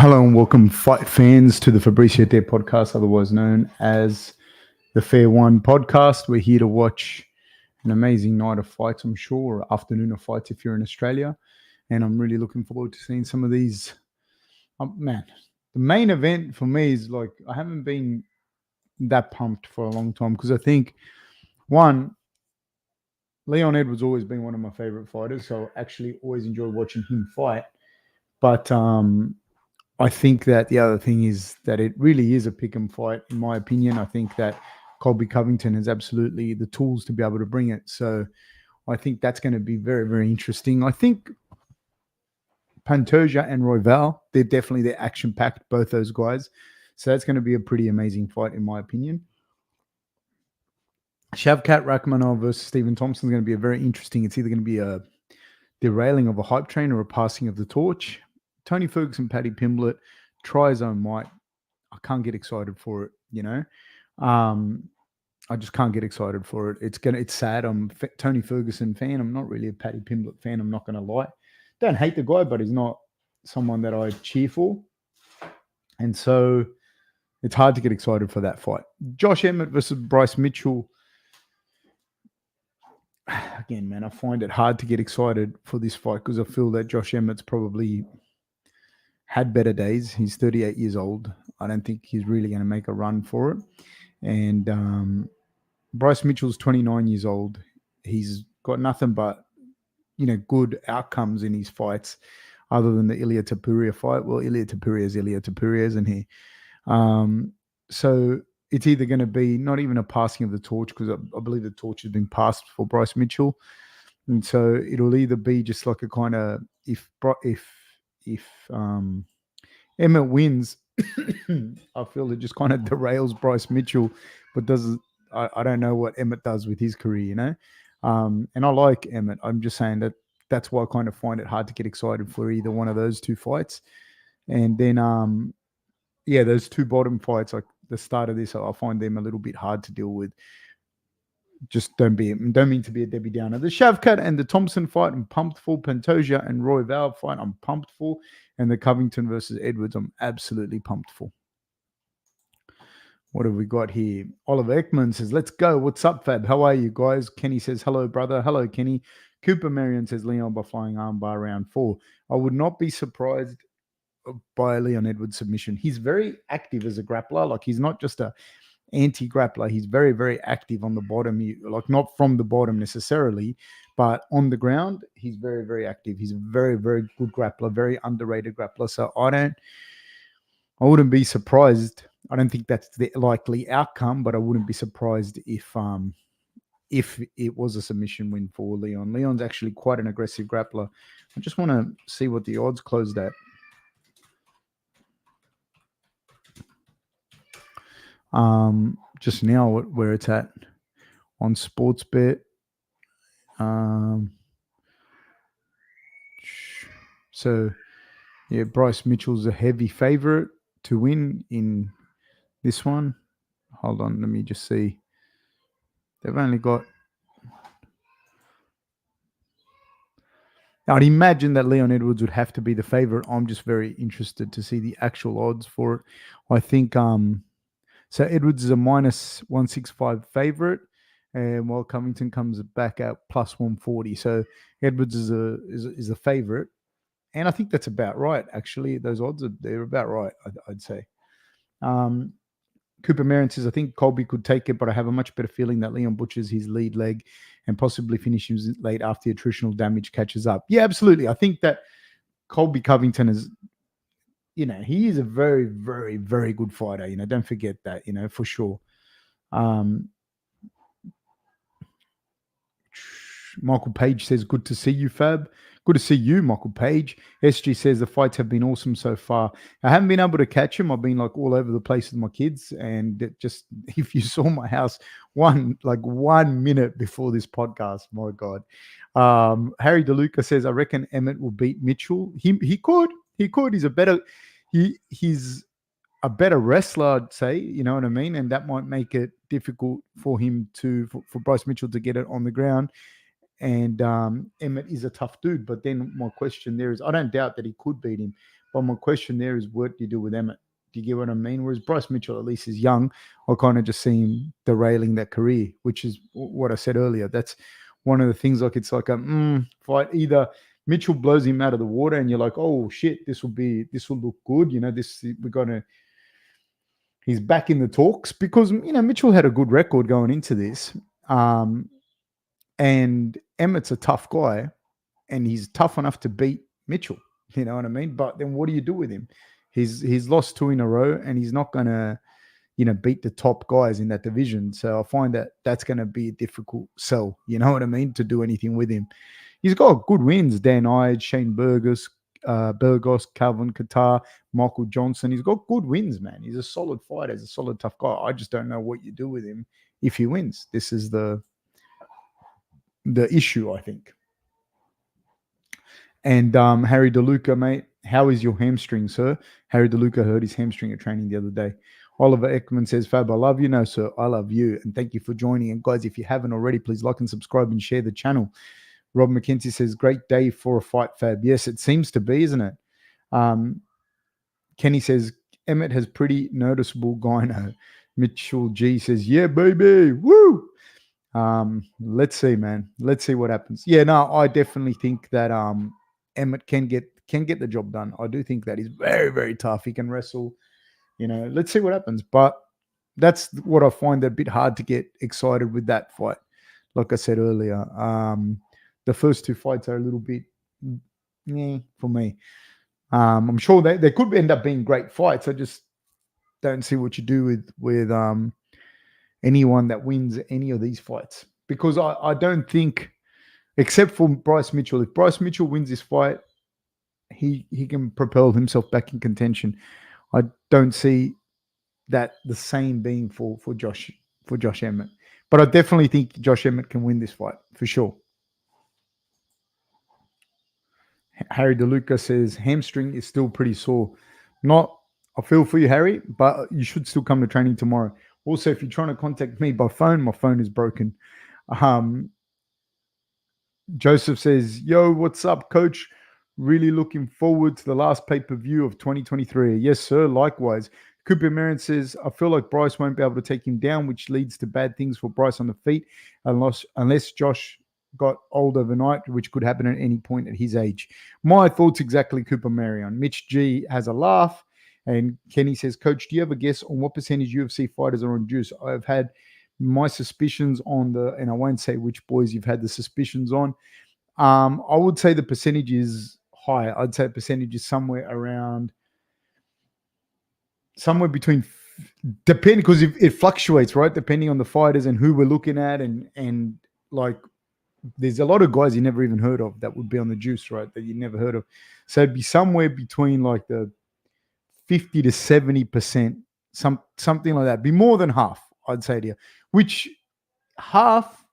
Hello and welcome, fight fans, to the Fabricio Dare podcast, otherwise known as the Fair One podcast. We're here to watch an amazing night of fights, I'm sure, or afternoon of fights if you're in Australia. And I'm really looking forward to seeing some of these. Man, the main event for me is like I haven't been that pumped for a long time because I think, one, Leon Edwards always been one of my favorite fighters, so I actually always enjoy watching him fight. But I think that the other thing is that it really is a pick 'em fight, in my opinion. I think that Colby Covington has absolutely the tools to be able to bring it. So I think that's going to be very, very interesting. I think Pantoja and Royval, they're action-packed, both those guys. So that's going to be a pretty amazing fight, in my opinion. Shavkat Rakhmonov versus Stephen Thompson is going to be a very interesting. It's either going to be a derailing of a hype train or a passing of the torch. Tony Ferguson, Paddy Pimblett, try his own might. I can't get excited for it, you know. I just can't get excited for it. It's sad. I'm a Tony Ferguson fan. I'm not really a Paddy Pimblett fan. I'm not going to lie. Don't hate the guy, but he's not someone that I cheer for. And so it's hard to get excited for that fight. Josh Emmett versus Bryce Mitchell. Again, man, I find it hard to get excited for this fight because I feel that Josh Emmett's probably had better days. He's 38 years old. I don't think he's really going to make a run for it. And Bryce Mitchell's 29 years old. He's got nothing but, good outcomes in his fights other than the Ilia Topuria fight. Well, Ilia Topuria is Ilia Topuria, isn't he? So it's either going to be not even a passing of the torch because I believe the torch has been passed for Bryce Mitchell. And so it'll either be just like a kind of if Emmett wins, I feel it just kind of derails Bryce Mitchell, but I don't know what Emmett does with his career, and I like Emmett. I'm just saying that's why I kind of find it hard to get excited for either one of those two fights. And then, those two bottom fights, like the start of this, I find them a little bit hard to deal with. Just don't mean to be a Debbie Downer. The Shavkat and the Thompson fight, I'm pumped for. Pantoja and Royval fight, I'm pumped for. And the Covington versus Edwards, I'm absolutely pumped for. What have we got here? Oliver Ekman says, let's go. What's up, Fab? How are you guys? Kenny says, hello, brother. Hello, Kenny. Cooper Marion says, Leon by flying armbar round 4. I would not be surprised by a Leon Edwards submission. He's very active as a grappler. Like, he's not just a anti-grappler. He's very, very active on the bottom. Like, not from the bottom necessarily, but on the ground, he's very, very active. He's a very, very good grappler, very underrated grappler. So I wouldn't be surprised. I don't think that's the likely outcome, but I wouldn't be surprised if it was a submission win for Leon. Leon's actually quite an aggressive grappler. I just want to see what the odds closed at. Just now where it's at on Sportsbet. So yeah, Bryce Mitchell's a heavy favorite to win in this one. Hold on, let me just see. They've only got. I'd imagine that Leon Edwards would have to be the favorite. I'm just very interested to see the actual odds for it. I think so Edwards is a minus 165 favorite, and while Covington comes back at plus 140. So Edwards is a favorite, and I think that's about right. Actually, those odds they're about right. I'd say. Cooper Marion says, I think Colby could take it, but I have a much better feeling that Leon butchers his lead leg and possibly finishes late after the attritional damage catches up. Yeah, absolutely. I think that Colby Covington is, he is a very, very, very good fighter. Don't forget that, for sure. Michael Page says, good to see you, Fab. Good to see you, Michael Page. SG says the fights have been awesome so far. I haven't been able to catch them. I've been like all over the place with my kids. And just, if you saw my house 1 minute before this podcast, my God. Harry DeLuca says, I reckon Emmett will beat Mitchell. He could. He's a better wrestler, I'd say, you know what I mean? And that might make it difficult for him for Bryce Mitchell to get it on the ground. And Emmett is a tough dude. But then my question there is, I don't doubt that he could beat him. But my question there is, what do you do with Emmett? Do you get what I mean? Whereas Bryce Mitchell at least is young. I kind of just see him derailing that career, which is what I said earlier. That's one of the things. Like it's like a fight. Either Mitchell blows him out of the water, and you're like, oh shit, this will look good. We're gonna. He's back in the talks because Mitchell had a good record going into this, and Emmett's a tough guy, and he's tough enough to beat Mitchell. You know what I mean? But then what do you do with him? He's lost 2 in a row, and he's not gonna beat the top guys in that division. So I find that that's going to be a difficult sell. You know what I mean? To do anything with him. He's got good wins. Dan Ide, Shane Burgos, Calvin Qatar, Michael Johnson. He's got good wins, man. He's a solid fighter. He's a solid, tough guy. I just don't know what you do with him if he wins. This is the issue, I think. And Harry DeLuca, mate, how is your hamstring, sir? Harry DeLuca hurt his hamstring at training the other day. Oliver Ekman says, Fab, I love you. No, sir, I love you. And thank you for joining. And guys, if you haven't already, please like and subscribe and share the channel. Rob McKenzie says, great day for a fight, Fab. Yes, it seems to be, isn't it? Kenny says, Emmett has pretty noticeable gyno. Mitchell G says, yeah, baby. Woo! Let's see, man. Let's see what happens. Yeah, no, I definitely think that Emmett can get the job done. I do think that he's very, very tough. He can wrestle. Let's see what happens. But that's what I find a bit hard to get excited with that fight. Like I said earlier, the first 2 fights are a little bit for me. I'm sure they could end up being great fights. I just don't see what you do with anyone that wins any of these fights. Because I don't think, except for Bryce Mitchell, if Bryce Mitchell wins this fight, he can propel himself back in contention. I don't see that the same being for Josh Emmett. But I definitely think Josh Emmett can win this fight for sure. Harry DeLuca says hamstring is still pretty sore. I feel for you, Harry, but you should still come to training tomorrow. Also, if you're trying to contact me by phone, my phone is broken. Joseph says, yo, what's up, coach? Really looking forward to the last pay-per-view of 2023. Yes, sir. Likewise. Cooper Marion says, I feel like Bryce won't be able to take him down, which leads to bad things for Bryce on the feet, unless Josh got old overnight, which could happen at any point at his age. My thoughts exactly, Cooper Marion. Mitch G has a laugh. And Kenny says, Coach, do you have a guess on what percentage UFC fighters are on juice? I've had my suspicions on and I won't say which boys you've had the suspicions on. I would say the percentage is high. I'd say the percentage is somewhere between, depending, because it fluctuates, right? Depending on the fighters and who we're looking at, and like there's a lot of guys you never even heard of that would be on the juice, right? That you never heard of. So it'd be somewhere between like the 50 to 70%, something like that. Be more than half, I'd say to you. Which half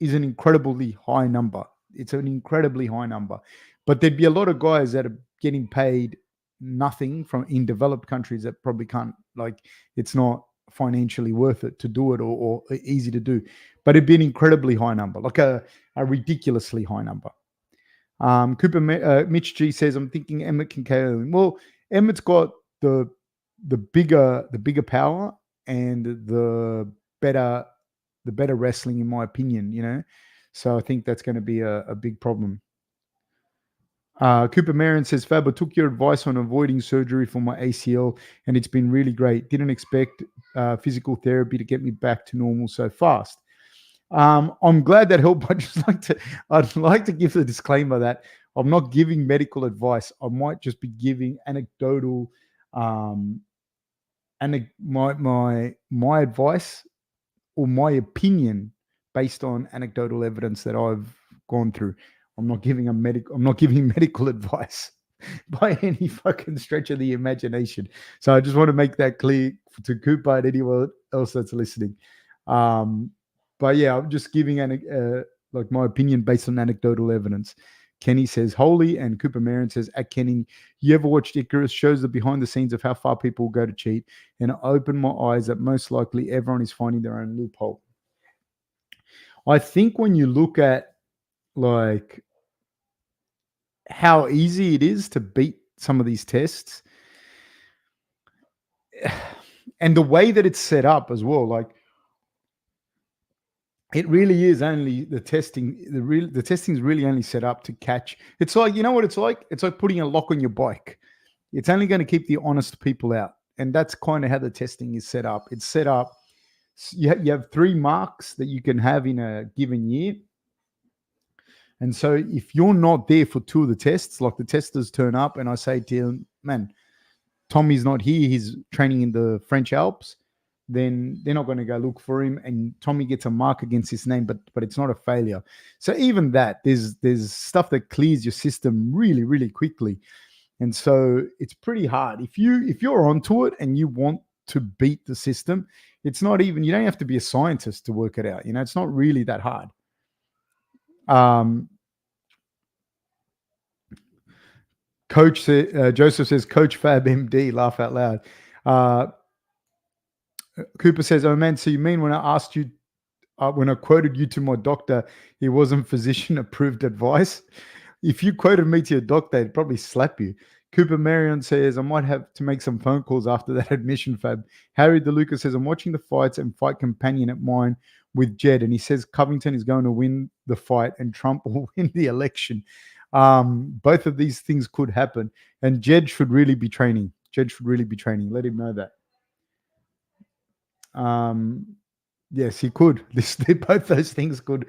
is an incredibly high number. It's an incredibly high number. But there'd be a lot of guys that are getting paid nothing in developed countries that probably can't, like, it's not financially worth it to do it or easy to do. But it'd be an incredibly high number, like a ridiculously high number. Mitch G says, I'm thinking Emmett can KO him. Well, Emmett's got the bigger power and the better wrestling, in my opinion, So I think that's going to be a big problem. Cooper Marion says, Fab, I took your advice on avoiding surgery for my ACL, and it's been really great. Didn't expect physical therapy to get me back to normal so fast. I'm glad that helped. I'd like to give the disclaimer that I'm not giving medical advice. I might just be giving anecdotal, my advice or my opinion based on anecdotal evidence that I've gone through. I'm not giving medical advice by any fucking stretch of the imagination. So I just want to make that clear to Cooper and anyone else that's listening. But yeah, I'm just giving like my opinion based on anecdotal evidence. Kenny says, holy, and Cooper Marion says, at Kenny, you ever watched Icarus? Shows the behind the scenes of how far people go to cheat. And it opened my eyes that most likely everyone is finding their own loophole. I think when you look at like how easy it is to beat some of these tests, and the way that it's set up as well, like it really is only the testing. The testing is really only set up to catch. It's like, you know what it's like? It's like putting a lock on your bike. It's only going to keep the honest people out, and that's kind of how the testing is set up. It's set up. You have 3 marks that you can have in a given year. And so if you're not there for 2 of the tests, like the testers turn up and I say to him, man, Tommy's not here, he's training in the French Alps, then they're not going to go look for him, and Tommy gets a mark against his name, but it's not a failure. So even that, there's stuff that clears your system really, really quickly. And so it's pretty hard. If you're onto it and you want to beat the system, it's not even, you don't have to be a scientist to work it out. You know, it's not really that hard. Coach Joseph says, Coach Fab MD, laugh out loud. Cooper says, oh man, so you mean when I asked you, when I quoted you to my doctor, it wasn't physician approved advice? If you quoted me to your doctor, they'd probably slap you. Cooper Marion says, I might have to make some phone calls after that admission, Fab. Harry DeLuca says, I'm watching the fights and fight companion at mine with Jed, and he says Covington is going to win the fight and Trump will win the election. Both of these things could happen, and Jed should really be training. Let him know that. Yes, he could. Both those things could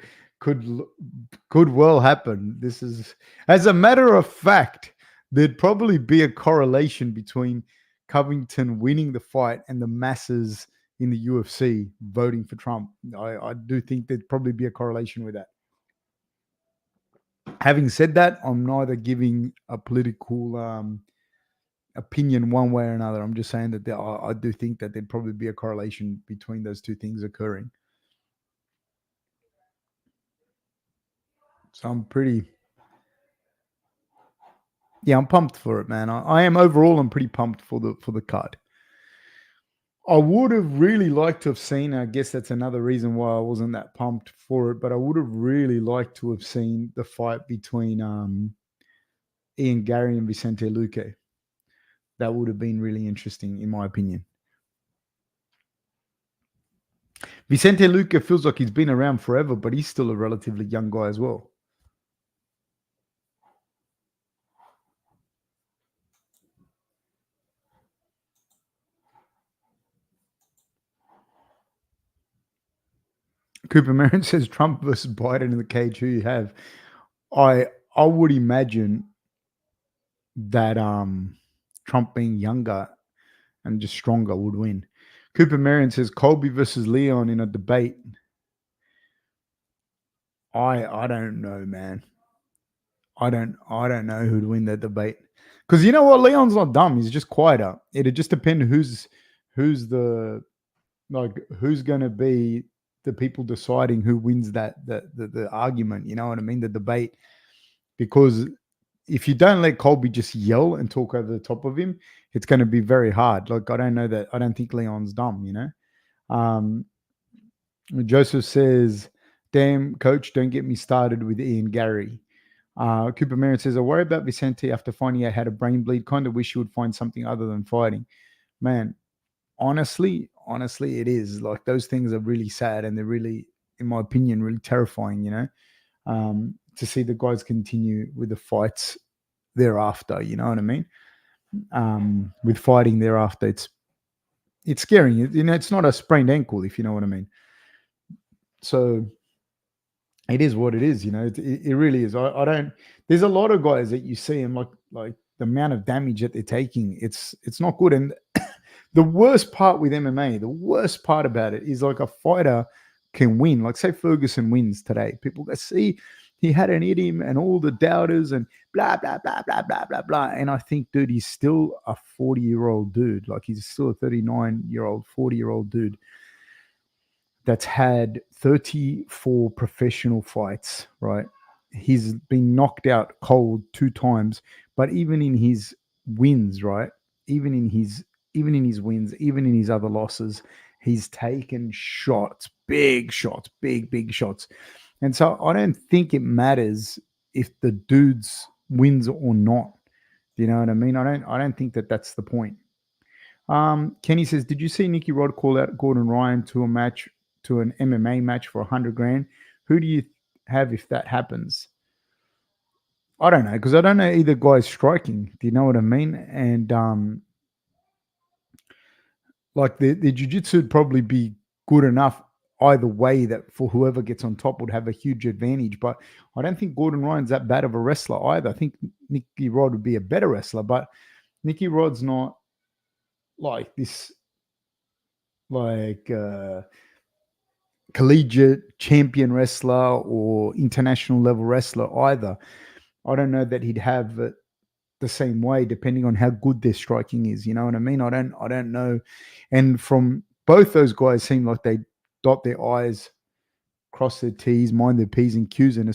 well happen. This is, as a matter of fact, there'd probably be a correlation between Covington winning the fight and the masses in the UFC voting for Trump. I do think there'd probably be a correlation with that. Having said that, I'm neither giving a political opinion one way or another. I'm just saying that I do think that there'd probably be a correlation between those two things occurring. So I'm pumped for it, man. I am overall. I'm pretty pumped for the card. I would have really liked to have seen, I guess that's another reason why I wasn't that pumped for it, but I would have really liked to have seen the fight between Ian Gary and Vicente Luque. That would have been really interesting, in my opinion. Vicente Luque feels like he's been around forever, but he's still a relatively young guy as well. Cooper Marion says Trump versus Biden in the cage. Who you have? I would imagine that Trump being younger and just stronger would win. Cooper Marion says Colby versus Leon in a debate. I don't know, man. I don't know who'd win that debate. Because you know what? Leon's not dumb. He's just quieter. It'd just depend who's going to be the people deciding who wins the argument. You know what I mean? The debate. Because if you don't let Colby just yell and talk over the top of him, it's going to be very hard. Like, I don't know that. I don't think Leon's dumb, you know? Joseph says, damn, coach, don't get me started with Ian Gary. Cooper Merritt says, I worry about Vicente after finding out how to brain bleed. Kind of wish he would find something other than fighting. Man, honestly, it is. Like, those things are really sad, and they're really, in my opinion, really terrifying, you know, to see the guys continue with the fights thereafter, you know what I mean? With fighting thereafter, it's scary. You know, it's not a sprained ankle, if you know what I mean. So it is what it is, you know. It really is. I don't. There's a lot of guys that you see, and like the amount of damage that they're taking, it's not good. And the worst part with MMA, the worst part about it is, like, a fighter can win. Like, say Ferguson wins today, people go, see, he had an hit him, and all the doubters and blah blah blah blah blah blah blah. And I think, dude, he's still a 40-year-old dude. Like, he's still a 39-year-old, 40-year-old dude that's had 34 professional fights, right? He's been knocked out cold 2 times, but even in his wins, right? Even in his wins, even in his other losses, he's taken shots, big shots. And so I don't think it matters if the dude's wins or not. Do you know what I mean? I don't think that that's the point. Kenny says, did you see Nicky Rod call out Gordon Ryan to an MMA match for 100 grand? Who do you have if that happens? I don't know, because I don't know either guy's striking. Do you know what I mean? And like the jiu-jitsu would probably be good enough either way that for whoever gets on top would have a huge advantage. But I don't think Gordon Ryan's that bad of a wrestler either. I think Nicky Rod would be a better wrestler, but Nicky Rod's not like this, like collegiate champion wrestler or international level wrestler either. I don't know that he'd have it the same way depending on how good their striking is. You know what I mean? I don't know. And from both those guys seem like they dot their I's, cross their T's, mind their P's and Q's in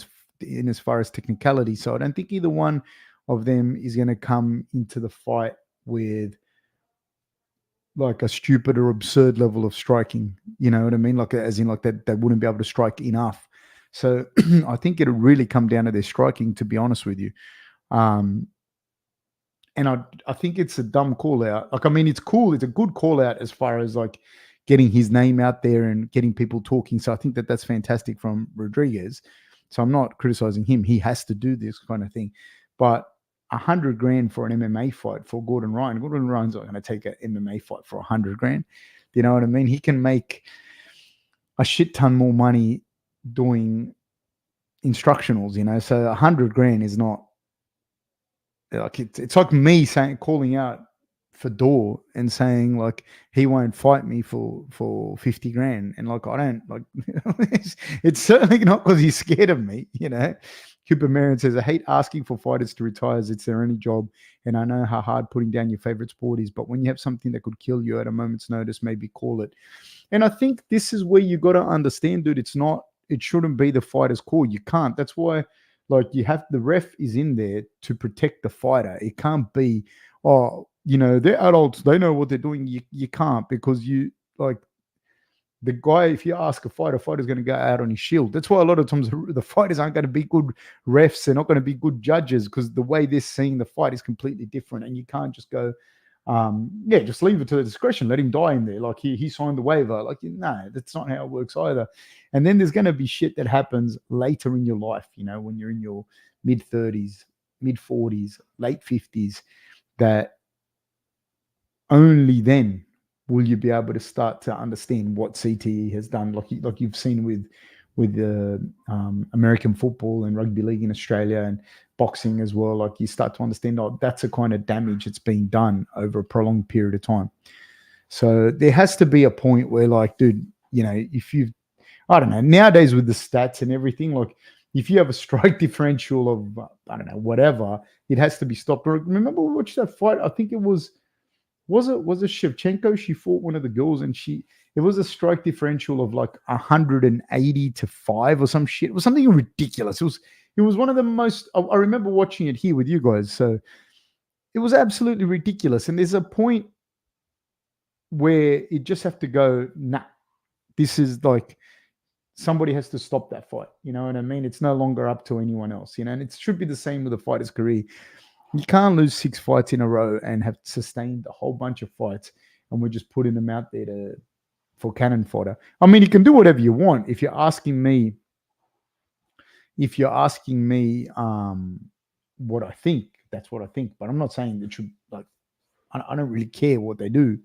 as far as technicality. So I don't think either one of them is going to come into the fight with like a stupid or absurd level of striking. You know what I mean? Like as in like that they wouldn't be able to strike enough. So I think it'll really come down to their striking, to be honest with you. And I think it's a dumb call out. Like, I mean, it's cool. It's a good call out as far as like getting his name out there and getting people talking. So I think that that's fantastic from Rodriguez. So I'm not criticizing him. He has to do this kind of thing. But 100 grand for an MMA fight for Gordon Ryan. Gordon Ryan's not going to take an MMA fight for 100 grand. Do you know what I mean? He can make a shit ton more money doing instructionals, you know. So 100 grand is not, like it's like me calling out Fedor and saying like he won't fight me for 50 grand, and like I don't like it's certainly not because he's scared of me, you know. Cooper Marion says, I hate asking for fighters to retire as it's their only job, and I know how hard putting down your favorite sport is, but when you have something that could kill you at a moment's notice, maybe call it. And I think this is where you got to understand, dude, it shouldn't be the fighter's call. You can't. That's why, like, you have, the ref is in there to protect the fighter. It can't be, oh, you know, they're adults, they know what they're doing. You can't, because you, like, the guy, if you ask a fighter's going to go out on his shield. That's why a lot of times the fighters aren't going to be good refs. They're not going to be good judges, because the way they're seeing the fight is completely different. And you can't just go, just leave it to the discretion. Let him die in there. Like he signed the waiver. Like, no, that's not how it works either. And then there's going to be shit that happens later in your life, you know, when you're in your mid-30s, mid-40s, late 50s, that only then will you be able to start to understand what CTE has done, like you've seen with the American football and rugby league in Australia and boxing as well. Like, you start to understand, oh, that's a kind of damage that's being done over a prolonged period of time. So there has to be a point where, like, dude, you know, if you've, I don't know, nowadays with the stats and everything, like, if you have a strike differential of, I don't know, whatever, it has to be stopped. Remember we watched that fight? I think it was it Shevchenko? She fought one of the girls, and it was a strike differential of like 180 to 5 or some shit. It was something ridiculous. It was one of the most, I remember watching it here with you guys. So it was absolutely ridiculous. And there's a point where you just have to go, nah, this is like, somebody has to stop that fight. You know what I mean? It's no longer up to anyone else, you know, and it should be the same with a fighter's career. You can't lose 6 fights in a row and have sustained a whole bunch of fights, and we're just putting them out there for cannon fodder. I mean, you can do whatever you want. If you're asking me what I think, that's what I think. But I'm not saying that should, like, I don't really care what they do.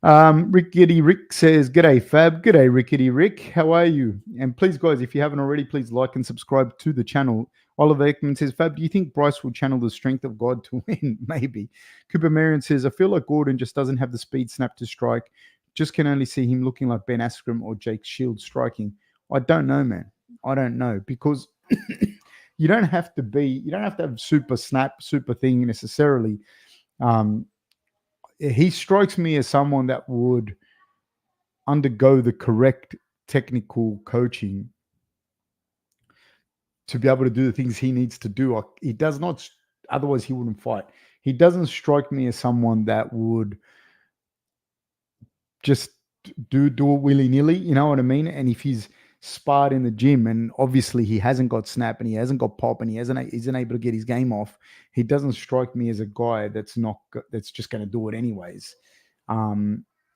Rickety Rick says, G'day Fab. G'day Rickety Rick. How are you? And please, guys, if you haven't already, please like and subscribe to the channel. Oliver Ekman says, Fab, do you think Bryce will channel the strength of God to win? Maybe. Cooper Marion says, I feel like Gordon just doesn't have the speed snap to strike. Just can only see him looking like Ben Askren or Jake Shields striking. I don't know, man. I don't know, because you don't have to have super snap, super thing necessarily. He strikes me as someone that would undergo the correct technical coaching to be able to do the things he needs to do. He does not, otherwise he wouldn't fight. He doesn't strike me as someone that would just do it willy-nilly, you know what I mean? And if he's sparred in the gym, and obviously he hasn't got snap and he hasn't got pop and he isn't able to get his game off, he doesn't strike me as a guy that's just going to do it anyways.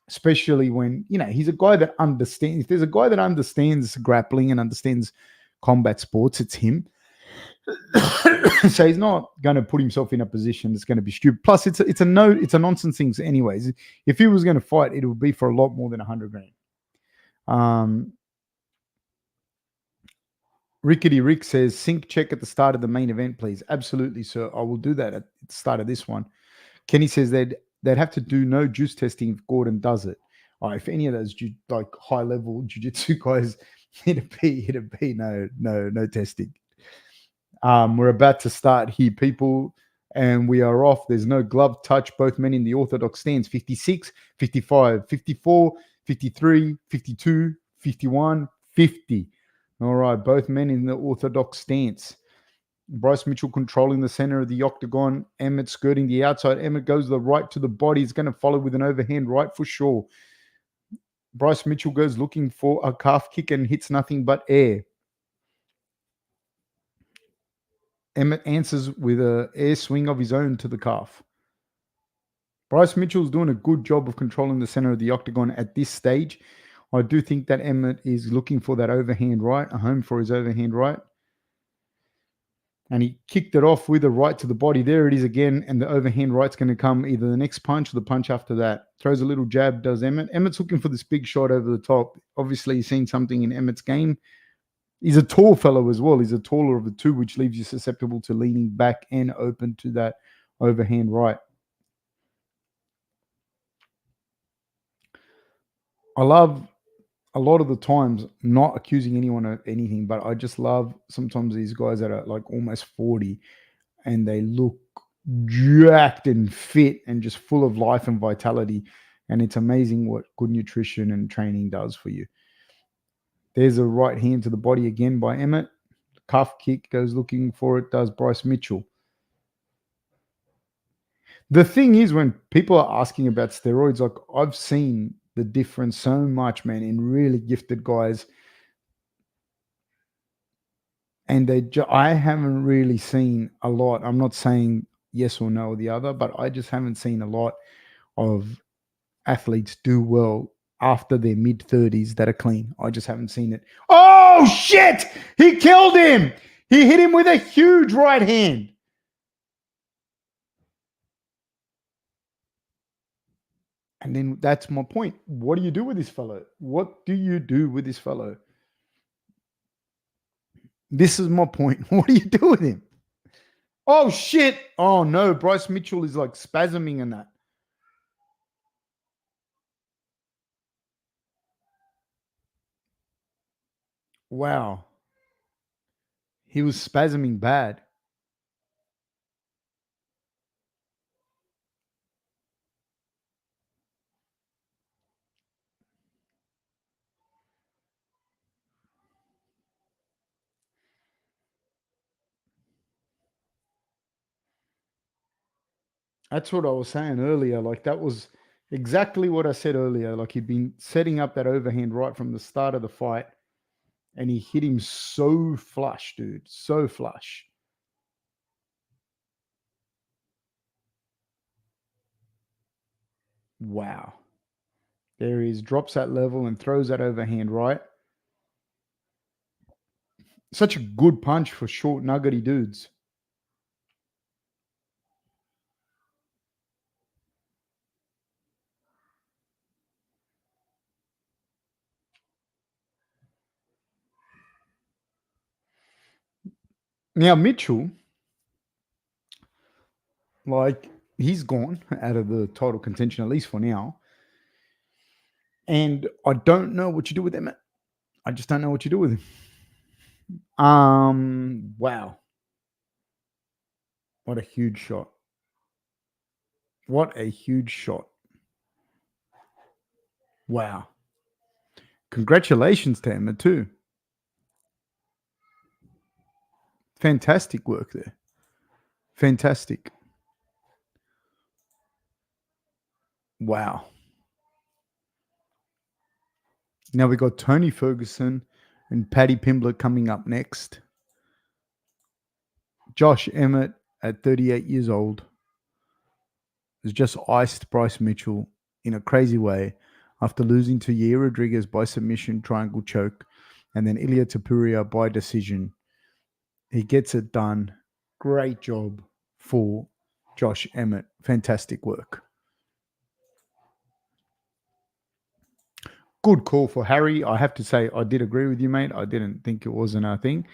Especially when, he's a guy that understands. If there's a guy that understands grappling and understands combat sports, it's him. So he's not going to put himself in a position that's going to be stupid. Plus, it's a nonsense thing anyways. If he was going to fight, it would be for a lot more than 100 grand. Rickety Rick says, sync check at the start of the main event, please. Absolutely, sir. I will do that at the start of this one. Kenny says they'd have to do no juice testing if Gordon does it. If any of those like high level jiu-jitsu guys, it'd be no testing. We're about to start here, people, and we are off. There's no glove touch. Both men in the orthodox stance. 56, 55, 54, 53, 52, 51, 50. All right, both men in the orthodox stance. Bryce Mitchell controlling the center of the octagon. Emmett skirting the outside. Emmett goes the right to the body. He's going to follow with an overhand right for sure. Bryce Mitchell goes looking for a calf kick and hits nothing but air. Emmett answers with an air swing of his own to the calf. Bryce Mitchell's doing a good job of controlling the center of the octagon at this stage. I do think that Emmett is looking for that overhand right, a home for his overhand right. And he kicked it off with a right to the body. There it is again. And the overhand right's going to come either the next punch or the punch after that. Throws a little jab, does Emmett. Emmett's looking for this big shot over the top. Obviously, he's seen something in Emmett's game. He's a tall fellow as well. He's a taller of the two, which leaves you susceptible to leaning back and open to that overhand right. I love a lot of the times, not accusing anyone of anything, but I just love sometimes these guys that are like almost 40 and they look jacked and fit and just full of life and vitality. And it's amazing what good nutrition and training does for you. There's a right hand to the body again by Emmett. Cuff kick goes looking for it, does Bryce Mitchell. The thing is, when people are asking about steroids, like I've seen the difference so much, man, in really gifted guys. And I haven't really seen a lot. I'm not saying yes or no or the other, but I just haven't seen a lot of athletes do well after their mid-30s that are clean. I just haven't seen it. Oh, shit! He killed him! He hit him with a huge right hand. And then that's my point. What do you do with this fellow? What do you do with this fellow? This is my point. What do you do with him? Oh, shit. Oh, no. Bryce Mitchell is like spasming in that. Wow. He was spasming bad. That's what I was saying earlier. Like, that was exactly what I said earlier. Like, he'd been setting up that overhand right from the start of the fight, and he hit him so flush, dude. So flush. Wow. There he is. Drops that level and throws that overhand right. Such a good punch for short, nuggety dudes. Now, Mitchell, like, he's gone out of the title contention, at least for now. And I don't know what you do with him. I just don't know what you do with him. Wow. What a huge shot. What a huge shot. Wow. Congratulations to Emma, too. Fantastic work there. Fantastic. Wow. Now we got Tony Ferguson And Paddy Pimblett coming up next. Josh Emmett at 38 years old has just iced Bryce Mitchell in a crazy way after losing to Yair Rodriguez by submission triangle choke and then Ilia Topuria by decision. He gets it done. Great job for Josh Emmett. Fantastic work. Good call for Harry. I have to say, I did agree with you, mate. I didn't think it wasn't a thing.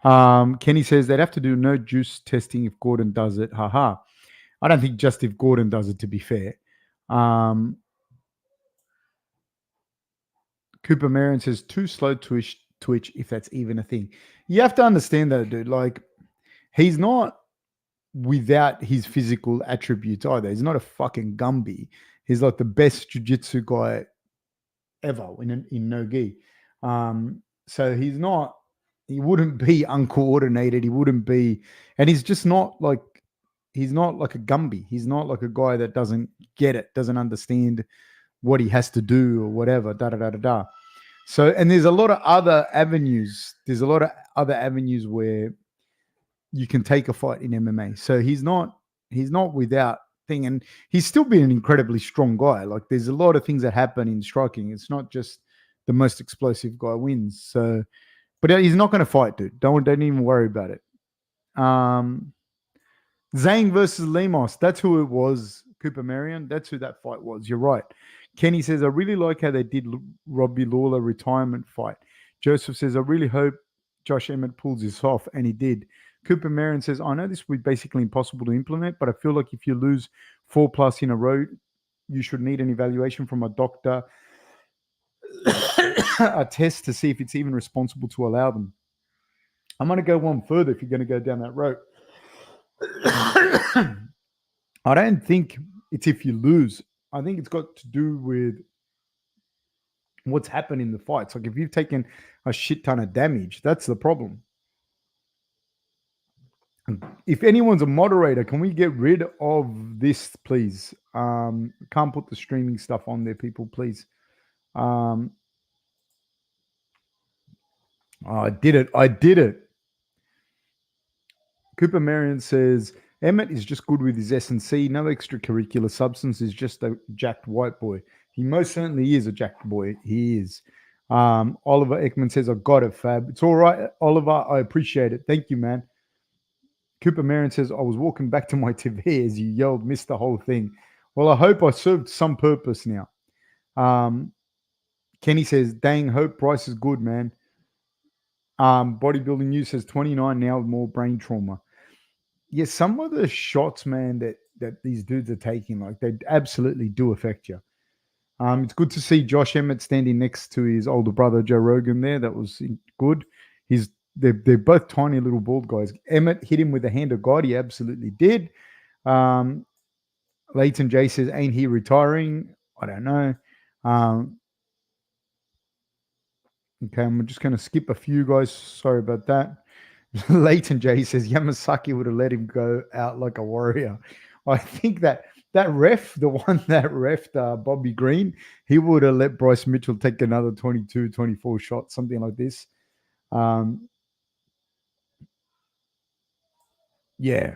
Kenny says they'd have to do no juice testing if Gordon does it. Haha. I don't think just if Gordon does it, to be fair. Cooper Marion says too slow twitch, if that's even a thing. You have to understand that, dude. Like, he's not without his physical attributes either. He's not a fucking Gumby. He's like the best jiu-jitsu guy ever in no-gi. So he wouldn't be uncoordinated. He wouldn't be, and he's not like a Gumby. He's not like a guy that doesn't get it, doesn't understand what he has to do or whatever, da-da-da-da-da. So, and there's a lot of other avenues. There's a lot of other avenues where you can take a fight in MMA. So he's not without thing, and he's still been an incredibly strong guy. Like, there's a lot of things that happen in striking. It's not just the most explosive guy wins. So, but he's not going to fight, dude. Don't even worry about it. Zhang versus Lemos. That's who it was. Cooper Marion. That's who that fight was. You're right. Kenny says, I really like how they did Robbie Lawler retirement fight. Joseph says, I really hope Josh Emmett pulls this off, and he did. Cooper Marion says, I know this will be basically impossible to implement, but I feel like if you lose 4+ in a row, you should need an evaluation from a doctor, a test to see if it's even responsible to allow them. I'm going to go one further if you're going to go down that road. I don't think it's if you lose. I think it's got to do with what's happened in the fights. Like, if you've taken a shit ton of damage, that's the problem. If anyone's a moderator, can we get rid of this, please? Can't put the streaming stuff on there, people, please. I did it. Cooper Marion says, Emmett is just good with his S&C, no extracurricular substance, is just a jacked white boy. He most certainly is a jacked boy. He is. Oliver Ekman says, I got it, Fab. It's all right, Oliver. I appreciate it. Thank you, man. Cooper Marion says, I was walking back to my TV as you yelled, missed the whole thing. Well, I hope I served some purpose now. Kenny says, dang, hope Bryce is good, man. Bodybuilding News says 29 now with more brain trauma. Yeah, some of the shots, man, that these dudes are taking, like, they absolutely do affect you. It's good to see Josh Emmett standing next to his older brother, Joe Rogan there. That was good. They're both tiny little bald guys. Emmett hit him with the hand of God. He absolutely did. Leighton J says, ain't he retiring? I don't know. Okay, I'm just going to skip a few guys. Sorry about that. Leighton J says, Yamasaki would have let him go out like a warrior. I think that ref, the one that refed Bobby Green, he would have let Bryce Mitchell take another 22, 24 shots, something like this. Yeah.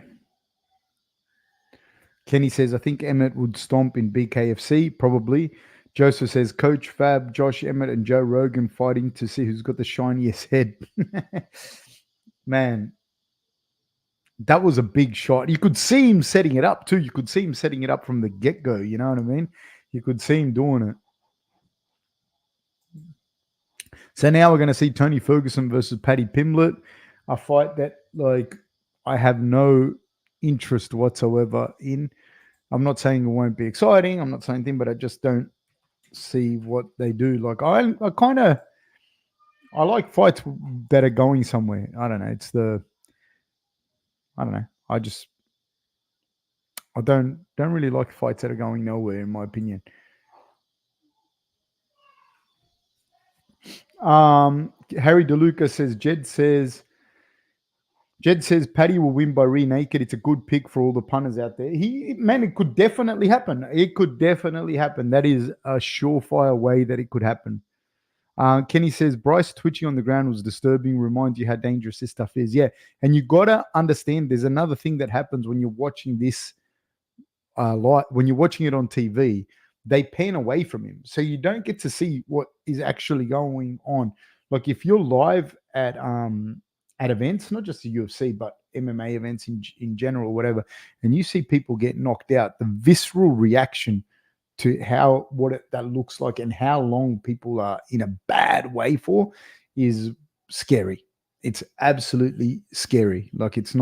Kenny says, I think Emmett would stomp in BKFC, probably. Joseph says, Coach Fab, Josh Emmett, and Joe Rogan fighting to see who's got the shiniest head. Man, that was a big shot. You could see him setting it up, too. You could see him setting it up from the get-go, you know what I mean? You could see him doing it. So now we're going to see Tony Ferguson versus Paddy Pimblett, a fight that, like, I have no interest whatsoever in. I'm not saying it won't be exciting. I'm not saying anything, but I just don't see what they do. Like, I like fights that are going somewhere. I don't know. I don't know. I don't really like fights that are going nowhere, in my opinion. Harry DeLuca says, Jed says Paddy will win by rear naked. It's a good pick for all the punters out there. It could definitely happen. It could definitely happen. That is a surefire way that it could happen. Kenny says Bryce twitching on the ground was disturbing. Reminds you how dangerous this stuff is. Yeah, and you gotta understand. There's another thing that happens when you're watching this. When you're watching it on TV, they pan away from him, so you don't get to see what is actually going on. Like if you're live at events, not just the UFC, but MMA events in general, or whatever, and you see people get knocked out, the visceral reaction to that looks like and how long people are in a bad way for is scary. It's absolutely scary. Like it's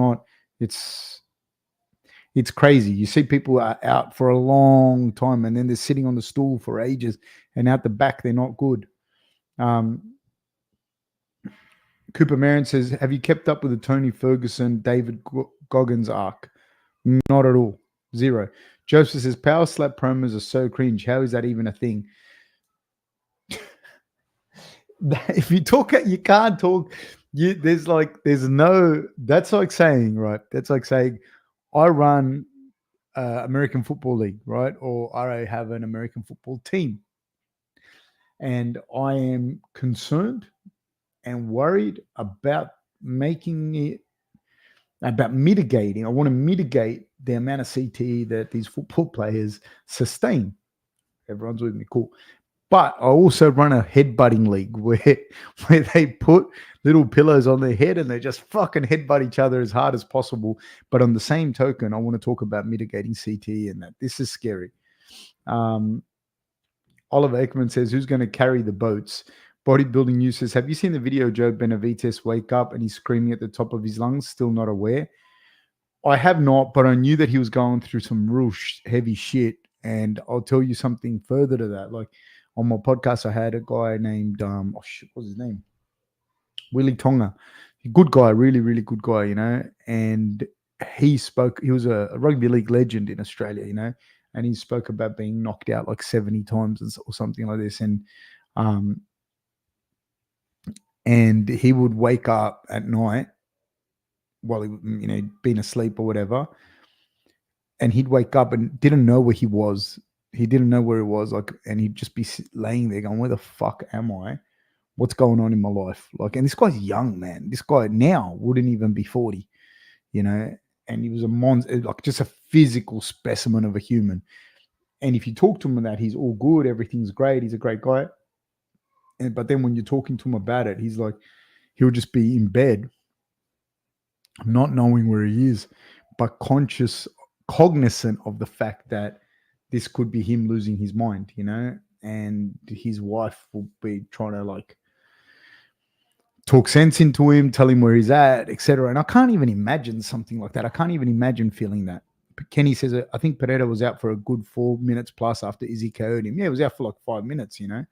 crazy. You see people are out for a long time and then they're sitting on the stool for ages, and out the back they're not good. Cooper Marin says, have you kept up with the Tony Ferguson, David Goggins arc? Not at all. Zero. Joseph says, power slap promos are so cringe. How is that even a thing? If you talk, you can't talk. That's like saying, right? That's like saying, I run American Football League, right? Or I have an American football team. And I am concerned and worried about mitigating. I want to mitigate the amount of CTE that these football players sustain. Everyone's with me, cool. But I also run a headbutting league where they put little pillows on their head and they just fucking headbutt each other as hard as possible. But on the same token, I want to talk about mitigating CTE and that. This is scary. Oliver Ekman says, who's going to carry the boats? Bodybuilding News says, have you seen the video Joe Benavidez wake up and he's screaming at the top of his lungs, still not aware? I have not, but I knew that he was going through some real heavy shit. And I'll tell you something further to that. Like on my podcast, I had a guy named, what's his name? Willie Tonga. Good guy, really, really good guy, you know. And he was a rugby league legend in Australia, you know. And he spoke about being knocked out like 70 times or something like this. And he would wake up at night while he, been asleep or whatever. And he'd wake up and didn't know where he was. He didn't know where he was, and he'd just be laying there going, where the fuck am I? What's going on in my life? Like, and this guy's young, man. This guy now wouldn't even be 40, you know, and he was a monster, like just a physical specimen of a human. And if you talk to him about he's all good, everything's great, he's a great guy. But then when you're talking to him about it, he's like, he'll just be in bed, not knowing where he is, but cognizant of the fact that this could be him losing his mind, you know, and his wife will be trying to like talk sense into him, tell him where he's at, etc. And I can't even imagine something like that. I can't even imagine feeling that. But Kenny says, I think Pereira was out for a good 4 minutes plus after Izzy KO'd him. Yeah, he was out for like 5 minutes, you know.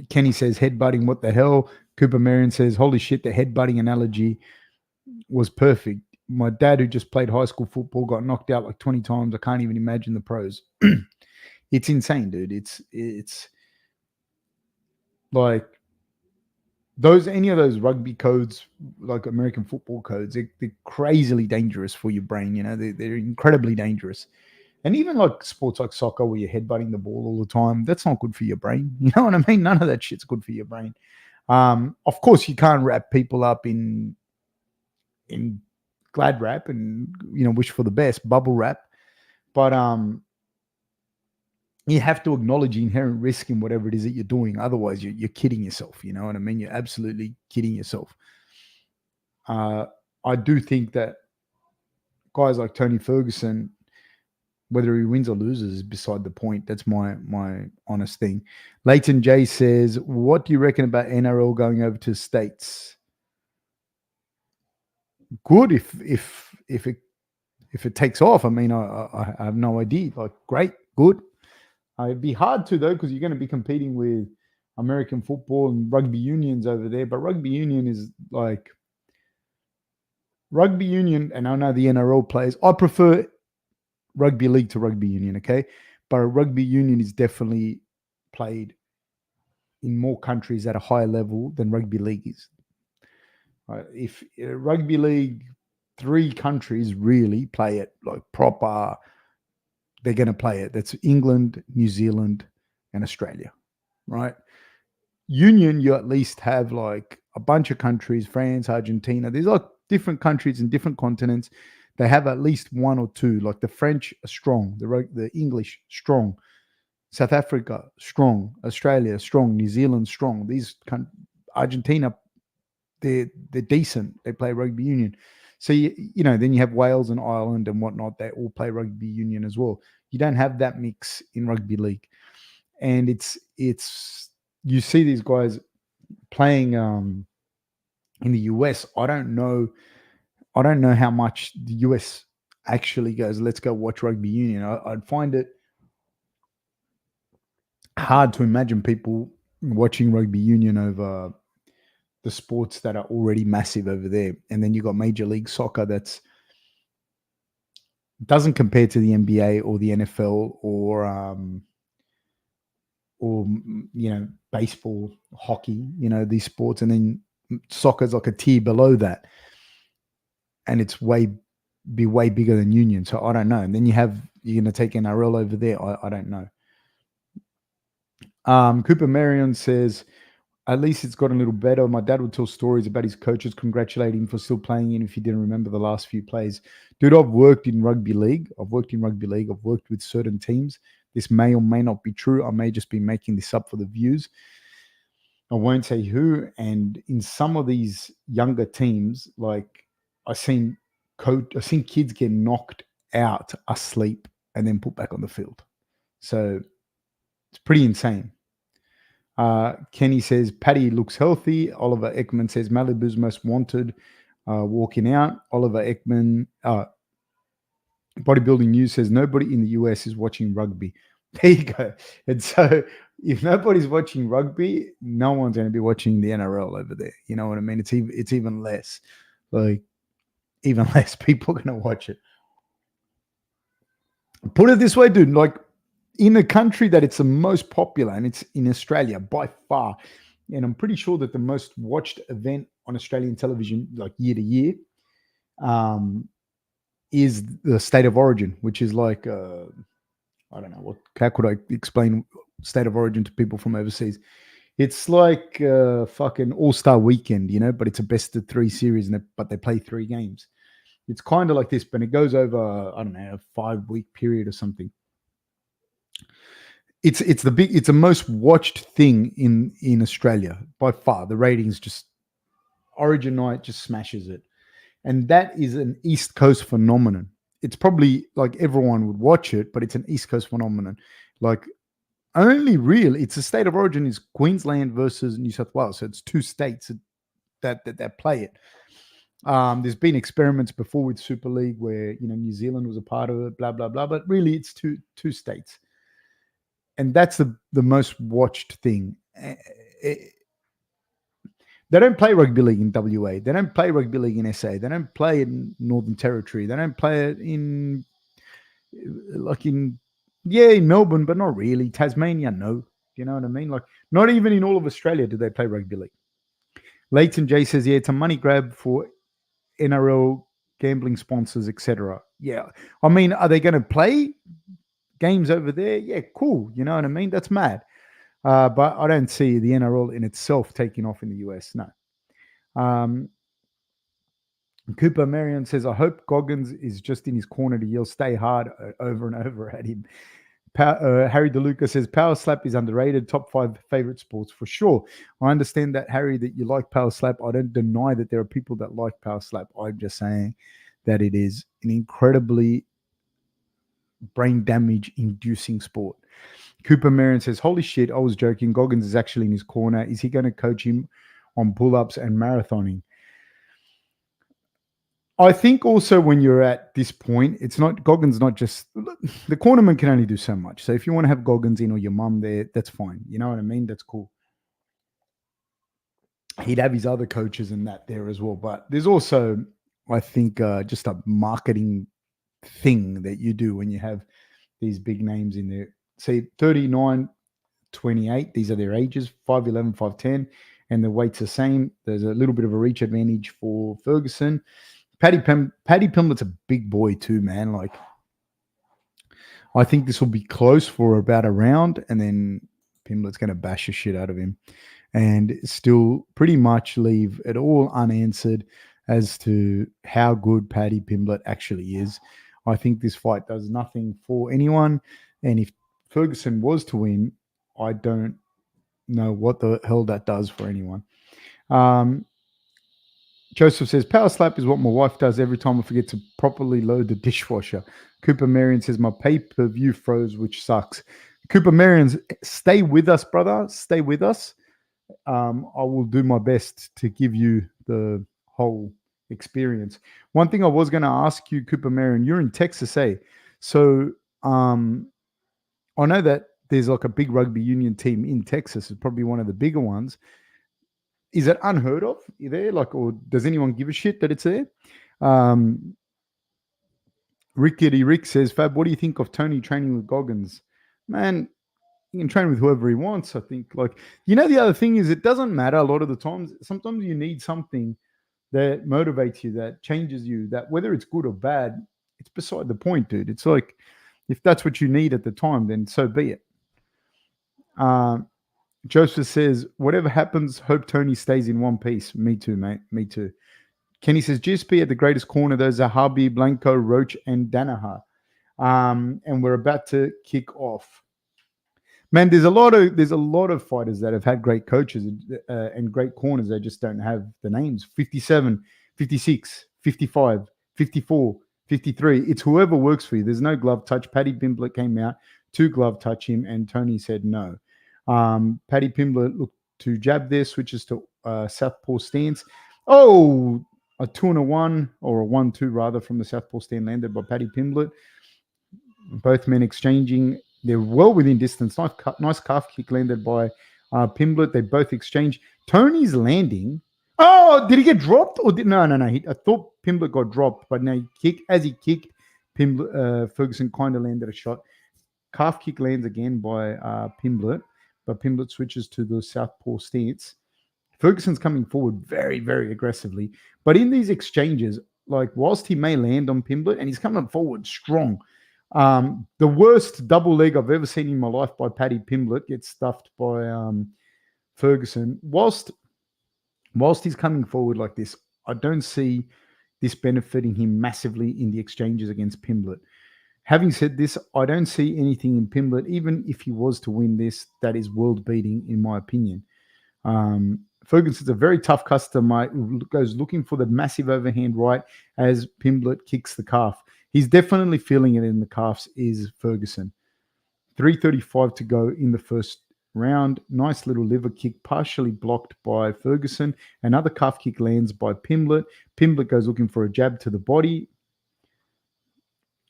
Kenny says, headbutting, what the hell? Cooper Marion says, holy shit, the headbutting analogy was perfect. My dad, who just played high school football, got knocked out like 20 times. I can't even imagine the pros. It's insane, dude. It's like any of those rugby codes, like American football codes, they're crazily dangerous for your brain. You know, they're incredibly dangerous. And even like sports like soccer, where you're headbutting the ball all the time, that's not good for your brain. You know what I mean? None of that shit's good for your brain. Of course, you can't wrap people up in glad wrap and, you know, wish for the best, bubble wrap. But you have to acknowledge the inherent risk in whatever it is that you're doing. Otherwise, you're kidding yourself. You know what I mean? You're absolutely kidding yourself. I do think that guys like Tony Ferguson, whether he wins or loses is beside the point. That's my honest thing. Leighton J says, what do you reckon about NRL going over to States? Good if it takes off. I mean, I have no idea. Like, great, good. It'd be hard to, though, because you're going to be competing with American football and rugby unions over there. But rugby union is like rugby union, and I know the NRL players. I prefer rugby league to rugby union, okay? But rugby union is definitely played in more countries at a higher level than rugby league is. If rugby league, 3 countries really play it like proper, they're going to play it. That's England, New Zealand, and Australia. right? Union, you at least have like a bunch of countries, France, Argentina. There's like different countries and different continents. They have at least one or two. Like the French are strong, the English strong, South Africa strong, Australia strong, New Zealand strong. Argentina, they're decent. They play rugby union. So then you have Wales and Ireland and whatnot. They all play rugby union as well. You don't have that mix in rugby league, and it's you see these guys playing in the US. I don't know how much the US actually goes, let's go watch rugby union. I'd find it hard to imagine people watching rugby union over the sports that are already massive over there. And then you got Major League Soccer that's doesn't compare to the NBA or the NFL or baseball, hockey, these sports. And then soccer's like a tier below that, and it's way bigger than union. So I don't know. And then you're going to take NRL over there. I don't know. Cooper Marion says, at least it's gotten a little better. My dad would tell stories about his coaches congratulating him for still playing in if he didn't remember the last few plays. Dude, I've worked in rugby league. I've worked with certain teams. This may or may not be true. I may just be making this up for the views. I won't say who. And in some of these younger teams, like I've seen kids get knocked out asleep and then put back on the field. So it's pretty insane. Kenny says, Paddy looks healthy. Oliver Ekman says, Malibu's most wanted walking out. Oliver Ekman, Bodybuilding News says, nobody in the US is watching rugby. There you go. And so if nobody's watching rugby, no one's going to be watching the NRL over there. You know what I mean? It's even less. Like, even less people are going to watch it. Put it this way, dude. Like, in a country that it's the most popular, and it's in Australia by far, and I'm pretty sure that the most watched event on Australian television, like year to year, is the State of Origin, which is like, I don't know, how could I explain State of Origin to people from overseas? It's like fucking All-Star Weekend, but it's a best of 3 series, but they play 3 games. It's kind of like this, but it goes over, I don't know, a 5-week period or something. It's the most watched thing in Australia by far. The ratings Origin night just smashes it. And that is an East Coast phenomenon. It's probably like everyone would watch it, but it's an East Coast phenomenon. Like it's the State of Origin is Queensland versus New South Wales. So it's 2 states that play it. There's been experiments before with Super League where, New Zealand was a part of it, blah, blah, blah. But really it's two states. And that's the most watched thing. They don't play rugby league in WA. They don't play rugby league in SA. They don't play it in Northern Territory. They don't play it in Melbourne, but not really. Tasmania, no. You know what I mean? Like, not even in all of Australia do they play rugby league. Leighton J says, yeah, it's a money grab for NRL gambling sponsors, etc. Yeah. I mean, are they going to play games over there? Yeah, cool. You know what I mean? That's mad. But I don't see the NRL in itself taking off in the US. No. Cooper Marion says, I hope Goggins is just in his corner to yell, stay hard over and over at him. Harry DeLuca says, power slap is underrated. Top 5 favorite sports for sure. I understand that, Harry, that you like power slap. I don't deny that there are people that like power slap. I'm just saying that it is an incredibly brain damage inducing sport. Cooper Marion says, holy shit, I was joking. Goggins is actually in his corner. Is he going to coach him on pull-ups and marathoning? I think also when you're at this point, Goggins not just, the cornerman can only do so much. So if you want to have Goggins in or your mum there, that's fine. You know what I mean? That's cool. He'd have his other coaches and that there as well. But there's also, I think, just a marketing thing that you do when you have these big names in there. See, 39, 28, these are their ages, 5'11", 5'10", and the weight's the same. There's a little bit of a reach advantage for Ferguson. Paddy Pimblett's a big boy too, man. Like, I think this will be close for about a round, and then Pimblett's going to bash the shit out of him and still pretty much leave it all unanswered as to how good Paddy Pimblett actually is. I think this fight does nothing for anyone. And if Ferguson was to win, I don't know what the hell that does for anyone. Joseph says, power slap is what my wife does every time I forget to properly load the dishwasher. Cooper Marion says, my pay-per-view froze, which sucks. Cooper Marion, stay with us, brother. Stay with us. I will do my best to give you the whole experience. One thing I was going to ask you, Cooper Marion, you're in Texas, eh? So I know that there's like a big rugby union team in Texas. It's probably one of the bigger ones. Is it unheard of there? Like, or does anyone give a shit that it's there? Rickety Rick says, Fab, what do you think of Tony training with Goggins? Man, he can train with whoever he wants, I think. Like, the other thing is it doesn't matter a lot of the times. Sometimes you need something that motivates you, that changes you, that whether it's good or bad, it's beside the point, dude. It's like, if that's what you need at the time, then so be it. Joseph says, whatever happens, hope Tony stays in one piece. Me too, mate. Me too. Kenny says, GSP at the greatest corner, those are Zahabi, Blanco, Roach, and Danaher. And we're about to kick off. Man, there's a lot of fighters that have had great coaches and great corners. They just don't have the names. 57, 56, 55, 54, 53. It's whoever works for you. There's no glove touch. Paddy Pimblett came out to glove touch him, and Tony said no. Paddy Pimblett looked to jab there, switches to southpaw stance. Oh, a 2-1 or a 1-2 rather from the southpaw stand landed by Paddy Pimblett. Both men exchanging. They're well within distance. Nice calf kick landed by Pimblett. They both exchange. Tony's landing. Oh, did he get dropped? Or no. I thought Pimblett got dropped, but no, as he kicked, Ferguson kind of landed a shot. Calf kick lands again by Pimblett, but Pimblett switches to the southpaw stance. Ferguson's coming forward very, very aggressively. But in these exchanges, like whilst he may land on Pimblett, and he's coming forward strong, the worst double leg I've ever seen in my life by Paddy Pimblett gets stuffed by Ferguson. Whilst he's coming forward like this, I don't see this benefiting him massively in the exchanges against Pimblett. Having said this, I don't see anything in Pimblett, even if he was to win this, that is world-beating, in my opinion. Ferguson's a very tough customer who goes looking for the massive overhand right as Pimblett kicks the calf. He's definitely feeling it in the calves, is Ferguson. 3:35 to go in the first round. Nice little liver kick, partially blocked by Ferguson. Another calf kick lands by Pimblett. Pimblett goes looking for a jab to the body.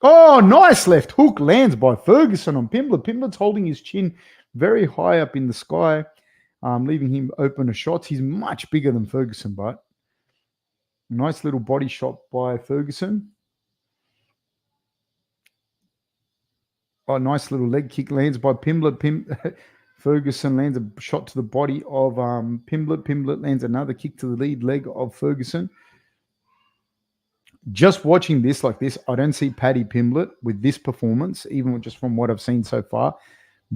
Oh, nice left hook lands by Ferguson on Pimblett. Pimblett's holding his chin very high up in the sky, leaving him open to shots. He's much bigger than Ferguson, but nice little body shot by Ferguson. Oh, nice little leg kick lands by Pimblett. Ferguson lands a shot to the body of Pimblett. Pimblett lands another kick to the lead leg of Ferguson. Just watching this like this, I don't see Paddy Pimblett with this performance, even just from what I've seen so far,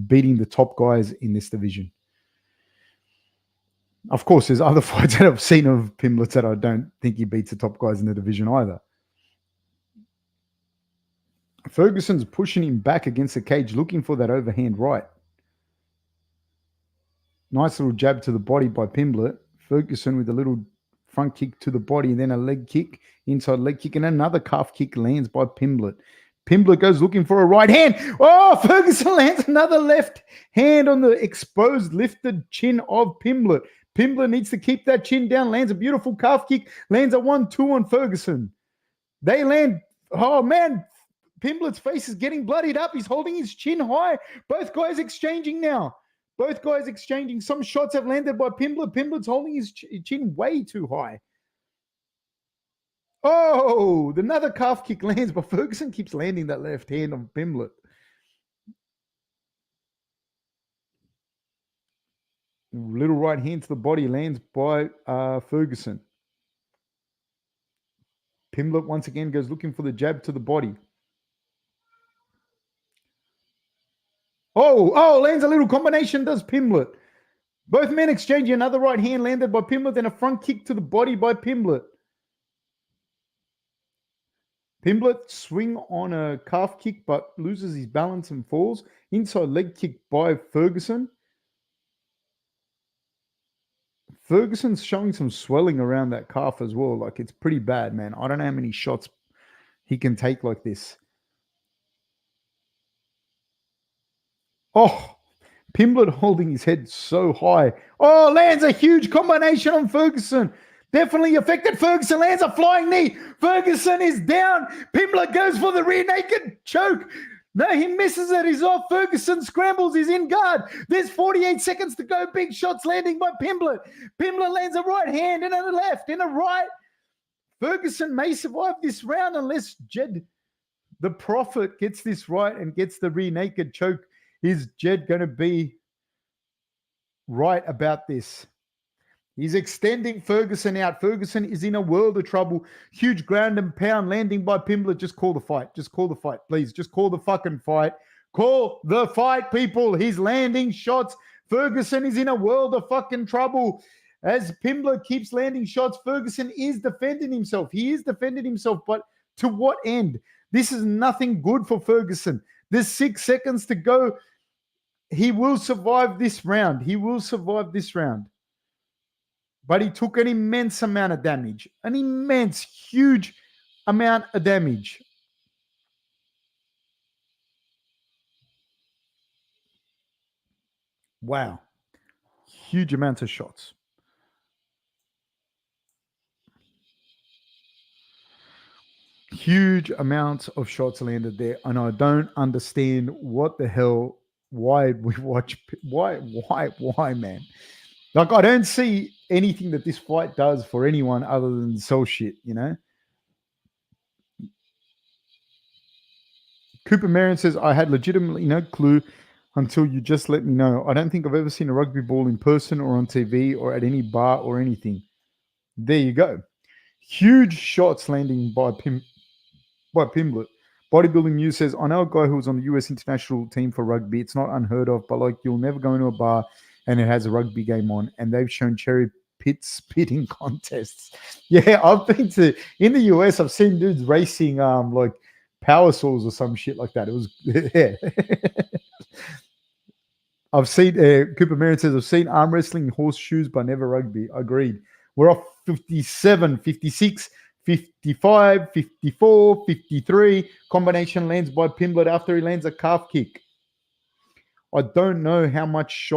beating the top guys in this division. Of course, there's other fights that I've seen of Pimblett that I don't think he beats the top guys in the division either. Ferguson's pushing him back against the cage, looking for that overhand right. Nice little jab to the body by Pimblett. Ferguson with a little front kick to the body, and then a leg kick, inside leg kick, and another calf kick lands by Pimblett. Pimblett goes looking for a right hand. Oh, Ferguson lands another left hand on the exposed, lifted chin of Pimblett. Pimblett needs to keep that chin down, lands a beautiful calf kick, lands a 1-2 on Ferguson. They land, oh man, Pimblett's face is getting bloodied up. He's holding his chin high. Both guys exchanging now. Both guys exchanging. Some shots have landed by Pimblett. Pimblett's holding his chin way too high. Oh, another calf kick lands, but Ferguson keeps landing that left hand on Pimblett. Little right hand to the body lands by Ferguson. Pimblett once again goes looking for the jab to the body. Lands a little combination, does Pimblett. Both men exchanging another right hand landed by Pimblett, then a front kick to the body by Pimblett. Pimblett swing on a calf kick but loses his balance and falls. Inside leg kick by Ferguson. Ferguson's showing some swelling around that calf as well. Like, it's pretty bad, man. I don't know how many shots he can take like this. Oh, Pimblett holding his head so high. Oh, lands a huge combination on Ferguson. Definitely affected. Ferguson lands a flying knee. Ferguson is down. Pimblett goes for the rear naked choke. No, he misses it. He's off. Ferguson scrambles. He's in guard. There's 48 seconds to go. Big shots landing by Pimblett. Pimblett lands a right hand and a left and a right. Ferguson may survive this round unless Jed, the Prophet, gets this right and gets the rear naked choke. Is Jed going to be right about this? He's extending Ferguson out. Ferguson is in a world of trouble. Huge ground and pound landing by Pimblett. Just call the fight. Just call the fight, please. Just call the fucking fight. Call the fight, people. He's landing shots. Ferguson is in a world of fucking trouble. As Pimblett keeps landing shots, Ferguson is defending himself. He is defending himself, but to what end? This is nothing good for Ferguson. There's 6 seconds to go. He will survive this round. He will survive this round. But he took an immense amount of damage. An immense, huge amount of damage. Wow. Huge amounts of shots. Huge amounts of shots landed there. And I don't understand what the hell, why we watch, why, man? Like, I don't see anything that this fight does for anyone other than sell shit, you know? Cooper Marion says, I had legitimately no clue until you just let me know. I don't think I've ever seen a rugby ball in person or on TV or at any bar or anything. There you go. Huge shots landing by Pimblett. Bodybuilding News says, I know a guy who was on the US international team for rugby. It's not unheard of, but like, you'll never go into a bar and it has a rugby game on, and they've shown cherry pit spitting contests. Yeah, I've been to, in the US, I've seen dudes racing like power saws or some shit like that. It was, yeah. I've seen, Cooper Marion says, I've seen arm wrestling, horseshoes, but never rugby. Agreed. We're off 57, 56, 55, 54, 53. Combination lands by Pimblett after he lands a calf kick. I don't know how much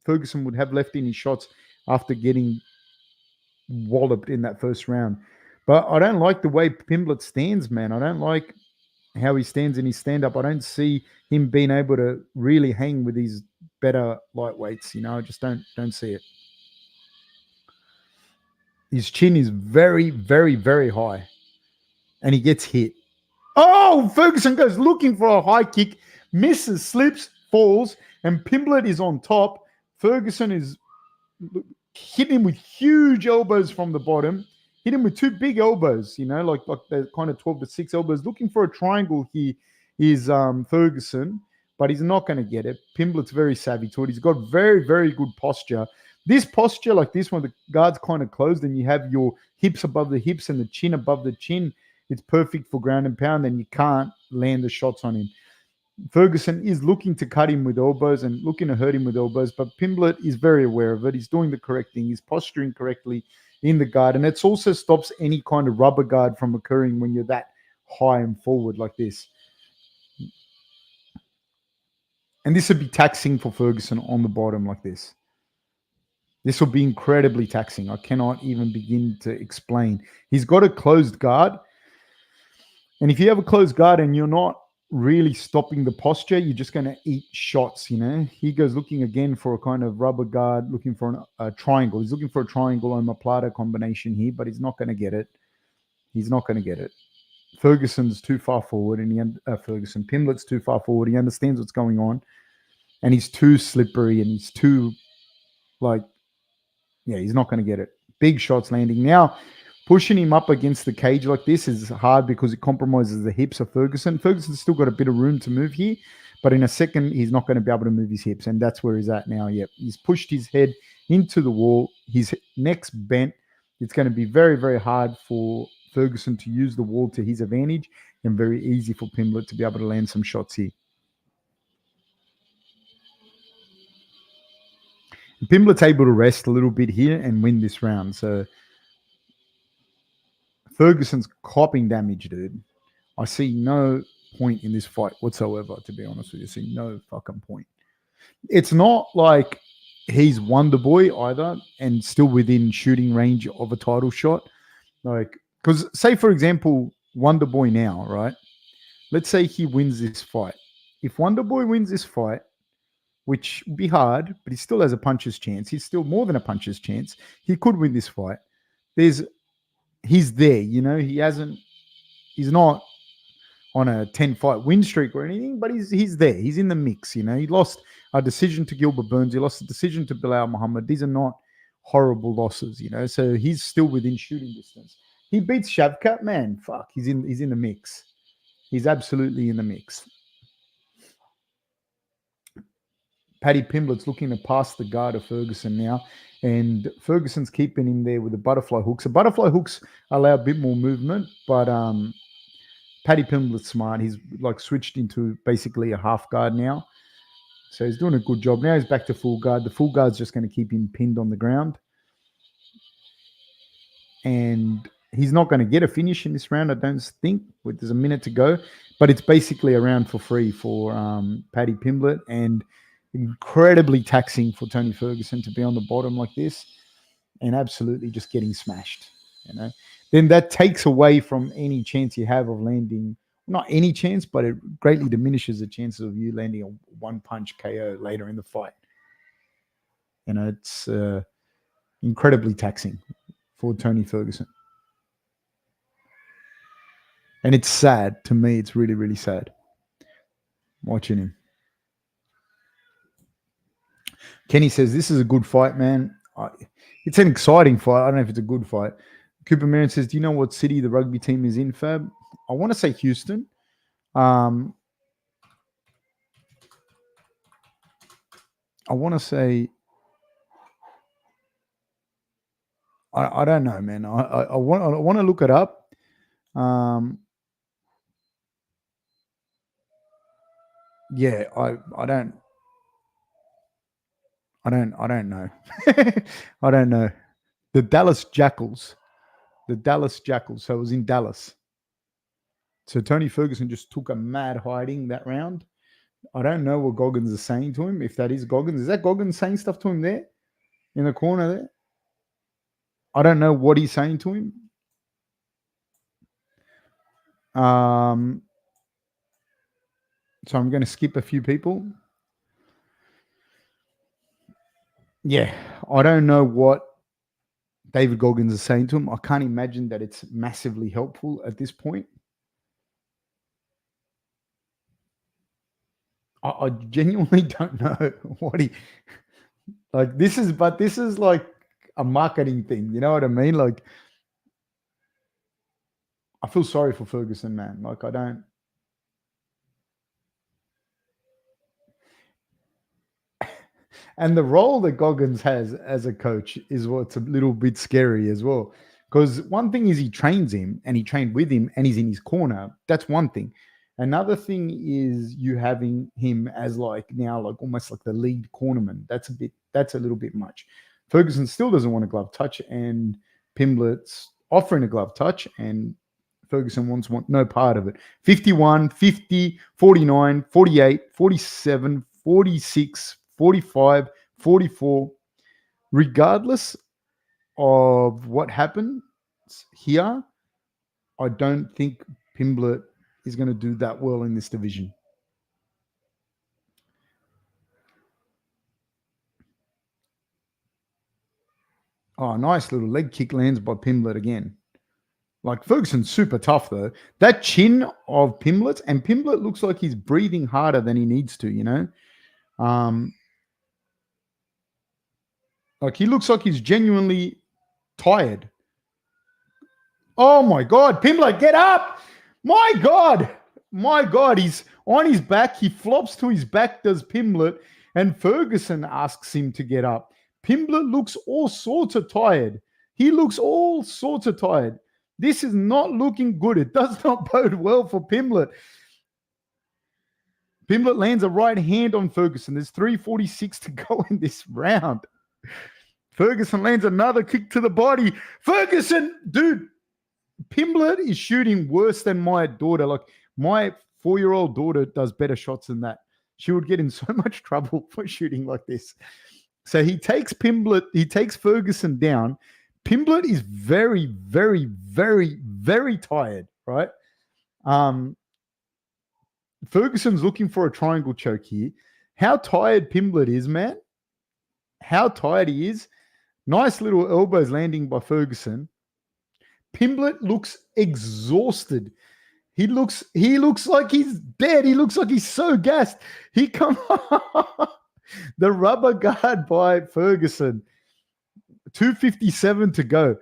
Ferguson would have left in his shots after getting walloped in that first round. But I don't like the way Pimblett stands, man. I don't like how he stands in his stand-up. I don't see him being able to really hang with these better lightweights. You know, I just don't see it. His chin is very, very, very high. And he gets hit. Oh, Ferguson goes looking for a high kick, misses, slips, falls, and Pimblett is on top. Ferguson is hitting him with huge elbows from the bottom. Hit him with two big elbows, you know, like the kind of 12 to 6 elbows. Looking for a triangle here is Ferguson, but he's not going to get it. Pimblett's very savvy to it. He's got very, very good posture. This posture like this one, the guard's kind of closed and you have your hips above the hips and the chin above the chin. It's perfect for ground and pound, and you can't land the shots on him. Ferguson is looking to cut him with elbows and looking to hurt him with elbows, but Pimblett is very aware of it. He's doing the correct thing. He's posturing correctly in the guard, and it also stops any kind of rubber guard from occurring when you're that high and forward like this. And this would be taxing for Ferguson on the bottom like this. This will be incredibly taxing. I cannot even begin to explain. He's got a closed guard. And if you have a closed guard and you're not really stopping the posture, you're just going to eat shots, you know. He goes looking again for a kind of rubber guard, looking for a triangle. He's looking for a triangle omoplata combination here, but he's not going to get it. He's not going to get it. Ferguson's too far forward, and Pimblett's too far forward. He understands what's going on, and he's too slippery, and he's too, he's not going to get it. Big shots landing. Now, pushing him up against the cage like this is hard because it compromises the hips of Ferguson. Ferguson's still got a bit of room to move here, But in a second, he's not going to be able to move his hips. And that's where he's at now. Yep. He's pushed his head into the wall. His neck's bent. It's going to be very, very hard for Ferguson to use the wall to his advantage and very easy for Pimblett to be able to land some shots here. Pimblett's able to rest a little bit here and win this round. So Ferguson's copping damage, dude. I see no point in this fight whatsoever, to be honest with you. I see no fucking point. It's not like he's Wonder Boy either and still within shooting range of a title shot. Like, because say, for example, Wonder Boy now, right? Let's say he wins this fight. If Wonder Boy wins this fight, which would be hard, but he still has a puncher's chance. He's still more than a puncher's chance. He could win this fight. He's there, you know. He's not on a 10-fight win streak or anything, but he's there. He's in the mix, you know. He lost a decision to Gilbert Burns. He lost a decision to Bilal Muhammad. These are not horrible losses, you know. So he's still within shooting distance. He beats Shavkat, man. Fuck, he's in the mix. He's absolutely in the mix. Paddy Pimblett's looking to pass the guard of Ferguson now, and Ferguson's keeping him there with the butterfly hooks. The butterfly hooks allow a bit more movement, but Paddy Pimblett's smart. He's like switched into basically a half guard now, so he's doing a good job. Now he's back to full guard. The full guard's just going to keep him pinned on the ground, and he's not going to get a finish in this round, I don't think. There's a minute to go, but it's basically a round for free for Paddy Pimblett, and incredibly taxing for Tony Ferguson to be on the bottom like this and absolutely just getting smashed, you know. Then that takes away from any chance you have of landing, not any chance, but it greatly diminishes the chances of you landing a one-punch KO later in the fight. You know, it's incredibly taxing for Tony Ferguson. And it's sad. To me, it's really, really sad watching him. Kenny says, this is a good fight, man. It's an exciting fight. I don't know if it's a good fight. Cooper Marion says, do you know what city the rugby team is in, Fab? I want to say Houston. I want to say... I don't know, man. I want to look it up. Yeah, I don't know. I don't know. The Dallas Jackals. So it was in Dallas. So Tony Ferguson just took a mad hiding that round. I don't know what Goggins is saying to him. If that is Goggins, is that Goggins saying stuff to him there in the corner there? I don't know what he's saying to him. So I'm going to skip a few people. Yeah, I don't know what David Goggins is saying to him. I can't imagine that it's massively helpful at this point. I genuinely don't know what he like. This is like a marketing thing. You know what I mean? Like, I feel sorry for Ferguson, man. Like, I don't. And the role that Goggins has as a coach is what's a little bit scary as well. Because one thing is he trains him and he trained with him and he's in his corner. That's one thing. Another thing is you having him as like now like almost like the lead cornerman. That's a little bit much. Ferguson still doesn't want a glove touch, and Pimblett's offering a glove touch, and Ferguson wants no part of it. 51, 50, 49, 48, 47, 46, 45, 44. Regardless of what happens here, I don't think Pimblett is going to do that well in this division. Oh, nice little leg kick lands by Pimblett again. Like, Ferguson's super tough, though. That chin of Pimblett, and Pimblett looks like he's breathing harder than he needs to, you know? Like, he looks like he's genuinely tired. Oh, my God. Pimblett, get up! My God, he's On his back, he flops to his back, does Pimblett, and Ferguson asks him to get up. Pimblett looks all sorts of tired. He looks all sorts of tired. This is not looking good. It does not bode well for Pimblett. Pimblett lands a right hand on Ferguson. There's 3:46 to go in this round. Ferguson lands another kick to the body. Ferguson, dude, Pimblett is shooting worse than my daughter. Like, my 4-year-old daughter does better shots than that. She would get in so much trouble for shooting like this. So he takes Ferguson down. Pimblett is very, very, very, very tired, right? Ferguson's looking for a triangle choke here. How tired Pimblett is, man. How tired he is. Nice little elbows landing by Ferguson. Pimblett looks exhausted. He looks like he's dead. He looks like he's so gassed. He come the rubber guard by Ferguson. 2:57 to go.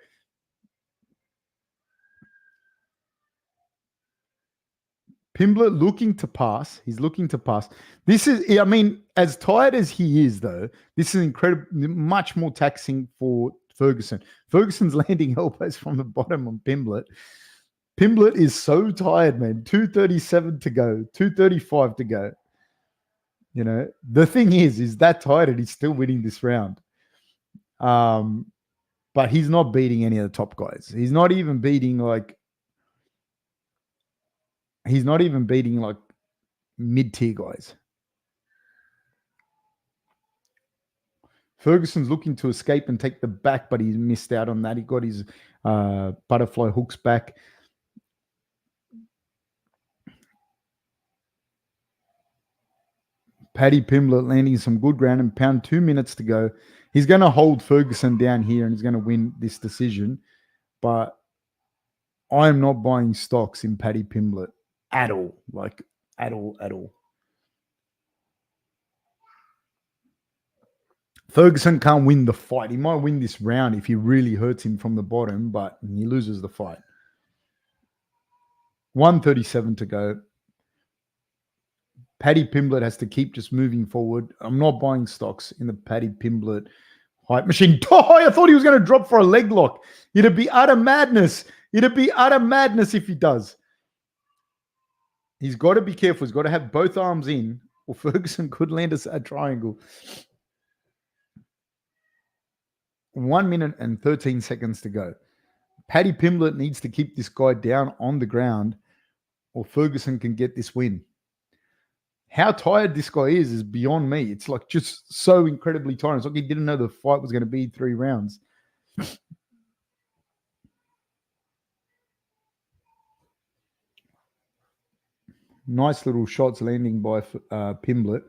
Pimblett looking to pass. He's looking to pass. This is, I mean, as tired as he is, though, this is incredible, much more taxing for Ferguson. Ferguson's landing elbows from the bottom on Pimblett. Pimblett is so tired, man. 2:37 to go. 2:35 to go. You know, the thing is that tired and he's still winning this round. But he's not beating any of the top guys. He's not even beating like mid-tier guys. Ferguson's looking to escape and take the back, but he's missed out on that. He got his butterfly hooks back. Paddy Pimblett landing some good ground and pound. 2 minutes to go. He's going to hold Ferguson down here and he's going to win this decision. But I'm not buying stocks in Paddy Pimblett at all. Like, at all. Ferguson can't win the fight. He might win this round if he really hurts him from the bottom, but he loses the fight. 1:37 to go. Paddy Pimblett has to keep just moving forward. I'm not buying stocks in the Paddy Pimblett hype machine. Oh, I thought he was going to drop for a leg lock. It'd be utter madness. If he does. He's got to be careful. He's got to have both arms in, or Ferguson could land a triangle. 1 minute and 13 seconds to go. Paddy Pimblett needs to keep this guy down on the ground, or Ferguson can get this win. How tired this guy is beyond me. It's like just so incredibly tired. It's like he didn't know the fight was going to be 3 rounds. Nice little shots landing by Pimblett.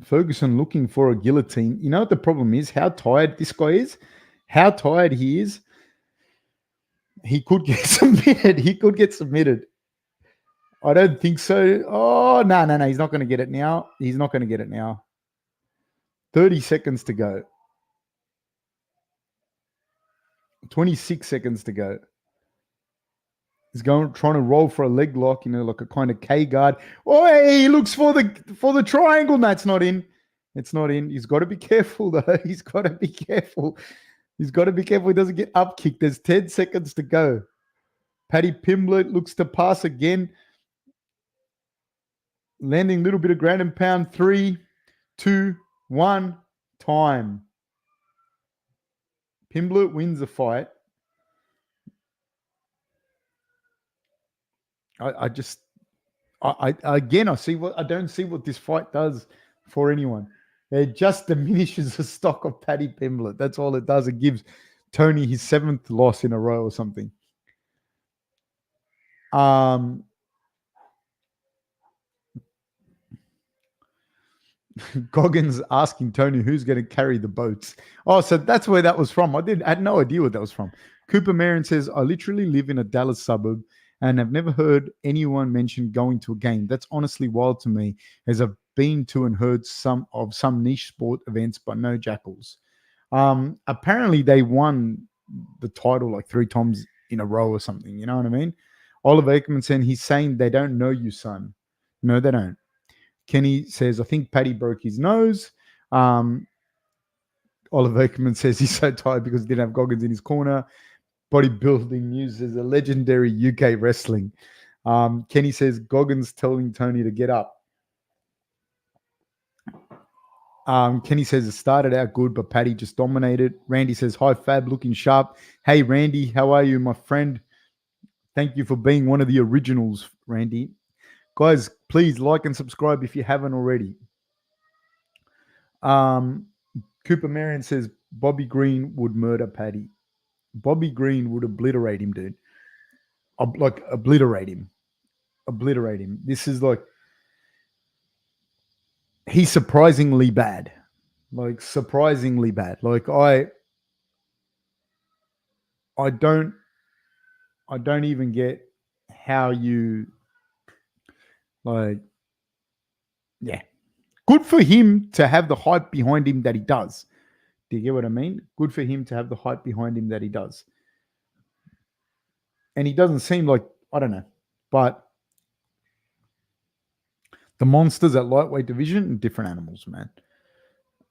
Ferguson looking for a guillotine. You know what the problem is? How tired this guy is? How tired he is? He could get submitted. I don't think so. Oh, no. He's not going to get it now. 30 seconds to go. 26 seconds to go. He's trying to roll for a leg lock, like a kind of K guard. Oh, hey, he looks for the triangle. No, it's not in. He's got to be careful, though. He's got to be careful. He doesn't get up kicked. There's 10 seconds to go. Paddy Pimblett looks to pass again. Landing a little bit of ground and pound. 3, 2, 1, time. Pimblett wins the fight. I don't see what this fight does for anyone. It just diminishes the stock of Paddy Pimblett. That's all it does. It gives Tony his 7th loss in a row or something. Goggins asking Tony who's going to carry the boats. Oh, so that's where that was from. I had no idea what that was from. Cooper Marion says, I literally live in a Dallas suburb and have never heard anyone mention going to a game. That's honestly wild to me, as I've been to and heard some niche sport events, but no jackals. Apparently they won the title like 3 times in a row or something. You know what I mean? Oliver Aikman saying, he's saying they don't know you, son. No, they don't. Kenny says, I think Paddy broke his nose. Oliver Ackerman says he's so tired because he didn't have Goggins in his corner. Bodybuilding news is a legendary UK wrestling. Kenny says Goggins telling Tony to get up. Kenny says it started out good, but Paddy just dominated. Randy says, hi, Fab, looking sharp. Hey, Randy, how are you, my friend? Thank you for being one of the originals, Randy. Guys, please like and subscribe if you haven't already. Cooper Marion says Bobby Green would murder Paddy. Bobby Green would obliterate him, dude. Obliterate him. This is like, he's surprisingly bad. Like, surprisingly bad. Like, I don't even get how you, like, yeah. Good for him to have the hype behind him that he does. Do you get what I mean? Good for him to have the hype behind him that he does. And he doesn't seem like, I don't know, but the monsters at lightweight division, different animals, man.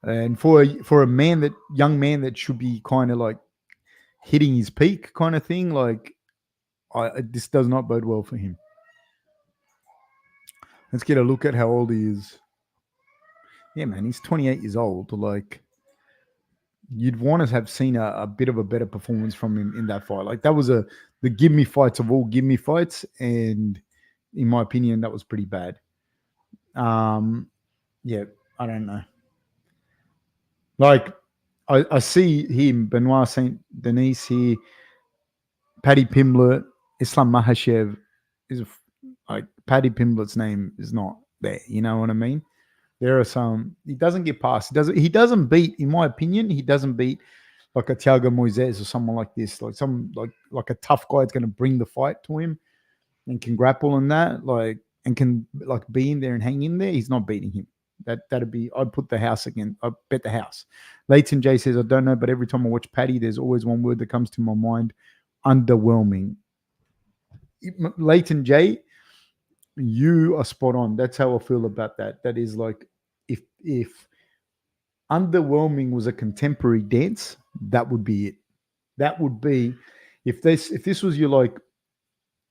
And for a young man that should be kind of like hitting his peak kind of thing, like, this does not bode well for him. Let's get a look at how old he is. Yeah, man, he's 28 years old. Like, you'd want to have seen a bit of a better performance from him in that fight. Like, that was the give me fights of all give me fights, and in my opinion, that was pretty bad. Yeah, I don't know. Like, I see him, Benoit Saint Denis here, Paddy Pimblett, Islam Makhachev is like, Paddy Pimblett's name is not there. You know what I mean? There are some, he doesn't get past. He doesn't beat, in my opinion, he doesn't beat like a Thiago Moises or someone like this, like some like a tough guy that's going to bring the fight to him and can grapple and that, like, and can like be in there and hang in there. He's not beating him. That'd be, I'd put the house again. I'd bet the house. Leighton J says, I don't know, but every time I watch Paddy, there's always one word that comes to my mind: underwhelming. Leighton J, you are spot on. That's how I feel about that. That is like, if underwhelming was a contemporary dance, that would be it. That would be, if this was your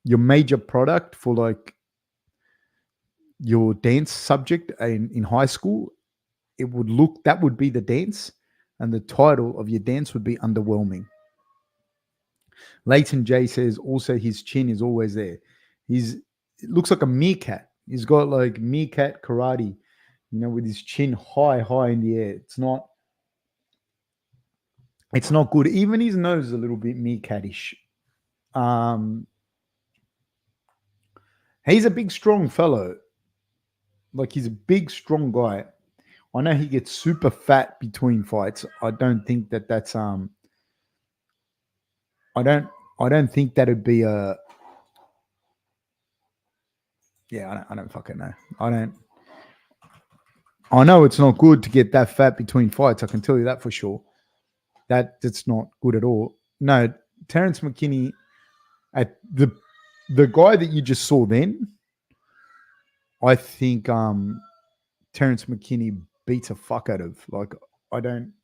major product for like your dance subject in high school, that would be the dance, and the title of your dance would be underwhelming. Leighton J says also his chin is always there. It looks like a meerkat. He's got like meerkat karate, with his chin high in the air. It's not good. Even his nose is a little bit meerkatish. He's a big, strong fellow. Like, he's a big, strong guy. I know he gets super fat between fights. I don't think that's I don't think that'd be a. Yeah, I don't fucking know. I know it's not good to get that fat between fights. I can tell you that for sure. That's not good at all. No, Terrence McKinney, at the guy that you just saw then, I think Terrence McKinney beats a fuck out of. Like, I don't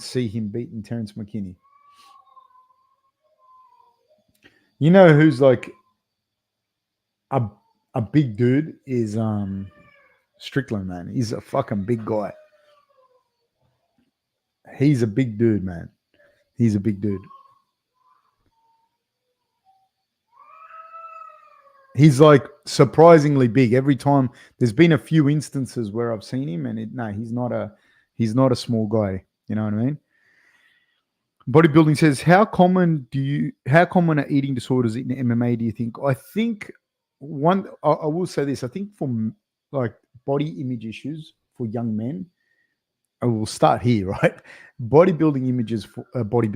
see him beating Terrence McKinney. You know who's like a big dude is Strickland, man. He's a fucking big guy. He's a big dude, man. He's a big dude. He's like surprisingly big. Every time, there's been a few instances where I've seen him, and he's not a small guy. You know what I mean? Bodybuilding says, how common are eating disorders in MMA, do you think? I think I will say this. I think for like body image issues for young men, I will start here, right? Bodybuilding images for body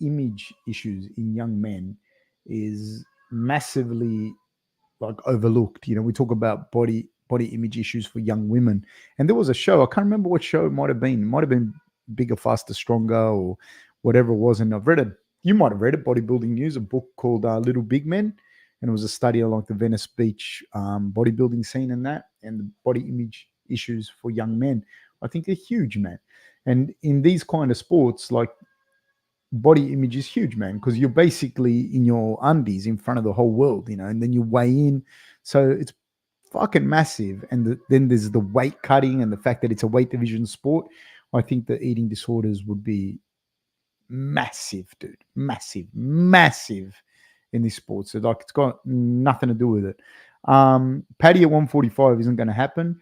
image issues in young men is massively like overlooked. We talk about body image issues for young women, and there was a show, I can't remember what show it might have been. It might have been Bigger, Faster, Stronger, or whatever it was. And you might have read it, Bodybuilding News, a book called Little Big Men, and it was a study on like the Venice Beach bodybuilding scene and the body image issues for young men. I think they're huge, man. And in these kind of sports, like body image is huge, man, because you're basically in your undies in front of the whole world, and then you weigh in. So it's fucking massive. And then there's the weight cutting and the fact that it's a weight division sport. I think the eating disorders would be massive, dude. Massive, massive in this sport. So like it's got nothing to do with it. Paddy at 145 isn't going to happen.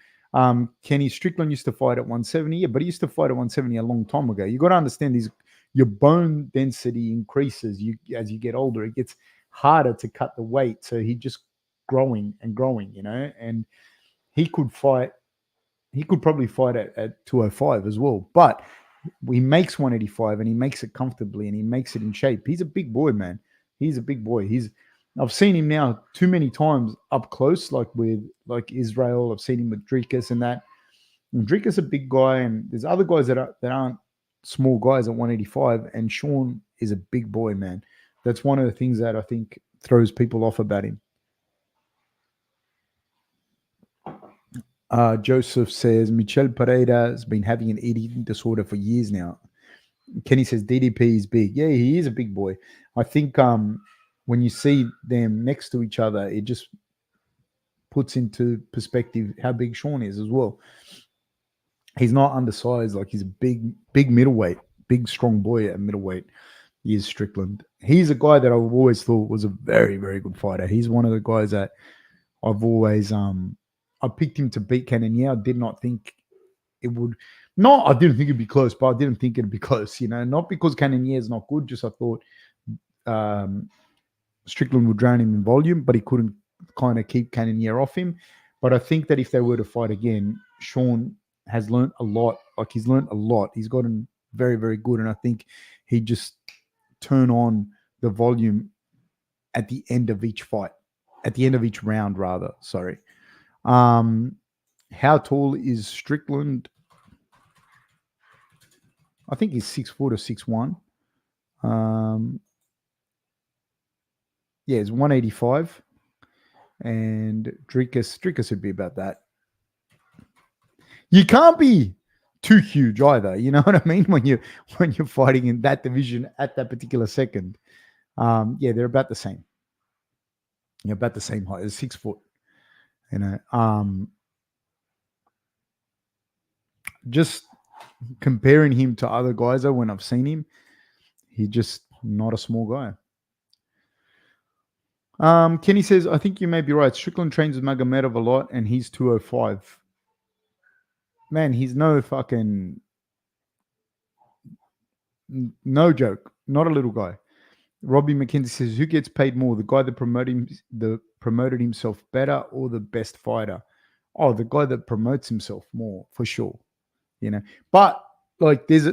Kenny Strickland used to fight at 170, yeah, but he used to fight at 170 a long time ago. You got to understand your bone density increases as you get older. It gets harder to cut the weight. So he just growing and growing, and he could probably fight at 205 as well. But he makes 185 and he makes it comfortably and he makes it in shape. He's a big boy, man. He's a big boy. I've seen him now too many times up close, like with Israel. I've seen him with Drikas and that. And Drikas a big guy, and there's other guys that aren't small guys at 185. And Sean is a big boy, man. That's one of the things that I think throws people off about him. Joseph says Michel Pereira has been having an eating disorder for years now. Kenny says DDP is big. Yeah, he is a big boy. I think when you see them next to each other, it just puts into perspective how big Sean is as well. He's not undersized. Like he's a big middleweight, big strong boy at middleweight. He is Strickland. He's a guy that I've always thought was a very, very good fighter. He's one of the guys that I've always I picked him to beat Cannonier. I did not think it would. No, I didn't think it'd be close, but I didn't think it'd be close. Not because Cannonier is not good. Just I thought Strickland would drown him in volume, but he couldn't kind of keep Cannonier off him. But I think that if they were to fight again, Sean has learned a lot. Like he's learned a lot. He's gotten very, very good, and I think he just turn on the volume at the end of each fight, at the end of each round, rather. Sorry. How tall is Strickland? I think he's 6 foot or 6'1". Yeah, it's 185. And Drikas would be about that. You can't be too huge either. You know what I mean? When you're fighting in that division at that particular second. Yeah, they're about the same. You're about the same height. It's 6 foot. Just comparing him to other guys though, when I've seen him, he's just not a small guy. Kenny says, I think you may be right. Strickland trains with Magomedov a lot and he's 205. Man, he's no fucking... No joke. Not a little guy. Robbie McKenzie says, who gets paid more? The guy that promoted himself better or the best fighter? Oh, the guy that promotes himself more, for sure. But like it's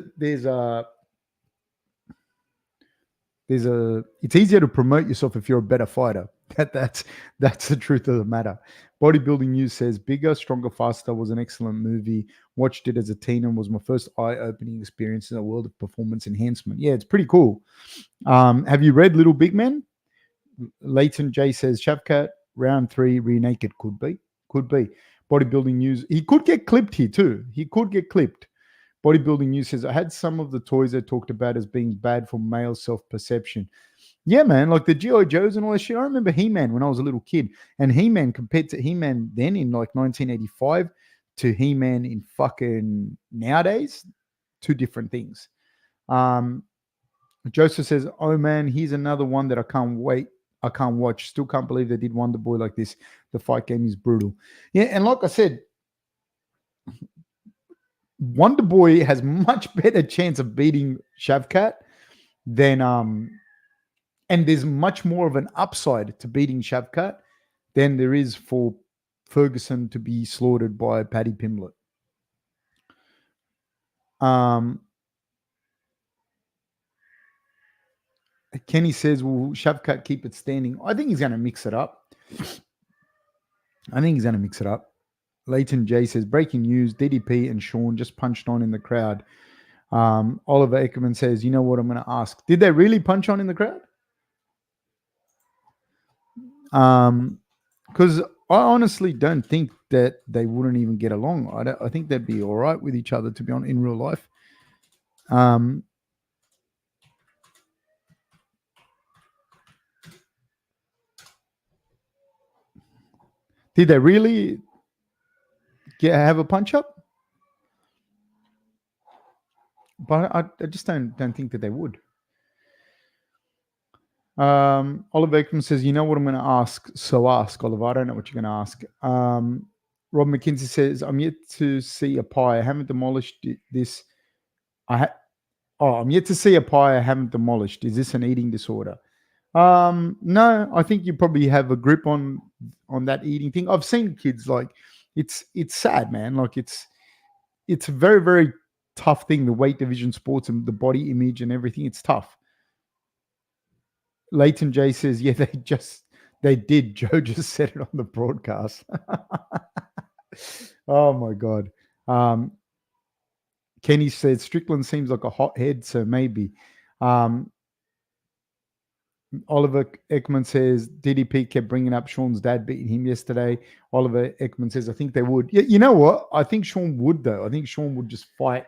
easier to promote yourself if you're a better fighter. That's the truth of the matter. Bodybuilding News says, Bigger, Stronger, Faster was an excellent movie. Watched it as a teen and was my first eye-opening experience in the world of performance enhancement. Yeah, it's pretty cool. Have you read Little Big Men? Leighton J says, Shavkat, round 3, re-naked. Could be. Bodybuilding News. He could get clipped here too. Bodybuilding News says, I had some of the toys they talked about as being bad for male self-perception. Yeah, man, like the G.I. Joes and all that shit. I remember He-Man when I was a little kid. And He-Man, compared to He-Man then in like 1985 to He-Man in fucking nowadays, two different things. Joseph says, oh man, here's another one that I can't watch. Still can't believe they did Wonder Boy like this. The fight game is brutal. Yeah, and like I said, Wonder Boy has much better chance of beating Shavkat than and there's much more of an upside to beating Shavkat than there is for Ferguson to be slaughtered by Paddy Pimblett. Kenny says, will Shavkat keep it standing? I think he's going to mix it up. Leighton J says, breaking news, DDP and Sean just punched on in the crowd. Oliver Eckerman says, you know what I'm going to ask? Did they really punch on in the crowd? Because I honestly don't think that they wouldn't even get along. I think they'd be all right with each other, to be honest, in real life. Did they really have a punch up? But I just don't think that they would. Oliver Ekman says, "You know what I'm going to ask, so ask, Oliver. I don't know what you're going to ask." Rob McKinsey says, "I'm yet to see a pie. I haven't demolished this. I'm yet to see a pie I haven't demolished. Is this an eating disorder?" No, I think you probably have a grip on that eating thing. I've seen kids like it's sad, man. Like it's a very, very tough thing. The weight division sports and the body image and everything. It's tough. Leighton J says, "Yeah, they did." Joe just said it on the broadcast. Oh my god. Kenny said Strickland seems like a hothead, so maybe. Oliver Ekman says DDP kept bringing up Sean's dad beating him yesterday. Oliver Ekman says, "I think they would." Yeah, you know what? I think Sean would, though. I think Sean would just fight.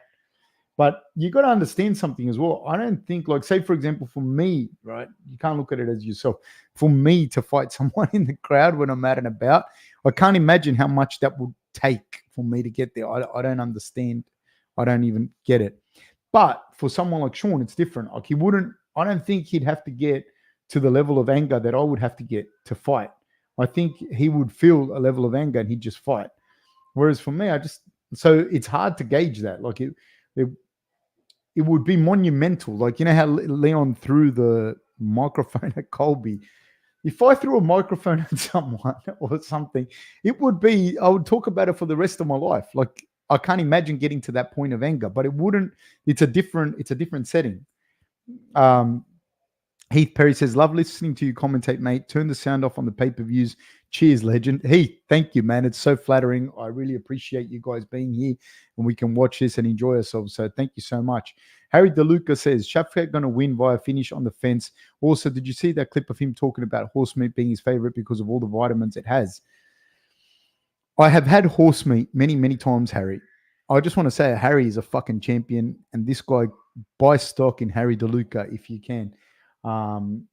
But you got to understand something as well. I don't think, like, say, for example, for me, right? You can't look at it as yourself. For me to fight someone in the crowd when I'm out and about, I can't imagine how much that would take for me to get there. I don't understand. I don't even get it. But for someone like Sean, it's different. Like I don't think he'd have to get to the level of anger that I would have to get to fight. I think he would feel a level of anger and he'd just fight. Whereas for me, so it's hard to gauge that. Like it would be monumental. Like, you know how Leon threw the microphone at Colby? If I threw a microphone at someone or something, I would talk about it for the rest of my life. Like, I can't imagine getting to that point of anger, but it's a different setting. Heath Perry says, "Love listening to you commentate, mate. Turn the sound off on the pay-per-views. Cheers, legend." Heath, thank you, man. It's so flattering. I really appreciate you guys being here and we can watch this and enjoy ourselves. So thank you so much. Harry DeLuca says, "Shafkat going to win via finish on the fence." Also, did you see that clip of him talking about horse meat being his favorite because of all the vitamins it has? I have had horse meat many, many times, Harry. I just want to say Harry is a fucking champion, and this guy, buy stock in Harry DeLuca if you can.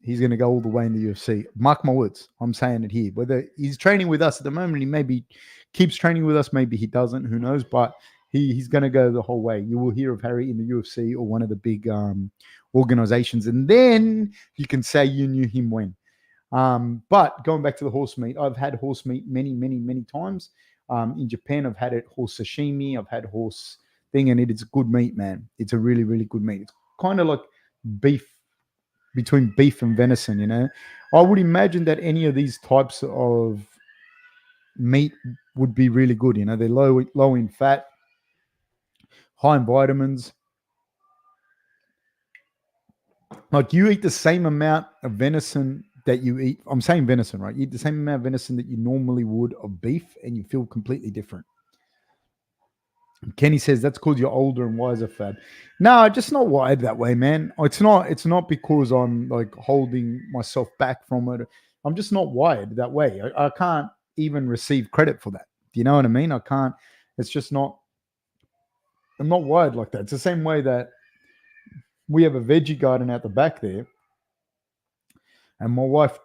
He's going to go all the way in the UFC. Mark my words. I'm saying it here. Whether he's training with us at the moment, he maybe keeps training with us. Maybe he doesn't. Who knows? But he's going to go the whole way. You will hear of Harry in the UFC or one of the big organizations. And then you can say you knew him when. But going back to the horse meat, I've had horse meat many, many, many times. In Japan, I've had it horse sashimi. I've had horse thing, and it's good meat, man. It's a really, really good meat. It's kind of like beef, between beef and venison, you know. I would imagine that any of these types of meat would be really good. You know, they're low in fat, high in vitamins. Like, you eat the same amount of venison that you eat. I'm saying venison, right? You eat the same amount of venison that you normally would of beef, and you feel completely different. Kenny says that's because you're older and wiser, Fab. No, just not wired that way, man. It's not because I'm like holding myself back from it. I'm just not wired that way. I can't even receive credit for that. Do you know what I mean? I can't. It's just not. I'm not wired like that. It's the same way that we have a veggie garden out the back there, and my wife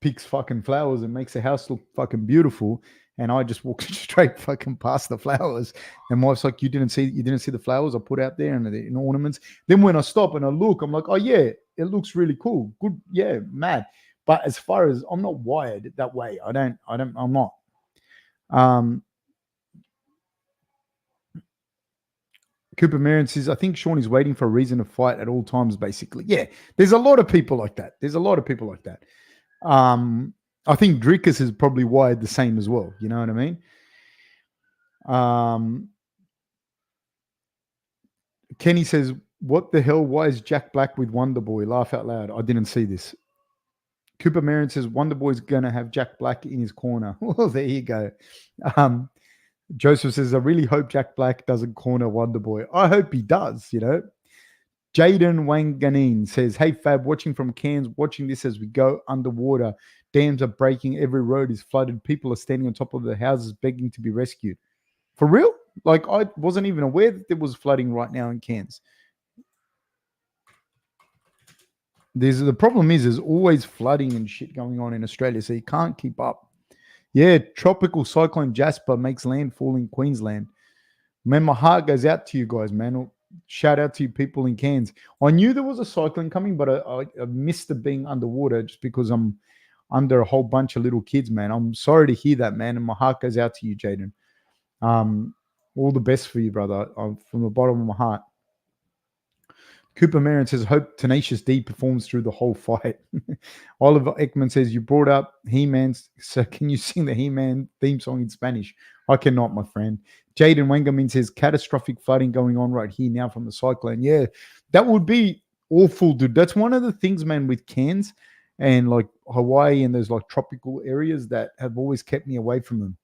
picks fucking flowers and makes the house look fucking beautiful. And I just walk straight fucking past the flowers. And my wife's like, you didn't see the flowers I put out there and the ornaments. Then when I stop and I look, I'm like, oh yeah, it looks really cool. Good, yeah, mad. But as far as I'm not wired that way, I'm not. Cooper Marion says, "I think Sean is waiting for a reason to fight at all times, basically." Yeah, there's a lot of people like that. I think Drickus is probably wired the same as well. You know what I mean? Kenny says, "What the hell? Why is Jack Black with Wonder Boy?" Laugh out loud. I didn't see this. Cooper Marion says, "Wonder Boy's going to have Jack Black in his corner." Well, there you go. Joseph says, "I really hope Jack Black doesn't corner Wonder Boy." I hope he does, you know. Jaden Wanganeen says, "Hey Fab, watching from Cairns, watching this as we go underwater. Dams are breaking. Every road is flooded. People are standing on top of the houses begging to be rescued. For real? Like, I wasn't even aware that there was flooding right now in Cairns. The problem is there's always flooding and shit going on in Australia, so you can't keep up. Yeah, tropical cyclone Jasper makes landfall in Queensland. Man, my heart goes out to you guys, man. Shout out to you people in Cairns. I knew there was a cyclone coming, but I missed it being underwater just because I'm under a whole bunch of little kids, man. I'm sorry to hear that, man, and my heart goes out to you, Jaden. All the best for you, brother, from the bottom of my heart. Cooper Marion says, hope Tenacious D performs through the whole fight. Oliver Ekman says, you brought up He-Man, so can you sing the He-Man theme song in Spanish? I cannot, my friend. Jaden Wengerman says, catastrophic flooding going on right here now from the cyclone. Yeah, that would be awful, dude. That's one of the things, man, with Cairns and like Hawaii and those like tropical areas that have always kept me away from them.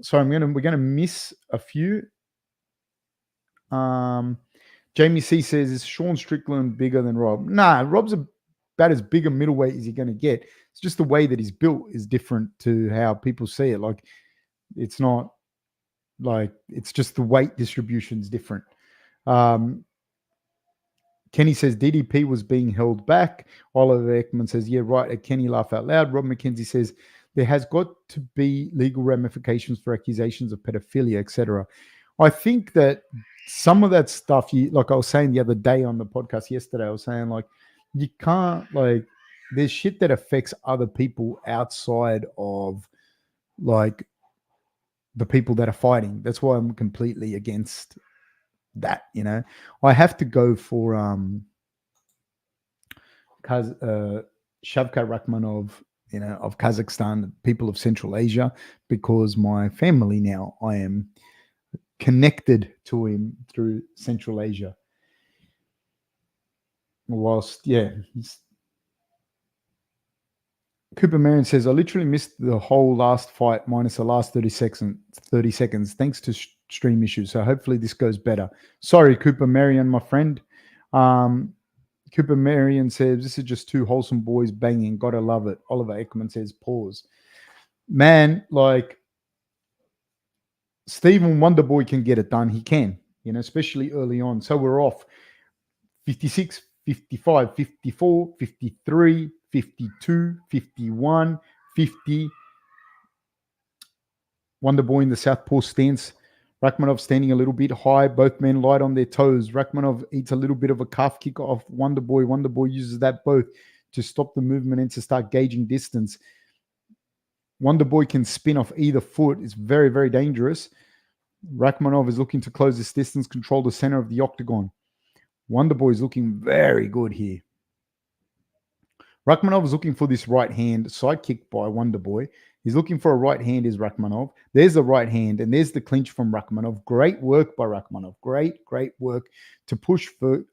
So we're gonna miss a few. Jamie C says, is Sean Strickland bigger than Rob? Nah, Rob's about as big a middleweight as you're going to get. It's just the way that he's built is different to how people see it. Like, it's not like, it's just the weight distribution is different. Kenny says DDP was being held back. Oliver Ekman says, yeah, right. Kenny laugh out loud. Rob McKenzie says, there has got to be legal ramifications for accusations of pedophilia, etc. I think that some of that stuff, like I was saying the other day on the podcast yesterday, I was saying like you can't like there's shit that affects other people outside of like the people that are fighting. That's why I'm completely against that. You know, I have to go for Shavkat Rakhmonov, you know, of Kazakhstan, people of Central Asia, because my family now I am connected to him through Central Asia. Whilst, yeah, Cooper Marion says, I literally missed the whole last fight minus the last 30 seconds thanks to stream issues. So hopefully this goes better. Sorry, Cooper Marion, my friend. Cooper Marion says, this is just two wholesome boys banging. Gotta love it. Oliver Ekman says, pause. Man, like, Stephen Wonderboy can get it done. He can, you know, especially early on. So we're off 56, 55, 54, 53, 52, 51, 50. Wonderboy in the southpaw stance. Rakhmonov standing a little bit high. Both men light on their toes. Rakhmonov eats a little bit of a calf kick off Wonderboy. Wonderboy uses that both to stop the movement and to start gauging distance. Wonderboy can spin off either foot. It's very, very dangerous. Rakhmonov is looking to close this distance, control the center of the octagon. Wonderboy is looking very good here. Rakhmonov is looking for this right hand side kick by Wonderboy. He's looking for a right hand is Rakhmonov. There's the right hand, and there's the clinch from Rakhmonov. Great work by Rakhmonov. Great, great work to push for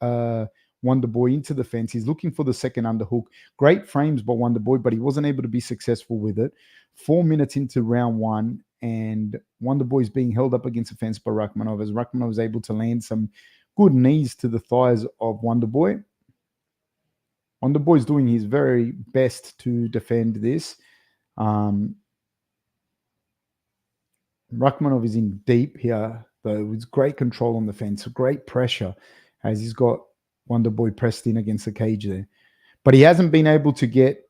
Wonderboy into the fence. He's looking for the second underhook. Great frames by Wonderboy, but he wasn't able to be successful with it. 4 minutes into round one, and Wonderboy is being held up against the fence by Rakhmonov as Rakhmonov is able to land some good knees to the thighs of Wonderboy. Wonderboy is doing his very best to defend this. Rakhmonov is in deep here, though, with great control on the fence, great pressure as he's got Wonderboy pressed in against the cage there. But he hasn't been able to get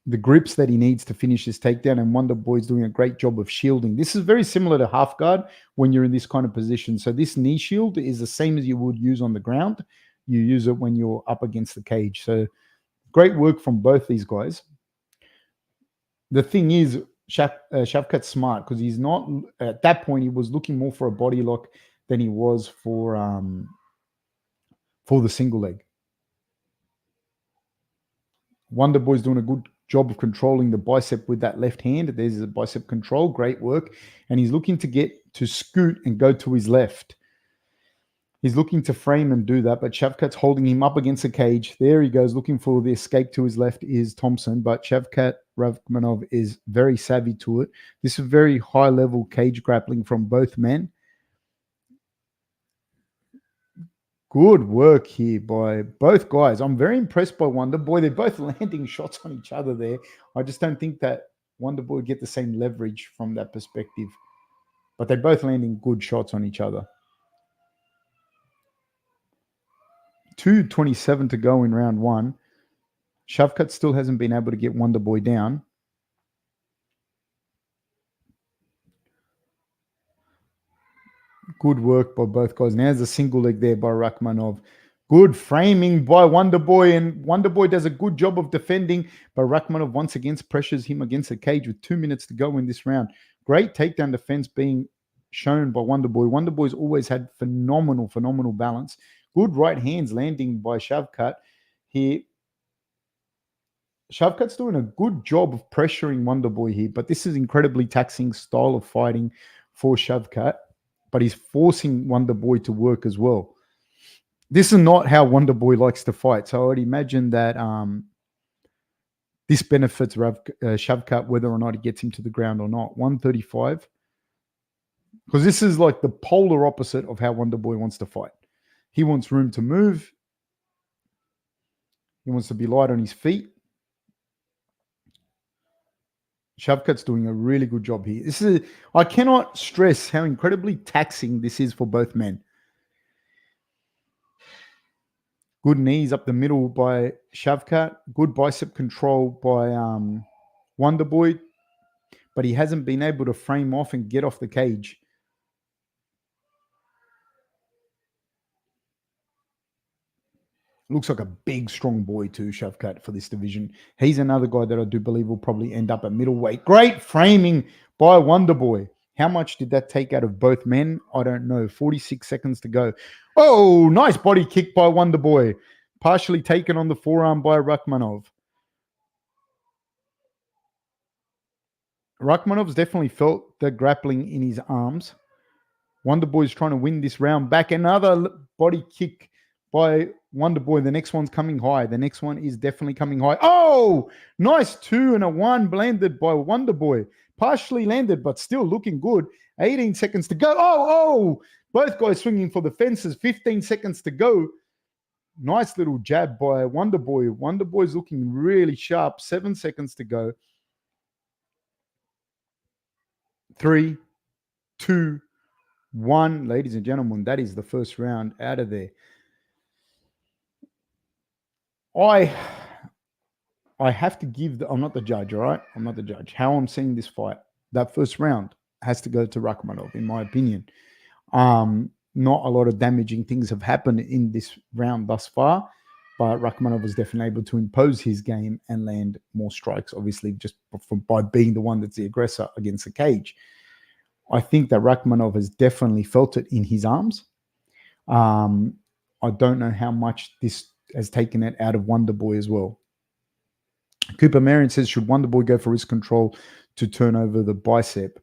the grips that he needs to finish this takedown, and Wonderboy is doing a great job of shielding. This is very similar to half guard when you're in this kind of position. So this knee shield is the same as you would use on the ground. You use it when you're up against the cage. So great work from both these guys. The thing is, Shavkat's smart because he's not, at that point, he was looking more for a body lock than he was for the single leg. Wonderboy's doing a good job of controlling the bicep with that left hand. There's a bicep control, great work. And he's looking to get to scoot and go to his left. He's looking to frame and do that, but Shavkat's holding him up against the cage. There he goes, looking for the escape to his left is Thompson, but Shavkat Rakhmonov is very savvy to it. This is very high-level cage grappling from both men. Good work here by both guys. I'm very impressed by Wonder Boy. They're both landing shots on each other there. I just don't think that Wonder Boy get the same leverage from that perspective. But they're both landing good shots on each other. 2:27 to go in round one. Shavkat still hasn't been able to get Wonder Boy down. Good work by both guys. Now there's a single leg there by Rakhmonov. Good framing by Wonder Boy, and Wonder Boy does a good job of defending, but Rakhmonov once again pressures him against the cage with 2 minutes to go in this round. Great takedown defense being shown by Wonder Boy. Wonder Boy's always had phenomenal balance. Good right hands landing by Shavkat here. Shavkat's doing a good job of pressuring Wonder Boy here, but this is incredibly taxing style of fighting for Shavkat, but he's forcing Wonder Boy to work as well. This is not how Wonder Boy likes to fight. So I would imagine that this benefits Shavkat whether or not he gets him to the ground or not. 135. Because this is like the polar opposite of how Wonder Boy wants to fight. He wants room to move. He wants to be light on his feet. Shavkat's doing a really good job here. I cannot stress how incredibly taxing this is for both men. Good knees up the middle by Shavkat. Good bicep control by Wonder Boy. But he hasn't been able to frame off and get off the cage. Looks like a big, strong boy too, Shavkat, for this division. He's another guy that I do believe will probably end up at middleweight. Great framing by Wonder Boy. How much did that take out of both men? I don't know. 46 seconds to go. Oh, nice body kick by Wonder Boy. Partially taken on the forearm by Rakhmonov. Rakhmonov's definitely felt the grappling in his arms. Wonder Boy's trying to win this round back. Another body kick by Wonder Boy. The next one's coming high. The next one is definitely coming high. Oh, nice 2 and a 1 landed by Wonder Boy. Partially landed, but still looking good. 18 seconds to go. Oh, both guys swinging for the fences. 15 seconds to go. Nice little jab by Wonder Boy. Wonder Boy's looking really sharp. 7 seconds to go. 3, 2, 1. Ladies and gentlemen, that is the first round out of there. I have to give I'm not the judge, all right? I'm not the judge. How I'm seeing this fight, that first round has to go to Rakhmonov, in my opinion. Not a lot of damaging things have happened in this round thus far, but Rakhmonov was definitely able to impose his game and land more strikes, obviously, just by being the one that's the aggressor against the cage. I think that Rakhmonov has definitely felt it in his arms. I don't know how much this has taken it out of Wonder Boy as well. Cooper Marion says, should Wonder Boy go for wrist control to turn over the bicep?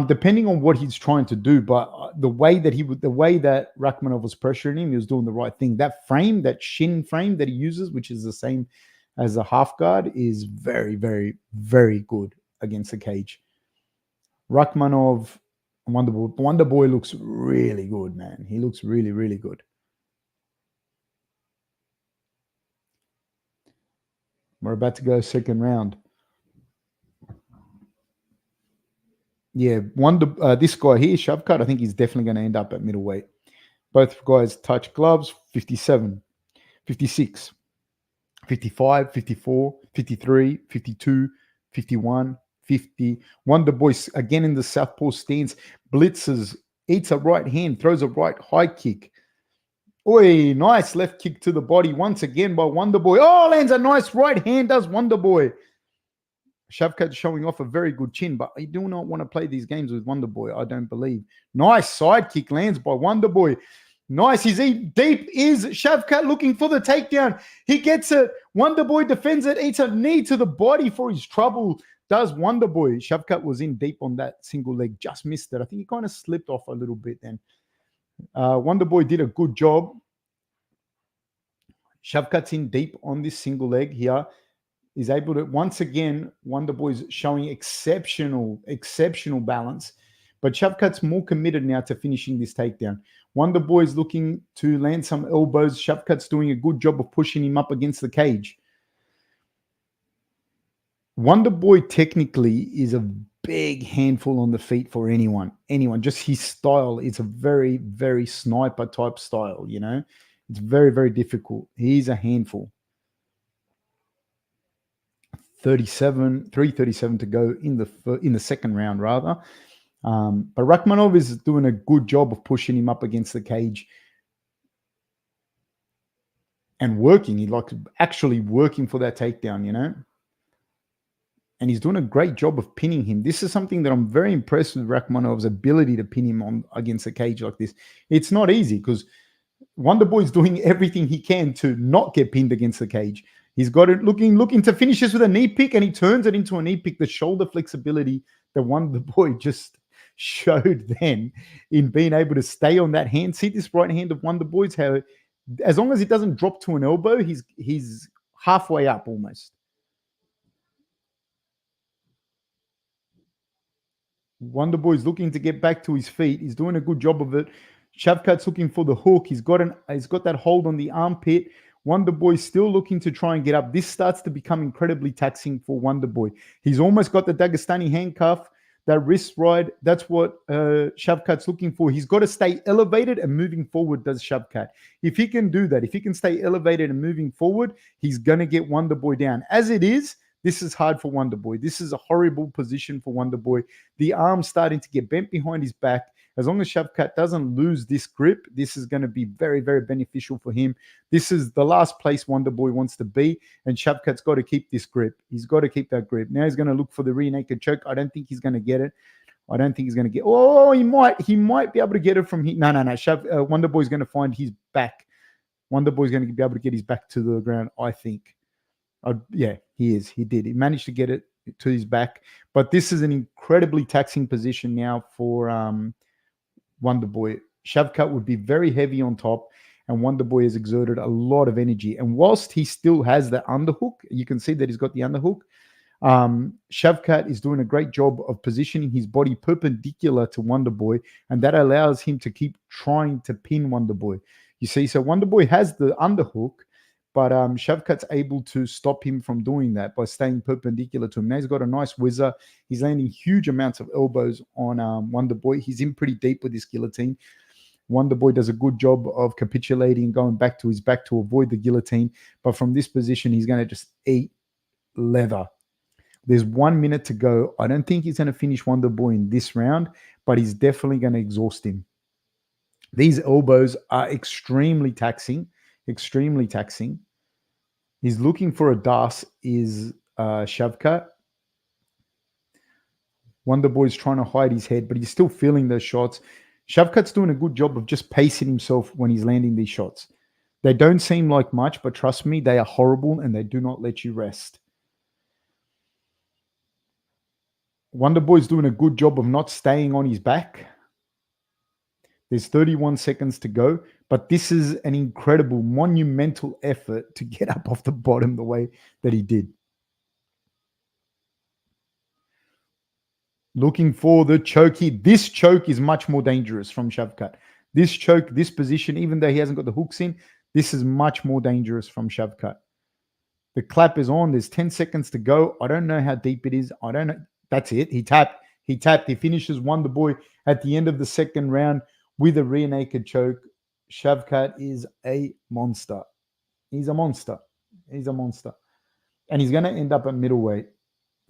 Depending on what he's trying to do, but the way that Rakhmonov was pressuring him, he was doing the right thing. That frame, that shin frame that he uses, which is the same as a half guard, is very, very, very good against the cage. Rakhmonov, Wonder Boy looks really good, man. He looks really, really good. We're about to go second round. Yeah, this guy here, Shavkat, I think he's definitely going to end up at middleweight. Both guys touch gloves. 57, 56, 55, 54, 53, 52, 51, 50. Wonder Boy again in the southpaw stance, blitzes, eats a right hand, throws a right high kick. Oi, nice left kick to the body once again by Wonder Boy. Oh, lands a nice right hand, does Wonder Boy. Shavkat showing off a very good chin, but I do not want to play these games with Wonder Boy, I don't believe. Nice side kick lands by Wonder Boy. Nice. He's deep. Is Shavkat looking for the takedown? He gets it. Wonder Boy defends it. Eats a knee to the body for his trouble. Does Wonder Boy. Shavkat was in deep on that single leg. Just missed it. I think he kind of slipped off a little bit then. Wonder Boy did a good job. Shavkat's in deep on this single leg here. Is able to, once again, Wonder Boy's showing exceptional balance. But Shavkat's more committed now to finishing this takedown. Wonder Boy's looking to land some elbows. Shavkat's doing a good job of pushing him up against the cage. Wonder Boy technically is a big handful on the feet for anyone. Just his style is a very, very sniper type style, It's very, very difficult. He's a handful. 3:37 to go in the second round, rather. But Rakhmonov is doing a good job of pushing him up against the cage and working. He likes actually working for that takedown, And he's doing a great job of pinning him. This is something that I'm very impressed with Rakhmonov's ability to pin him on against a cage like this. It's not easy because Wonder Boy's doing everything he can to not get pinned against the cage. He's got it looking to finish this with a knee pick, and he turns it into a knee pick. The shoulder flexibility that Wonder Boy just showed then in being able to stay on that hand. See this right hand of Wonder Boy's, how as long as it doesn't drop to an elbow, he's halfway up almost. Wonder Boy's looking to get back to his feet. He's doing a good job of it. Shavkat's looking for the hook. He's got that hold on the armpit. Wonder Boy's still looking to try and get up. This starts to become incredibly taxing for Wonder Boy. He's almost got the Dagestani handcuff, that wrist ride. That's what Shavkat's looking for. He's got to stay elevated and moving forward, does Shavkat. If he can do that, if he can stay elevated and moving forward, he's going to get Wonder Boy down. As it is, this is hard for Wonder Boy. This is a horrible position for Wonder Boy. The arm's starting to get bent behind his back. As long as Shavkat doesn't lose this grip, this is going to be very, very beneficial for him. This is the last place Wonder Boy wants to be, and Shavkat's got to keep this grip. He's got to keep that grip. Now he's going to look for the rear naked choke. I don't think he's going to get it. I don't think he's going to get. Oh, he might. He might be able to get it from here. No. Wonder Boy's going to find his back. Wonder Boy's going to be able to get his back to the ground, I think. Yeah, he is. He did. He managed to get it to his back. But this is an incredibly taxing position now for Wonder Boy. Shavkat would be very heavy on top, and Wonder Boy has exerted a lot of energy. And whilst he still has the underhook, you can see that he's got the underhook. Shavkat is doing a great job of positioning his body perpendicular to Wonder Boy, and that allows him to keep trying to pin Wonder Boy. You see, so Wonder Boy has the underhook, but Shavkat's able to stop him from doing that by staying perpendicular to him. Now he's got a nice whizzer. He's landing huge amounts of elbows on Wonder Boy. He's in pretty deep with this guillotine. Wonder Boy does a good job of capitulating and going back to his back to avoid the guillotine. But from this position, he's going to just eat leather. There's 1 minute to go. I don't think he's going to finish Wonder Boy in this round, but he's definitely going to exhaust him. These elbows are extremely taxing. Extremely taxing. He's looking for a das, is Shavkat. Wonder Boy's trying to hide his head, but he's still feeling those shots. Shavkat's doing a good job of just pacing himself when he's landing these shots. They don't seem like much, but trust me, they are horrible and they do not let you rest. Wonder Boy's doing a good job of not staying on his back. There's 31 seconds to go, but this is an incredible, monumental effort to get up off the bottom the way that he did. Looking for the choke here. This choke is much more dangerous from Shavkat. This choke, this position, even though he hasn't got the hooks in, this is much more dangerous from Shavkat. The clap is on. There's 10 seconds to go. I don't know how deep it is. I don't know. That's it. He tapped. He finishes Wonder Boy at the end of the second round with a rear naked choke. Shavkat is a monster. He's a monster. He's a monster. And he's going to end up at middleweight.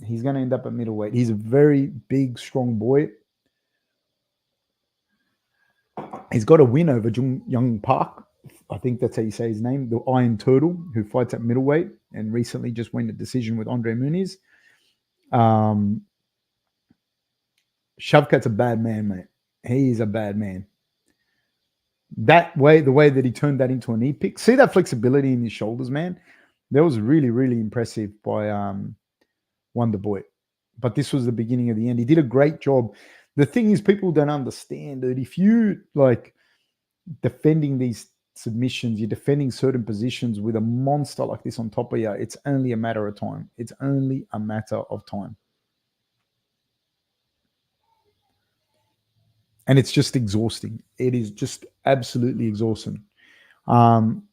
He's a very big, strong boy. He's got a win over Jung Young Park. I think that's how you say his name, the Iron Turtle, who fights at middleweight and recently just won a decision with Andre Muniz. Shavkat's a bad man, mate. He is a bad man. The way that he turned that into a knee pick. See that flexibility in his shoulders, man? That was really, really impressive by Wonder Boy. But this was the beginning of the end. He did a great job. The thing is, people don't understand that if you like defending these submissions, you're defending certain positions with a monster like this on top of you, it's only a matter of time. It's only a matter of time. and it's just exhausting. It is just absolutely exhausting. Um,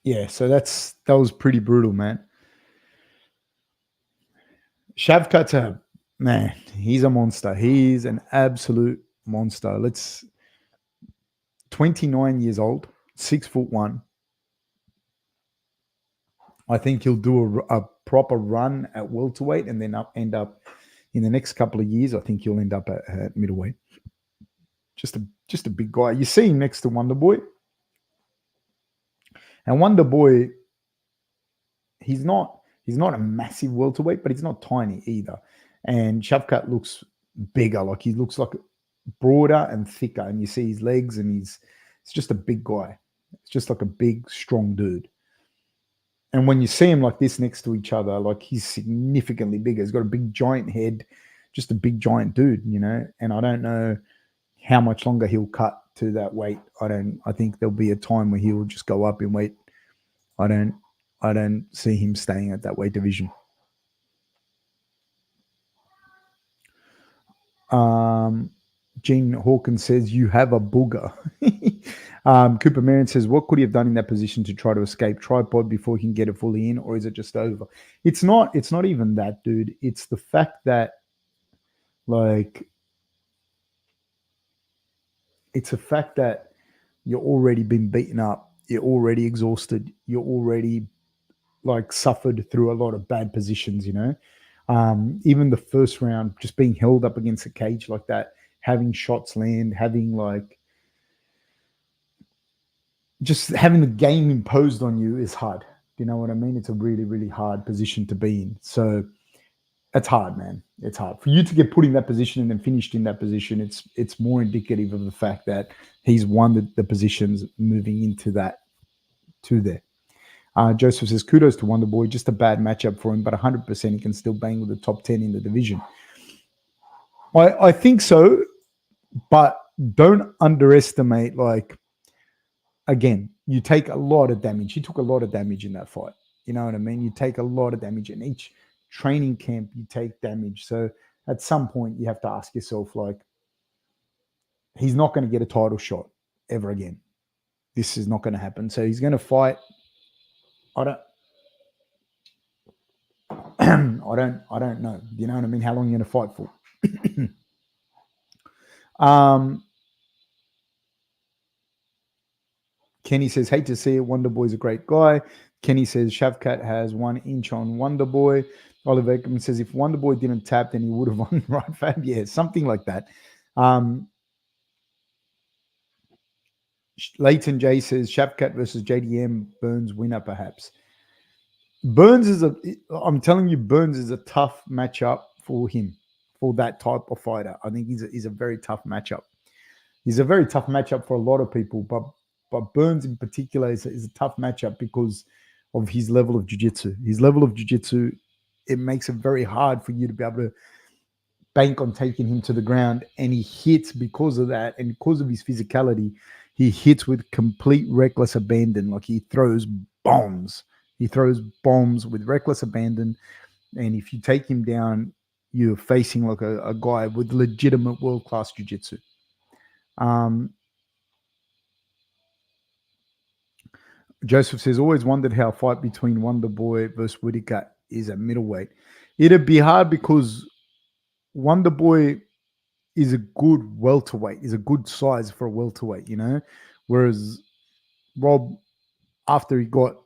yeah, so that was pretty brutal, man. Shavkat's a man. He's a monster. He's an absolute monster. 29 years old, 6'1". I think he'll do a proper run at welterweight and then end up in the next couple of years. I think he'll end up at middleweight. Just a big guy. You see him next to Wonder Boy, and Wonder Boy, he's not a massive welterweight, but he's not tiny either. And Shavkat looks bigger, like he looks like broader and thicker, and you see his legs, and it's just a big guy. It's just like a big, strong dude. And when you see him like this next to each other, like he's significantly bigger. He's got a big giant head, just a big giant dude, you know. And I don't know how much longer he'll cut to that weight. I think there'll be a time where he'll just go up in weight. I don't see him staying at that weight division. Gene Hawkins says, you have a booger. Cooper Marion says, what could he have done in that position to try to escape? Tripod before he can get it fully in, or is it just over? It's not even that, dude. It's the fact that, like, it's a fact that you're already been beaten up. You're already exhausted. You're already, like, suffered through a lot of bad positions, you know? Even the first round, just being held up against a cage like that, having shots land, having just having the game imposed on you is hard. You know what I mean? It's a really, really hard position to be in. So it's hard, man. It's hard for you to get put in that position and then finished in that position. It's more indicative of the fact that he's won the positions moving into that to there. Joseph says, kudos to Wonder Boy. Just a bad matchup for him, but 100% he can still bang with the top 10 in the division. I think so, but don't underestimate, like, again, you take a lot of damage. He took a lot of damage in that fight. You know what I mean? You take a lot of damage in each training camp. You take damage. So at some point, you have to ask yourself, like, he's not going to get a title shot ever again. This is not going to happen. So he's going to fight. I don't know. You know what I mean? How long are you going to fight for? Kenny says, hate to see it. Wonder Boy's a great guy. Kenny says, Shavkat has 1 inch on Wonder Boy. Oliver Ekman says, if Wonder Boy didn't tap, then he would have won, right, Fab? Yeah, something like that. Leighton J says, Shavkat versus JDM, Burns winner, perhaps. Burns I'm telling you, Burns is a tough matchup for him, for that type of fighter. I think he's a very tough matchup. He's a very tough matchup for a lot of people, but Burns in particular is a tough matchup because of his level of jiu-jitsu. His level of jiu-jitsu, it makes it very hard for you to be able to bank on taking him to the ground, and he hits because of that, and because of his physicality, he hits with complete reckless abandon. Like, he throws bombs. He throws bombs with reckless abandon, and if you take him down, you're facing like a guy with legitimate world-class jiu-jitsu. Joseph says, always wondered how a fight between Wonder Boy versus Whittaker is at middleweight. It'd be hard because Wonder Boy is a good welterweight, is a good size for a welterweight, you know? Whereas Rob, after he got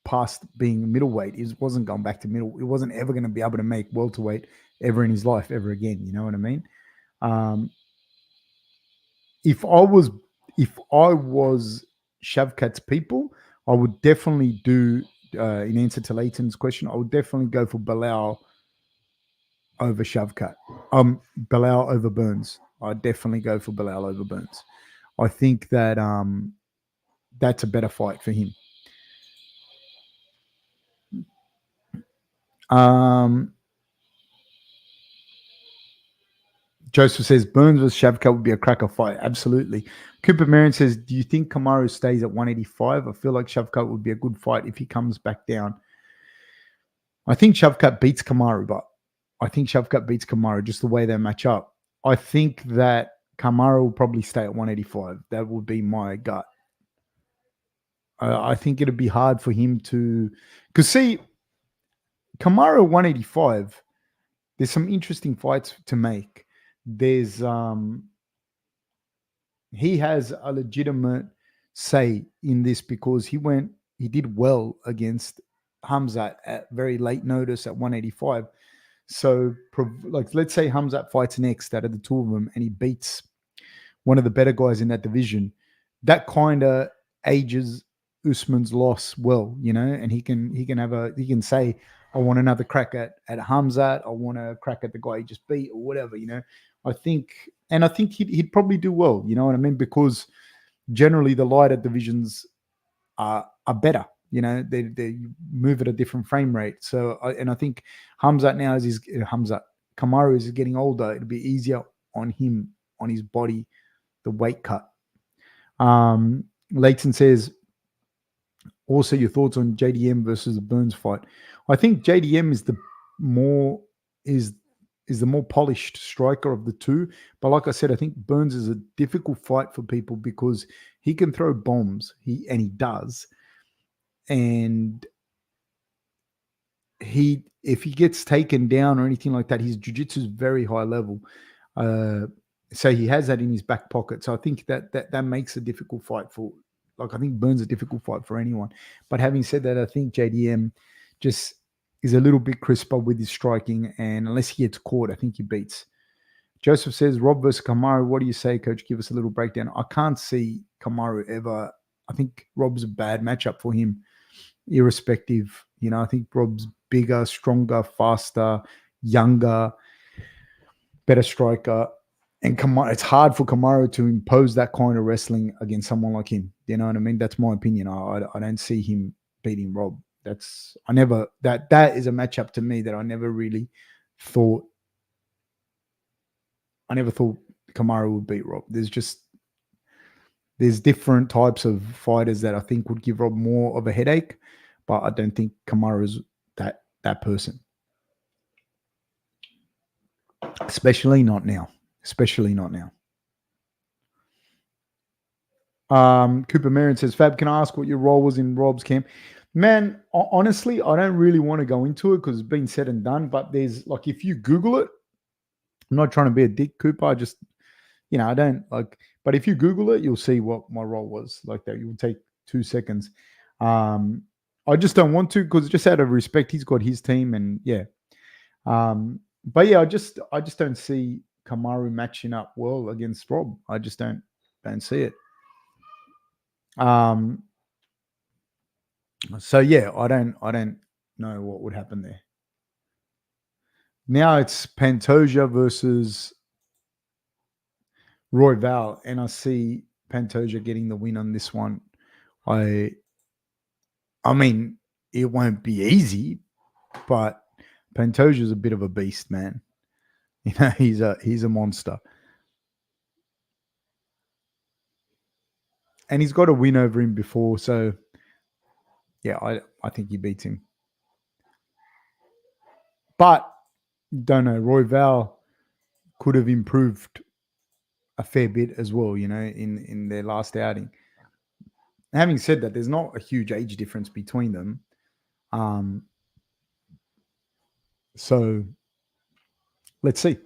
past being middleweight, he wasn't going back to middle. He wasn't ever going to be able to make welterweight ever in his life, ever again. You know what I mean? If I was Shavkat's people, I would definitely do, in answer to Leighton's question, I would definitely go for Bilal over Shavkat. Bilal over Burns. I'd definitely go for Bilal over Burns. I think that that's a better fight for him. Joseph says Burns versus Shavkat would be a cracker fight. Absolutely. Cooper Marion says, do you think Kamaru stays at 185? I feel like Shavkat would be a good fight if he comes back down. I think Shavkat beats Kamaru, but I think Shavkat beats Kamaru just the way they match up. I think that Kamaru will probably stay at 185. That would be my gut. I think it'd be hard for him to, because see, Kamaru 185. There's some interesting fights to make. There's he has a legitimate say in this because he did well against Hamzat at very late notice at 185. So, like, let's say Hamzat fights next out of the two of them and he beats one of the better guys in that division. That kind of ages Usman's loss well, and he can say, I want another crack at Hamzat. I want a crack at the guy he just beat or whatever, I think he'd probably do well, you know what I mean? Because generally the lighter divisions are better. They move at a different frame rate. So, I think Hamzat now Kamaru is getting older. It'll be easier on him, on his body, the weight cut. Leighton says, also your thoughts on JDM versus the Burns fight. I think JDM is the more polished striker of the two. But like I said, I think Burns is a difficult fight for people because he can throw bombs. He does. And if he gets taken down or anything like that, his jiu-jitsu is very high level. So he has that in his back pocket. So I think that makes a difficult fight for, like, I think Burns a difficult fight for anyone. But having said that, I think JDM just is a little bit crisper with his striking, and unless he gets caught, I think he beats. Joseph says, Rob versus Kamaru, what do you say, coach? Give us a little breakdown. I can't see Kamaru ever. I think Rob's a bad matchup for him, irrespective. I think Rob's bigger, stronger, faster, younger, better striker. And it's hard for Kamaru to impose that kind of wrestling against someone like him. You know what I mean? That's my opinion. I don't see him beating Rob. That is a matchup to me that I never really thought. I never thought Kamaru would beat Rob. There's different types of fighters that I think would give Rob more of a headache, but I don't think Kamaru's that person. Especially not now. Cooper Marion says, Fab, can I ask what your role was in Rob's camp? Man, honestly, I don't really want to go into it because it's been said and done, but there's, like, if you Google it, I'm not trying to be a dick, Cooper. I just, I don't like, but if you Google it, you'll see what my role was like that. You'll take 2 seconds. I just don't want to because just out of respect, he's got his team and yeah. But yeah, I just don't see Kamaru matching up well against Rob. I just don't see it. So yeah, I don't know what would happen there. Now it's Pantoja versus Roy Val, and I see Pantoja getting the win on this one. I mean, it won't be easy, but Pantoja's a bit of a beast, man. He's a monster. And he's got a win over him before, so yeah, I think he beats him. But don't know, Roy Val could have improved a fair bit as well, in their last outing. Having said that, there's not a huge age difference between them. So let's see.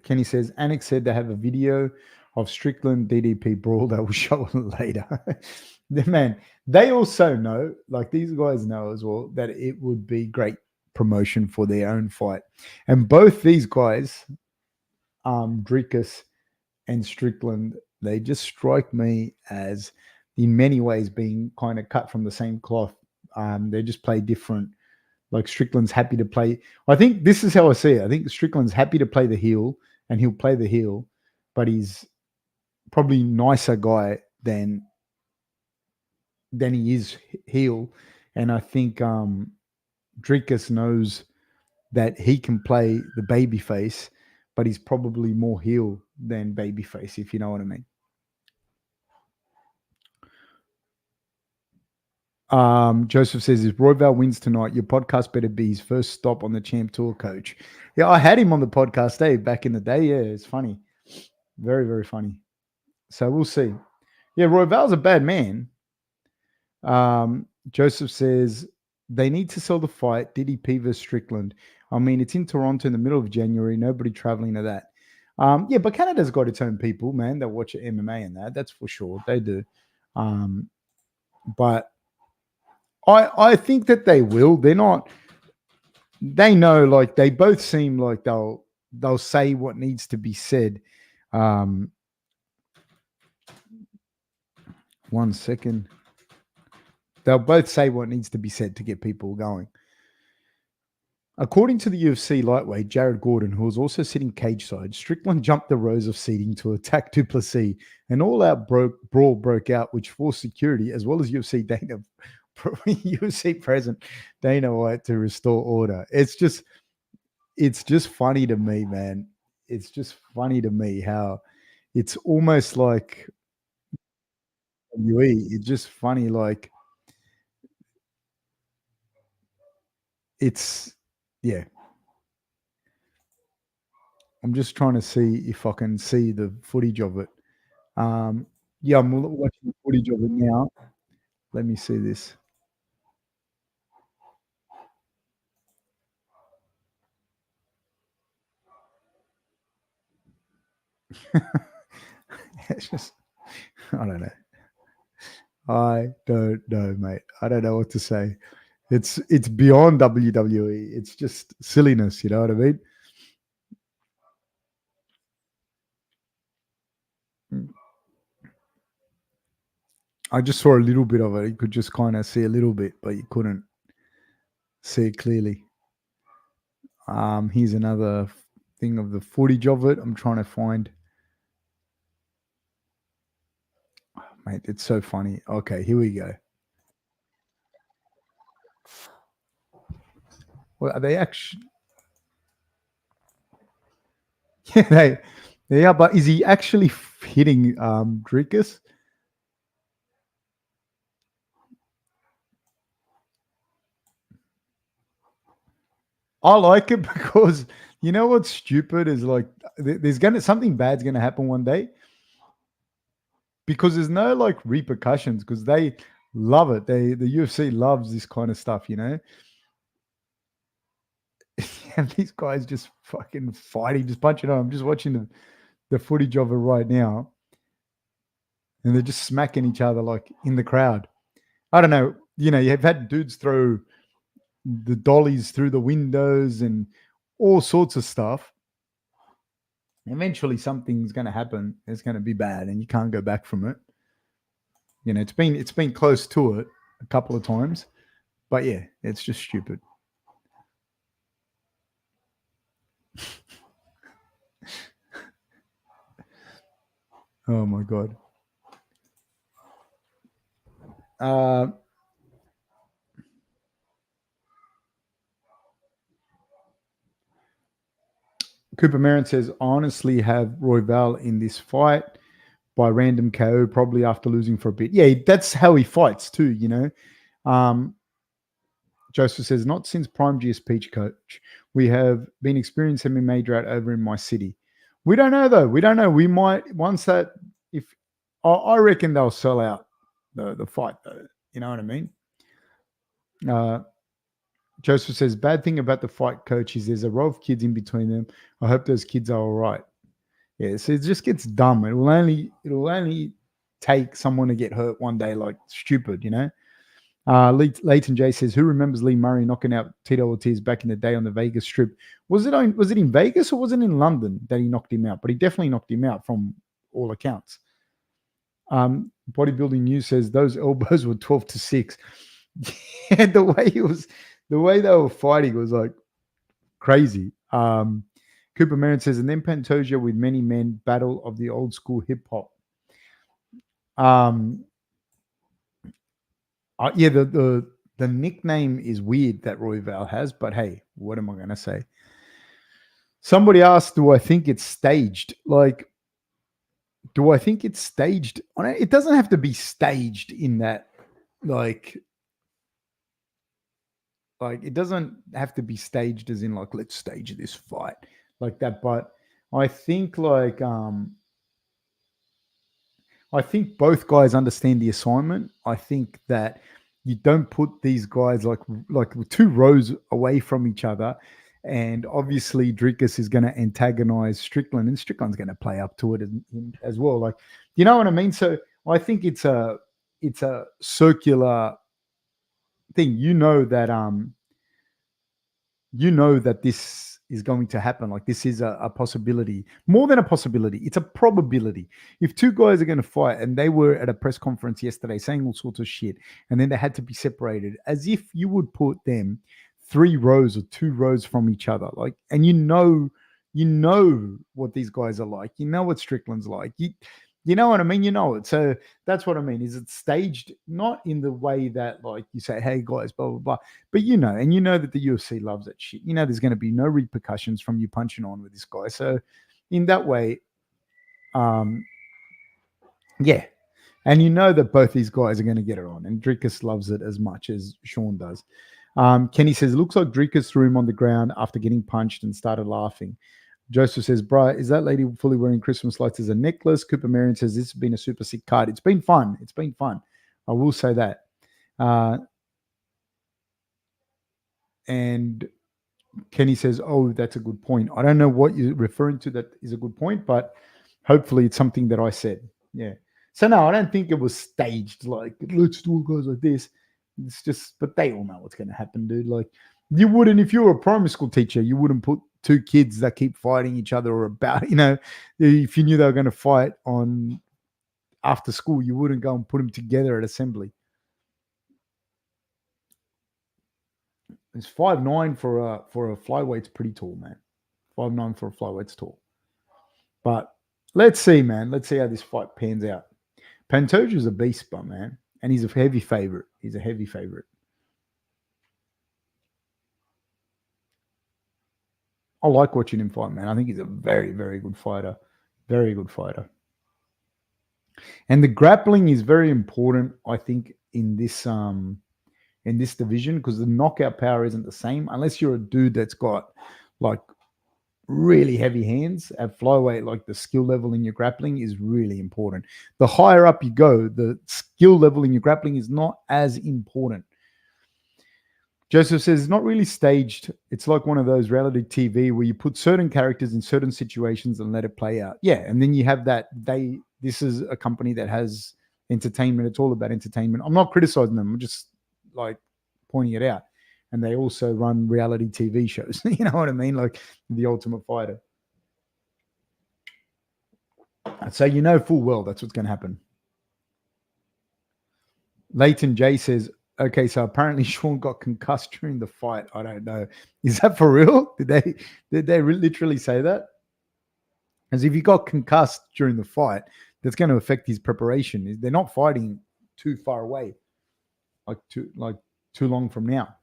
Kenny says, Annex said they have a video of Strickland DDP brawl that will show it later. Man, they also know, like these guys know as well, that it would be great promotion for their own fight. And both these guys, Dricus and Strickland, they just strike me as, in many ways, being kind of cut from the same cloth. They just play different. Like Strickland's happy to play. I think this is how I see it. I think Strickland's happy to play the heel, and he'll play the heel, but he's probably nicer guy than he is heel. And I think Dricus knows that he can play the baby face, but he's probably more heel than baby face, if you know what I mean. Joseph says, if Royval wins tonight, your podcast better be his first stop on the Champ Tour, coach. Yeah, I had him on the podcast back in the day. Yeah, it's funny. Very, very funny. So we'll see. Yeah, Royval's a bad man. Joseph says, they need to sell the fight. DDP versus Strickland. I mean, it's in Toronto in the middle of January. Nobody traveling to that. Yeah, but Canada's got its own people, man, that watch MMA and that. That's for sure. They do. But I think that they will. They're not. They know, like they both seem like they'll say what needs to be said. 1 second. They'll both say what needs to be said to get people going. According to the UFC lightweight Jared Gordon, who was also sitting cage side, Strickland jumped the rows of seating to attack Duplessis. An all-out brawl broke out, which forced security as well as UFC president Dana White to restore order. It's just funny to me, man. It's just funny to me how it's almost like WWE. It's just funny, like it's yeah. I'm just trying to see if I can see the footage of it. Yeah, I'm watching the footage of it now. Let me see this. It's just, I don't know. I don't know, mate. I don't know what to say. It's beyond WWE. It's just silliness. You know what I mean? I just saw a little bit of it. You could just kind of see a little bit, but you couldn't see it clearly. Here's another thing of the footage of it. I'm trying to find. Oh, mate, it's so funny. Okay, here we go. Well, are they actually? Yeah, they are. But is he actually hitting Dricus? I like it because you know what's stupid is like there's gonna something bad's gonna happen one day because there's no like repercussions because they love it. The UFC loves this kind of stuff, you know. And these guys just fucking fighting, just punching on. I'm just watching the footage of it right now, and they're just smacking each other like in the crowd. I don't know. You know, you've had dudes throw the dollies through the windows and all sorts of stuff. Eventually, something's going to happen. It's going to be bad, and you can't go back from it. You know, it's been close to it a couple of times, but yeah, it's just stupid. Oh my god. Cooper Marin says, honestly, have Royval in this fight by random KO, probably after losing for a bit. Yeah, that's how he fights too, you know. Joseph says, not since Prime GSP coach. We have been experiencing MMA drought over in my city. We don't know though. We don't know. We might once that if I reckon they'll sell out the fight though. You know what I mean? Joseph says, bad thing about the fight coach is there's a row of kids in between them. I hope those kids are all right. Yeah, so it just gets dumb. It'll only take someone to get hurt one day, like stupid, you know. Leighton J says, who remembers Lee Murray knocking out Tito Ortiz back in the day on the Vegas Strip? Was it in Vegas or was it in London that he knocked him out? But he definitely knocked him out from all accounts. Bodybuilding News says those elbows were 12-6. Yeah, the way they were fighting was like crazy. Cooper Marin says, and then Pantoja with many men, battle of the old school hip hop. Yeah, the nickname is weird that Royval has, but hey, what am I going to say? Somebody asked, do I think it's staged? Like, do I think it's staged? It doesn't have to be staged in that, like, Like, it doesn't have to be staged as in like, let's stage this fight like that. But I think I think both guys understand the assignment. I think that you don't put these guys like 2 rows away from each other. And obviously, Dricus is going to antagonize Strickland, and Strickland's going to play up to it as well. Like, you know what I mean? So I think it's a circular thing. You know that this is going to happen. Like, this is a possibility, more than a possibility. It's a probability. If 2 guys are going to fight, and they were at a press conference yesterday saying all sorts of shit, and then they had to be separated, as if you would put them 3 rows or 2 rows from each other. Like, and you know what these guys are like. You know what Strickland's like. You know what I mean? You know it. So that's what I mean. Is it staged? Not in the way that like you say, hey guys, blah, blah, blah. But you know that the UFC loves that shit. You know there's going to be no repercussions from you punching on with this guy. So in that way, yeah. And you know that both these guys are going to get it on. And Dricus loves it as much as Sean does. Kenny says, looks like Dricus threw him on the ground after getting punched and started laughing. Joseph says, bro, is that lady fully wearing Christmas lights as a necklace? Cooper Marion says, this has been a super sick card. It's been fun. It's been fun. I will say that. And Kenny says, oh, that's a good point. I don't know what you're referring to that is a good point, but hopefully it's something that I said. Yeah. So, no, I don't think it was staged. Like, let's do it guys like this. It's just, but they all know what's going to happen, dude. Like, you wouldn't, if you were a primary school teacher, you wouldn't put 2 kids that keep fighting each other or about, if you knew they were going to fight on after school, you wouldn't go and put them together at assembly. It's 5'9" for a flyweight's pretty tall, man. 5'9" for a flyweight's tall. But let's see, man. Let's see how this fight pans out. Pantoja's a beast, but man, and he's a heavy favorite. He's a heavy favorite. I like watching him fight, man. I think he's a very, very good fighter. Very good fighter. And the grappling is very important, I think, in this division, because the knockout power isn't the same unless you're a dude that's got like really heavy hands at flyweight. Like, the skill level in your grappling is really important. The higher up you go, the skill level in your grappling is not as important. Joseph says, it's not really staged. It's like one of those reality TV where you put certain characters in certain situations and let it play out. Yeah. And then you have that. This is a company that has entertainment. It's all about entertainment. I'm not criticizing them. I'm just like pointing it out. And they also run reality TV shows. You know what I mean? Like The Ultimate Fighter. So you know full well that's what's going to happen. Leighton J says, okay, so apparently Sean got concussed during the fight. I don't know. Is that for real? Did they literally say that? As if he got concussed during the fight, that's going to affect his preparation. They're not fighting too far away, like too long from now,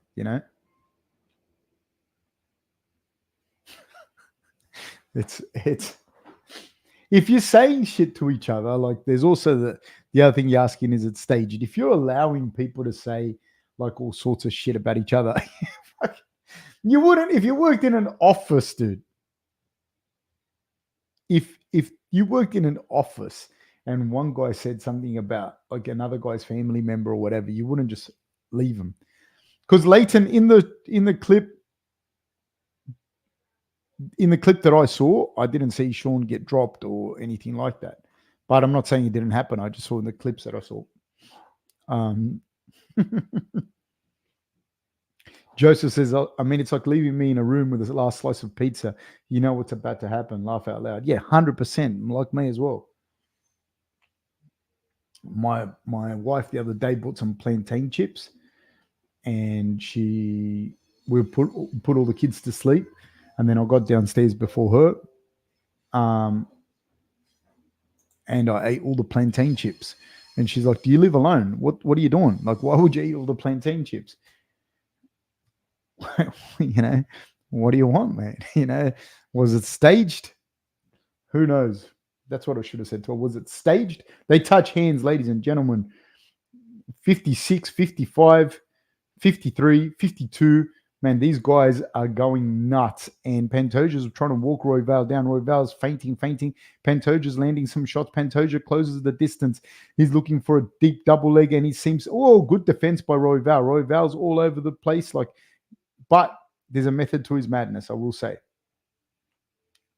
It's if you're saying shit to each other, like there's also the other thing you're asking, is it staged? If you're allowing people to say like all sorts of shit about each other, you wouldn't if you worked in an office, dude. If you worked in an office and one guy said something about like another guy's family member or whatever, you wouldn't just leave him. Because Leighton, in the clip that I saw, I didn't see Sean get dropped or anything like that. But I'm not saying it didn't happen. I just saw in the clips that I saw. Joseph says, I mean, it's like leaving me in a room with the last slice of pizza. You know what's about to happen. Laugh out loud. Yeah, 100%. Like me as well. My wife the other day bought some plantain chips, and we put all the kids to sleep, and then I got downstairs before her, and I ate all the plantain chips. And she's like, "Do you live alone? What are you doing? Like, why would you eat all the plantain chips?" What do you want, man? Was it staged? Who knows? That's what I should have said to her. Was it staged? They touch hands, ladies and gentlemen. 56, 55, 53, 52. Man, these guys are going nuts. And Pantoja's trying to walk Royval down. Royval's fainting. Pantoja's landing some shots. Pantoja closes the distance. He's looking for a deep double leg, and he seems, good defense by Royval. Royval's all over the place. But there's a method to his madness, I will say.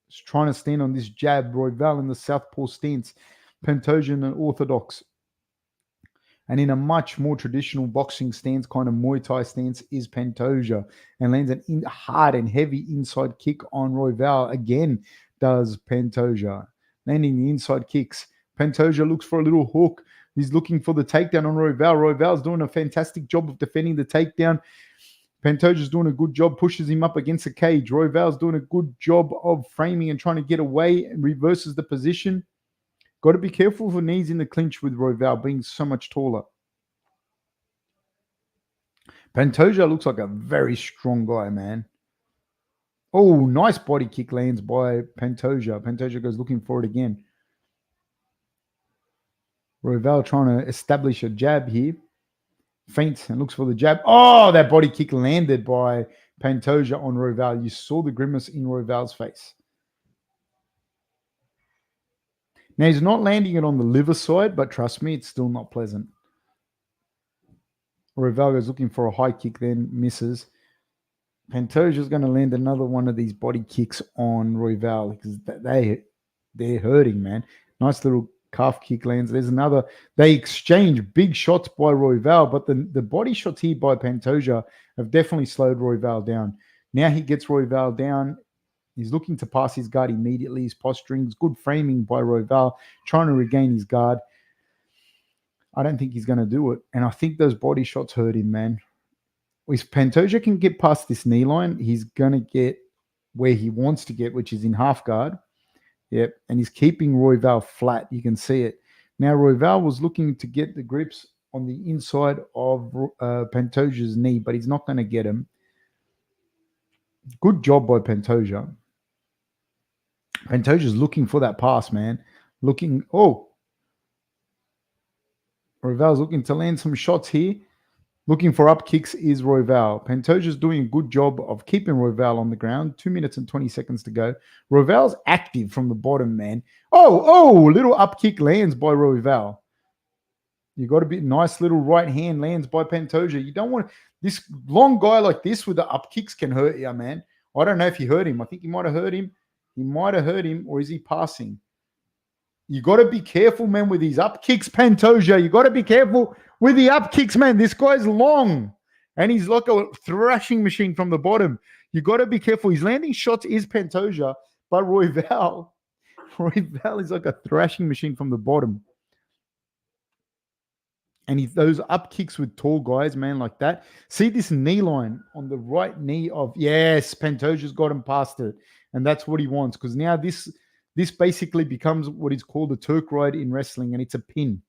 He's trying to stand on this jab. Royval in the southpaw stance. Pantoja in an orthodox. And in a much more traditional boxing stance, kind of Muay Thai stance, is Pantoja, and lands an hard and heavy inside kick on Royval. Again, does Pantoja. Landing the inside kicks. Pantoja looks for a little hook. He's looking for the takedown on Royval. Royval's doing a fantastic job of defending the takedown. Pantoja's doing a good job, pushes him up against the cage. Royval's doing a good job of framing and trying to get away and reverses the position. Got to be careful for knees in the clinch with Royval being so much taller. Pantoja looks like a very strong guy, man. Oh, nice body kick lands by Pantoja. Pantoja goes looking for it again. Royval trying to establish a jab here. Feints and looks for the jab. Oh, that body kick landed by Pantoja on Royval. You saw the grimace in Royval's face. Now, he's not landing it on the liver side, but trust me, it's still not pleasant. Royval goes looking for a high kick, then misses. Pantoja's going to land another one of these body kicks on Royval because they're hurting, man. Nice little calf kick lands. There's another. They exchange big shots by Royval, but the body shots here by Pantoja have definitely slowed Royval down. Now he gets Royval down. He's looking to pass his guard immediately. His posturing is good framing by Royval, trying to regain his guard. I don't think he's going to do it. And I think those body shots hurt him, man. If Pantoja can get past this knee line, he's going to get where he wants to get, which is in half guard. Yep. And he's keeping Royval flat. You can see it. Now, Royval was looking to get the grips on the inside of Pantoja's knee, but he's not going to get him. Good job by Pantoja. Pantoja's looking for that pass, man. Royval's looking to land some shots here. Looking for up kicks is Royval. Pantoja's doing a good job of keeping Royval on the ground. 2 minutes and 20 seconds to go. Royval's active from the bottom, man. Little up kick lands by Royval. You got to be nice little right hand lands by Pantoja. You don't want this long guy like this with the up kicks can hurt you, man. I don't know if he hurt him. I think he might have hurt him. Or is he passing? You got to be careful, man, with these up kicks, Pantoja. You got to be careful with the up kicks, man. This guy's long, and he's like a thrashing machine from the bottom. You got to be careful. His landing shots is Pantoja, but Royval is like a thrashing machine from the bottom. And those up kicks with tall guys, man, like that. See this knee line on the right knee of, yes, Pantoja's got him past it. And that's what he wants, because now this basically becomes what is called a Turk ride in wrestling, and it's a pin.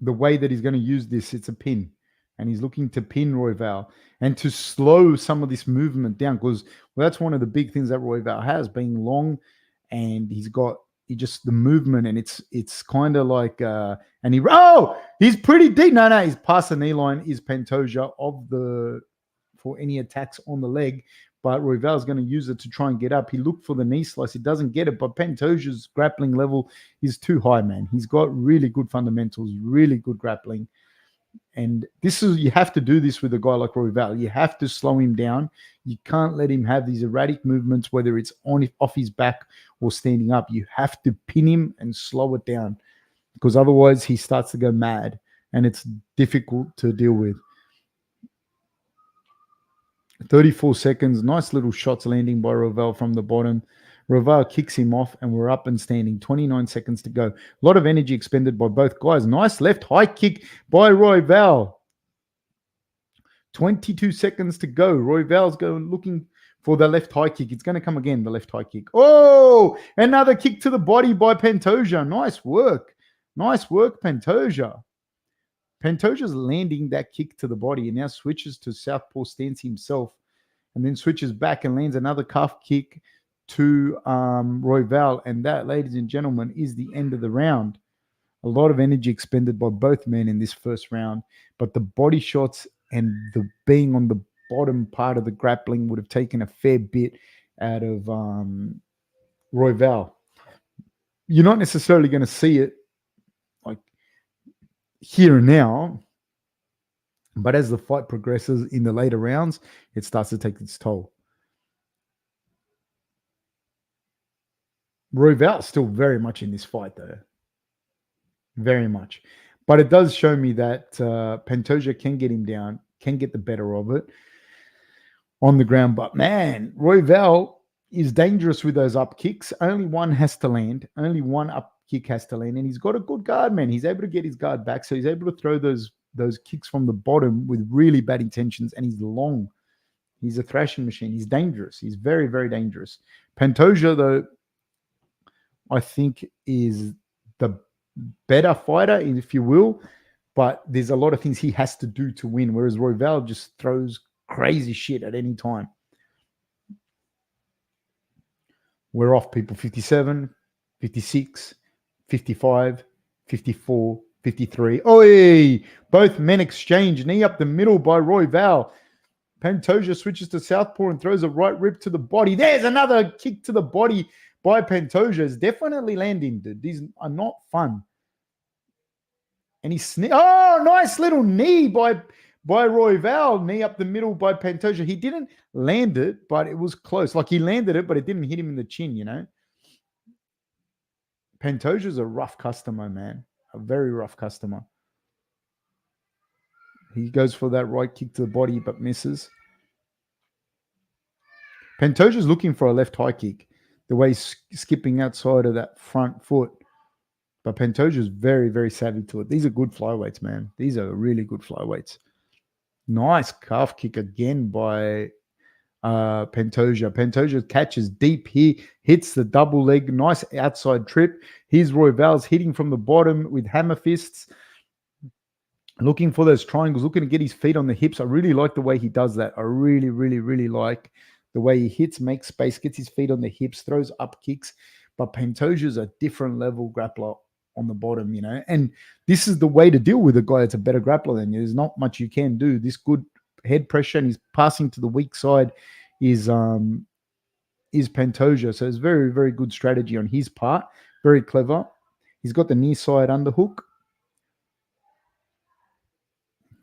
The way that he's going to use this, it's a pin. And he's looking to pin Royval and to slow some of this movement down, because that's one of the big things that Royval has, being long, and he's the movement, and it's kind of like he's pretty deep. No, he's past the knee line is Pantoja for any attacks on the leg, but Royval's going to use it to try and get up. He looked for the knee slice. He doesn't get it, but Pantoja's grappling level is too high, man. He's got really good fundamentals, really good grappling. And you have to do this with a guy like Royval. You have to slow him down. You can't let him have these erratic movements, whether it's off his back or standing up. You have to pin him and slow it down, because otherwise he starts to go mad, and it's difficult to deal with. 34 seconds. Nice little shots landing by Royval from the bottom. Royval kicks him off, and we're up and standing. 29 seconds to go. A lot of energy expended by both guys. Nice left high kick by Royval. 22 seconds to go. Royval's looking for the left high kick. It's going to come again, the left high kick. Oh, another kick to the body by Pantoja. Nice work. Pantoja. Pantoja's landing that kick to the body, and now switches to southpaw stance himself, and then switches back and lands another calf kick to Royval. And that, ladies and gentlemen, is the end of the round. A lot of energy expended by both men in this first round, but the body shots and the being on the bottom part of the grappling would have taken a fair bit out of Royval. You're not necessarily going to see it like here and now, but as the fight progresses in the later rounds, it starts to take its toll. Royval's still very much in this fight, though. Very much. But it does show me that Pantoja can get him down, can get the better of it on the ground. But man, Royval is dangerous with those up kicks. Only one has to land. Only one up kick has to land. And he's got a good guard, man. He's able to get his guard back. So he's able to throw those kicks from the bottom with really bad intentions. And he's long. He's a thrashing machine. He's dangerous. He's very, very dangerous. Pantoja, though, I think is the better fighter, if you will, but there's a lot of things he has to do to win, whereas Royval just throws crazy shit at any time. We're off, people. 57, 56, 55, 54, 53. Oi! Both men exchange. Knee up the middle by Royval. Pantoja switches to southpaw and throws a right rip to the body. There's another kick to the body by Pantoja. Is definitely landing, dude. These are not fun. And nice little knee by Royval. Knee up the middle by Pantoja. He didn't land it, but it was close. Like he landed it, but it didn't hit him in the chin, you know. Pantoja's a rough customer, man. A very rough customer. He goes for that right kick to the body, but misses. Pantoja's looking for a left high kick, the way he's skipping outside of that front foot. But Pantoja's very, very savvy to it. These are good flyweights, man. These are really good flyweights. Nice calf kick again by Pantoja. Pantoja catches deep here, hits the double leg. Nice outside trip. Here's Royval's hitting from the bottom with hammer fists. Looking for those triangles, looking to get his feet on the hips. I really like the way he does that. I really, really, really like the way he hits, makes space, gets his feet on the hips, throws up kicks. But Pantoja's a different level grappler on the bottom, you know. And this is the way to deal with a guy that's a better grappler than you. There's not much you can do. This good head pressure and he's passing to the weak side is Pantoja. So it's very, very good strategy on his part. Very clever. He's got the near side underhook.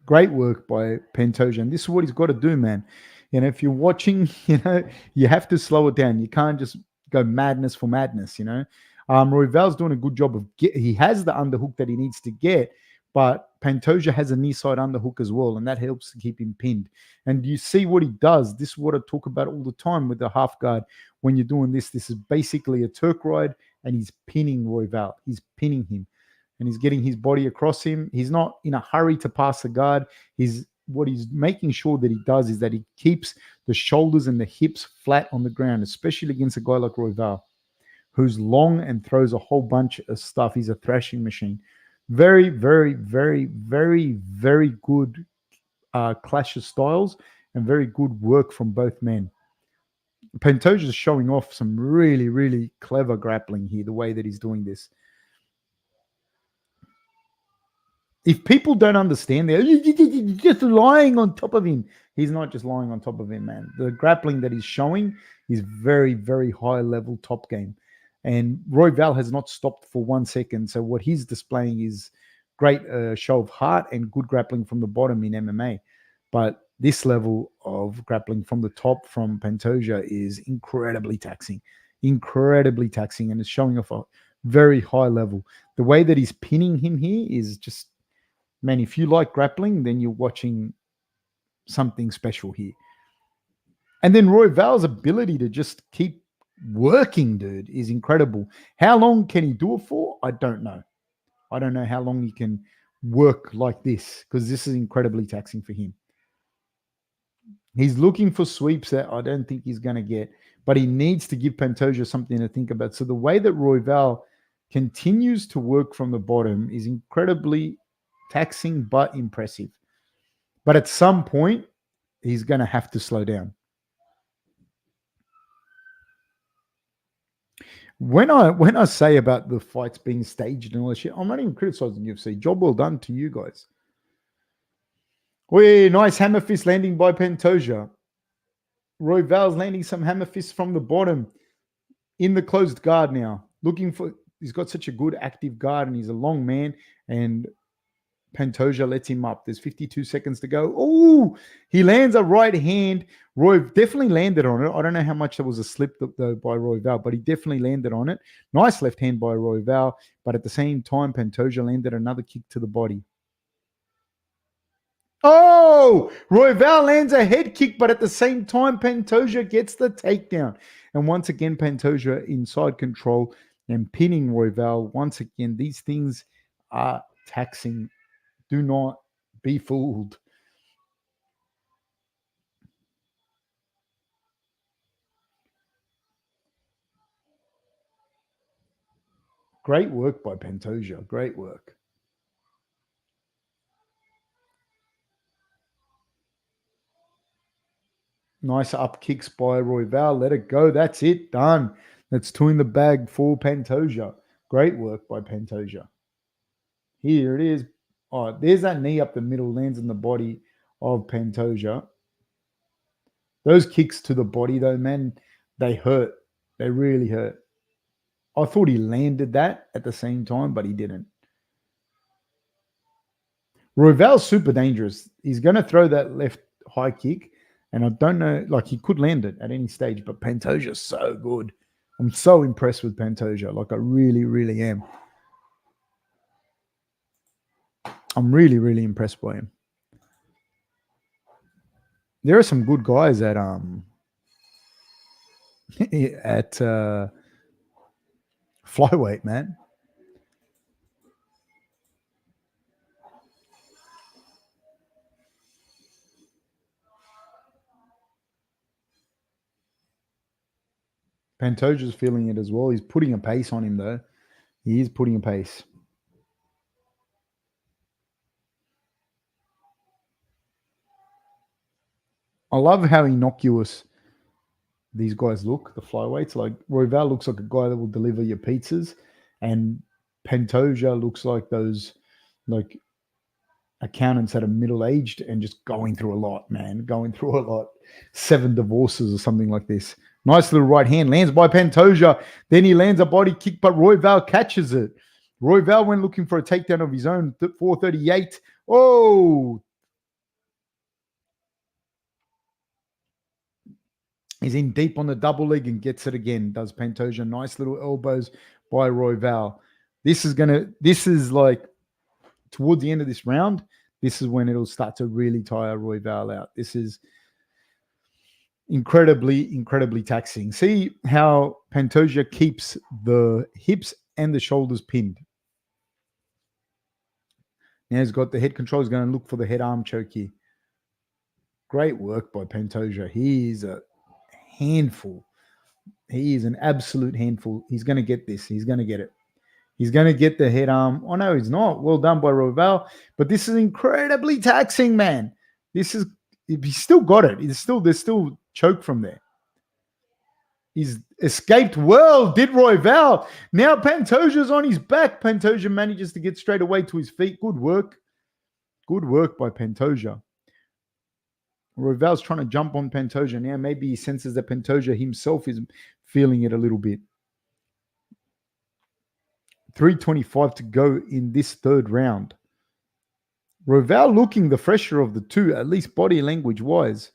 Great work by Pantoja. And this is what he's got to do, man. You know, if you're watching, you know, you have to slow it down. You can't just go madness for madness, you know. Royval's doing a good job of he has the underhook that he needs to get, but Pantoja has a knee side underhook as well, and that helps to keep him pinned. And you see what he does. This is what I talk about all the time with the half guard. When you're doing this, this is basically a Turk ride, and he's pinning Royval. He's pinning him, and he's getting his body across him. He's not in a hurry to pass the guard. What he's making sure that he does is that he keeps the shoulders and the hips flat on the ground, especially against a guy like Royval, who's long and throws a whole bunch of stuff. He's a thrashing machine. Very, very, very, very, very good clash of styles and very good work from both men. Pantoja's showing off some really, really clever grappling here, the way that he's doing this. If people don't understand that, you're just lying on top of him. He's not just lying on top of him, man. The grappling that he's showing is very, very high level top game. And Royval has not stopped for 1 second. So what he's displaying is great show of heart and good grappling from the bottom in MMA. But this level of grappling from the top from Pantoja is incredibly taxing. And it's showing off a very high level. The way that he's pinning him here is just, man, if you like grappling, then you're watching something special here. And then Royval's ability to just keep working, dude, is incredible. How long can he do it for? I don't know. I don't know how long he can work like this, because this is incredibly taxing for him. He's looking for sweeps that I don't think he's going to get, but he needs to give Pantoja something to think about. So the way that Royval continues to work from the bottom is incredibly taxing but impressive. But at some point, he's going to have to slow down. When I say about the fights being staged and all that shit, I'm not even criticizing UFC. Job well done to you guys. Nice hammer fist landing by Pantoja. Royval's landing some hammer fists from the bottom in the closed guard now. He's got such a good active guard and he's a long man. And Pantoja lets him up. There's 52 seconds to go. Oh, he lands a right hand. Roy definitely landed on it. I don't know how much there was a slip though by Royval, but he definitely landed on it. Nice left hand by Royval, but at the same time, Pantoja landed another kick to the body. Oh, Royval lands a head kick, but at the same time, Pantoja gets the takedown. And once again, Pantoja inside control and pinning Royval. Once again, these things are taxing. Do not be fooled. Great work by Pantoja. Great work. Nice up kicks by Royval. Let it go. That's it. Done. That's two in the bag for Pantoja. Great work by Pantoja. Here it is. Oh, there's that knee up the middle, lands in the body of Pantoja. Those kicks to the body, though, man, they hurt. They really hurt. I thought he landed that at the same time, but he didn't. Royval's super dangerous. He's going to throw that left high kick, and I don't know, like he could land it at any stage, but Pantoja's so good. I'm so impressed with Pantoja. Like I really, really am. I'm really, really impressed by him. There are some good guys at flyweight, man. Pantoja's feeling it as well. He's putting a pace on him, though. He is putting a pace. I love how innocuous these guys look, the flyweights. Like Royval looks like a guy that will deliver your pizzas, and Pantoja looks like those like accountants that are middle-aged and just going through a lot, man. Going through a lot. 7 divorces or something like this. Nice little right hand lands by Pantoja. Then he lands a body kick, but Royval catches it. Royval went looking for a takedown of his own. 438. Oh, he's in deep on the double leg and gets it again. Does Pantoja. Nice little elbows by Royval. This is like towards the end of this round, this is when it'll start to really tire Royval out. This is incredibly, incredibly taxing. See how Pantoja keeps the hips and the shoulders pinned. Now he's got the head control. He's going to look for the head arm choke here. Great work by Pantoja. He is a handful. He is an absolute handful. He's going to get this. He's going to get it. He's going to get the head arm. Oh, no, he's not. Well done by Royval. But this is incredibly taxing, man. He's still got it. There's still choke from there. He's escaped well, did Royval. Now Pantoja's on his back. Pantoja manages to get straight away to his feet. Good work. Good work by Pantoja. Royval's trying to jump on Pantoja now. Maybe he senses that Pantoja himself is feeling it a little bit. 3:25 to go in this third round. Royval looking the fresher of the two, at least body language wise.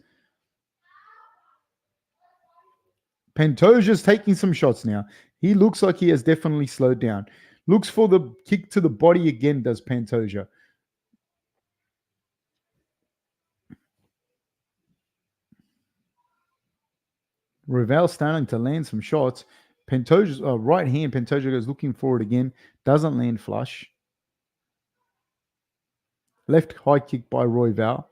Pantoja's taking some shots now. He looks like he has definitely slowed down. Looks for the kick to the body again, does Pantoja. Royval starting to land some shots. Pantoja's right hand, Pantoja goes looking for it again. Doesn't land flush. Left high kick by Royval.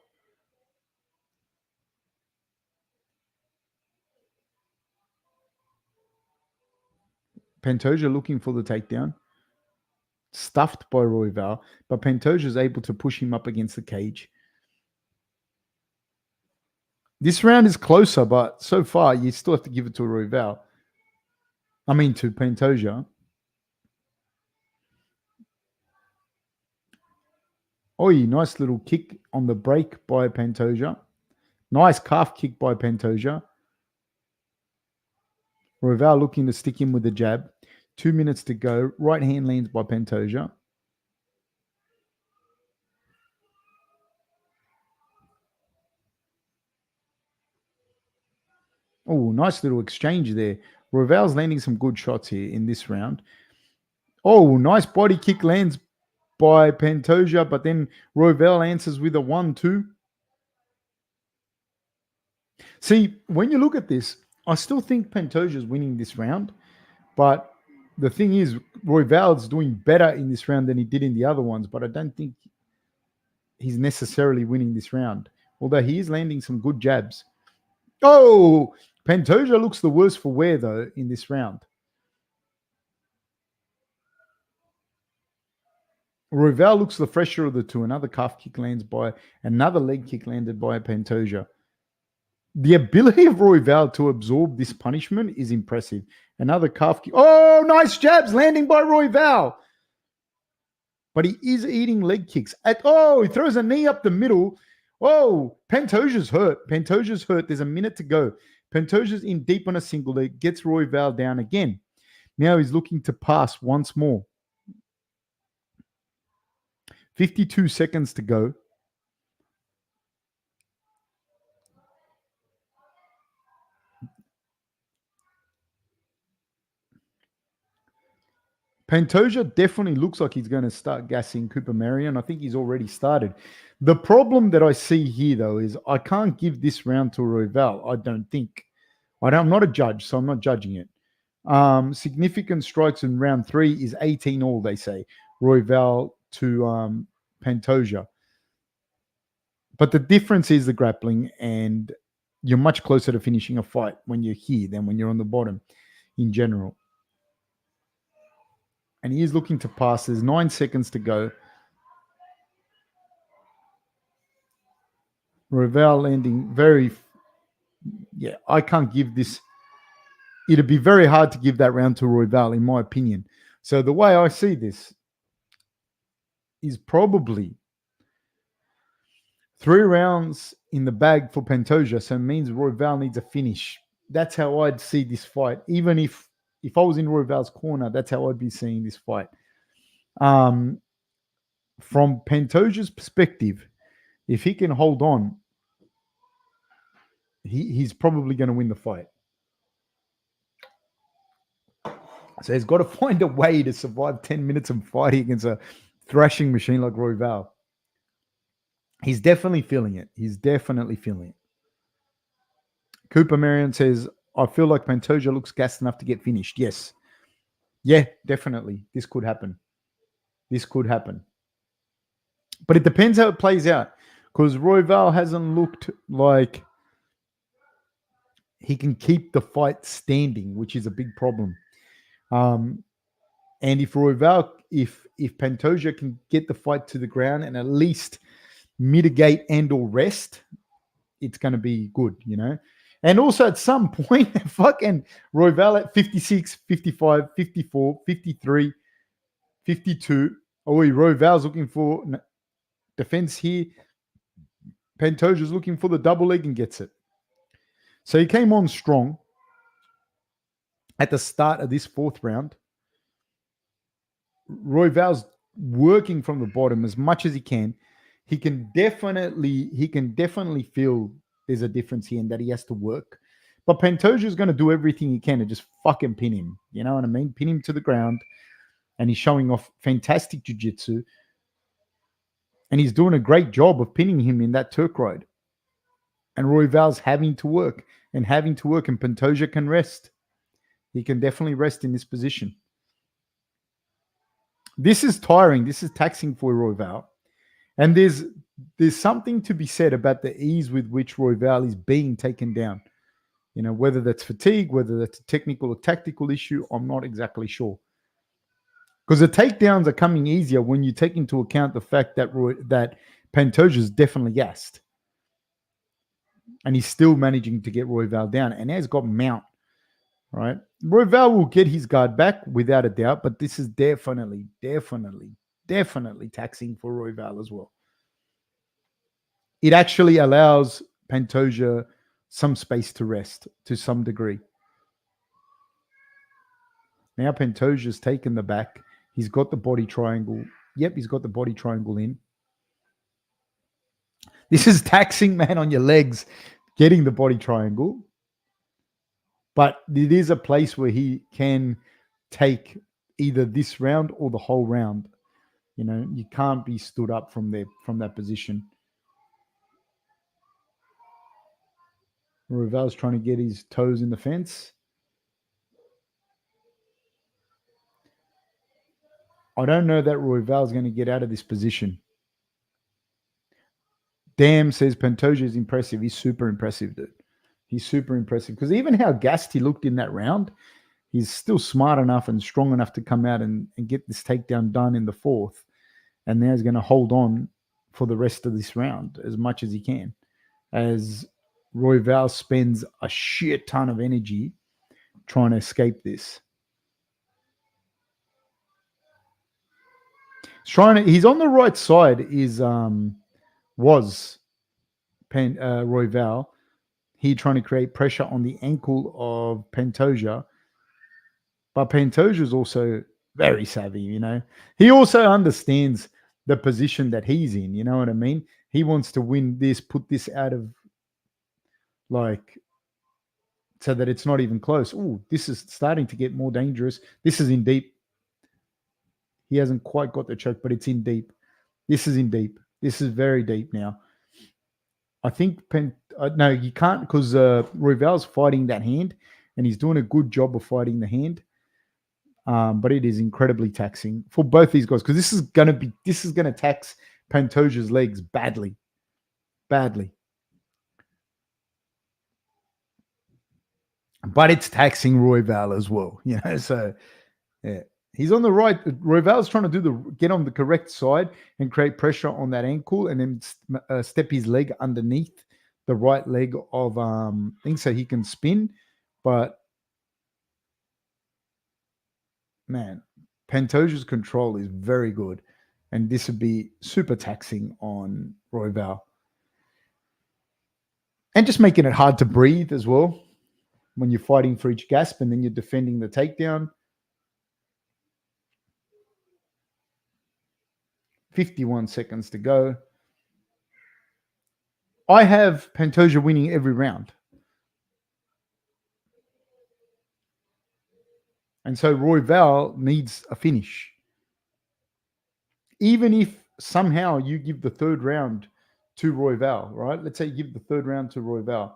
Pantoja looking for the takedown. Stuffed by Royval, but Pantoja is able to push him up against the cage. This round is closer, but so far you still have to give it to Royval. To Pantoja. Nice little kick on the break by Pantoja. Nice calf kick by Pantoja. Royval looking to stick him with the jab. 2 minutes to go. Right hand lands by Pantoja. Oh, nice little exchange there. Royval's landing some good shots here in this round. Oh, nice body kick lands by Pantoja, but then Royval answers with a 1-2. See, when you look at this, I still think Pantoja's winning this round, but the thing is, Royval's doing better in this round than he did in the other ones, but I don't think he's necessarily winning this round, although he is landing some good jabs. Oh, Pantoja looks the worse for wear, though, in this round. Royval looks the fresher of the two. Another calf kick lands by, another leg kick landed by Pantoja. The ability of Royval to absorb this punishment is impressive. Another calf kick. Oh, nice jabs landing by Royval. But he is eating leg kicks. He throws a knee up the middle. Oh, Pantoja's hurt. Pantoja's hurt. There's a minute to go. Pantoja's in deep on a single leg, gets Royval down again. Now he's looking to pass once more. 52 seconds to go. Pantoja definitely looks like he's going to start gassing Cooper Marion. I think he's already started. The problem that I see here, though, is I can't give this round to Royval, I don't think. I'm not a judge, so I'm not judging it. Significant strikes in round 3 is 18 all, they say. Royval to Pantoja. But the difference is the grappling, and you're much closer to finishing a fight when you're here than when you're on the bottom in general. And he is looking to pass. There's 9 seconds to go. Royval landing I can't give this. It'd be very hard to give that round to Royval, in my opinion. So the way I see this is probably 3 rounds in the bag for Pantoja. So it means Royval needs a finish. That's how I'd see this fight. Even if I was in Royval's corner, that's how I'd be seeing this fight. From Pantoja's perspective, if he can hold on, he's probably going to win the fight. So he's got to find a way to survive 10 minutes of fighting against a thrashing machine like Royval. He's definitely feeling it. Cooper Marion says, I feel like Pantoja looks gassed enough to get finished. Yes. Yeah, definitely. This could happen. But it depends how it plays out, because Royval hasn't looked like he can keep the fight standing, which is a big problem. And if Pantoja can get the fight to the ground and at least mitigate and or rest, it's going to be good, And also at some point, fucking Royval at 56, 55, 54, 53, 52. Royval's looking for defense here. Pantoja's looking for the double leg and gets it. So he came on strong at the start of this 4th round. Royval's working from the bottom as much as he can. He can definitely feel there's a difference here and that he has to work. But Pantoja's going to do everything he can to just fucking pin him. You know what I mean? Pin him to the ground. And he's showing off fantastic jiu-jitsu. And he's doing a great job of pinning him in that Turk ride. And Royval's having to work, and Pantoja can rest. He can definitely rest in this position. This is tiring. This is taxing for Royval. And there's something to be said about the ease with which Royval is being taken down. Whether that's fatigue, whether that's a technical or tactical issue, I'm not exactly sure. Because the takedowns are coming easier when you take into account the fact that Pantoja is definitely gassed. And he's still managing to get Royval down. And now he's got Mount right? Royval will get his guard back without a doubt, but this is definitely taxing for Royval as well. It actually allows Pantoja some space to rest to some degree. Now Pantoja's taken the back. He's got the body triangle. Yep, he's got the body triangle in. This is taxing, man, on your legs, getting the body triangle. But it is a place where he can take either this round or the whole round. You know, you can't be stood up from there, from that position. Royval's trying to get his toes in the fence. I don't know that Royval's going to get out of this position. Damn, says Pantoja is impressive. He's super impressive, dude. He's super impressive. Because even how gassed he looked in that round, he's still smart enough and strong enough to come out and get this takedown done in the fourth. And now he's going to hold on for the rest of this round as much as he can. As Royval spends a shit ton of energy trying to escape this. He's on the right side was Royval. He trying to create pressure on the ankle of Pantoja. But Pantoja is also very savvy, you know. He also understands the position that he's in, you know what I mean? He wants to win this, put this out of, like, so that it's not even close. Oh, this is starting to get more dangerous. This is in deep. He hasn't quite got the choke, but it's in deep. This is in deep. This is very deep now. I think no, you can't, because Royval's fighting that hand, and he's doing a good job of fighting the hand. But it is incredibly taxing for both these guys, because this is going to tax Pantoja's legs badly. But it's taxing Royval as well, you know. So yeah, he's on the right. Royval's trying to get on the correct side and create pressure on that ankle, and then step his leg underneath the right leg of thing so he can spin. But man, Pantoja's control is very good, and this would be super taxing on Royval. And just making it hard to breathe as well when you're fighting for each gasp and then you're defending the takedown. 51 seconds to go. I have Pantoja winning every round. And so Royval needs a finish. Even if somehow you give the third round to Royval, right? Let's say you give the third round to Royval.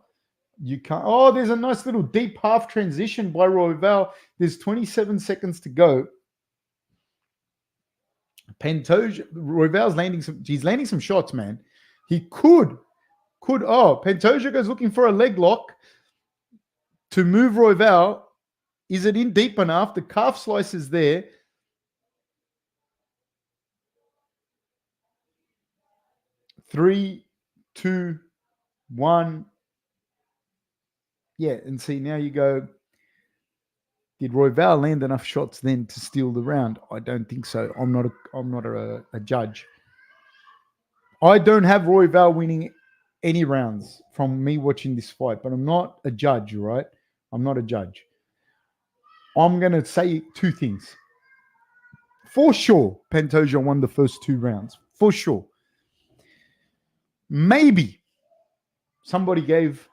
You can't. Oh, there's a nice little deep half transition by Royval. There's 27 seconds to go. Royval's landing some shots, man. He could. Pantoja goes looking for a leg lock to move Royval. Is it in deep enough? The calf slice is there. 3, 2, 1. Yeah, and see, now you go, did Royval land enough shots then to steal the round? I don't think so. I'm not a judge. I don't have Royval winning any rounds from me watching this fight, but I'm not a judge, right? I'm not a judge. I'm going to say two things. For sure, Pantoja won the first 2 rounds. For sure. Maybe somebody gave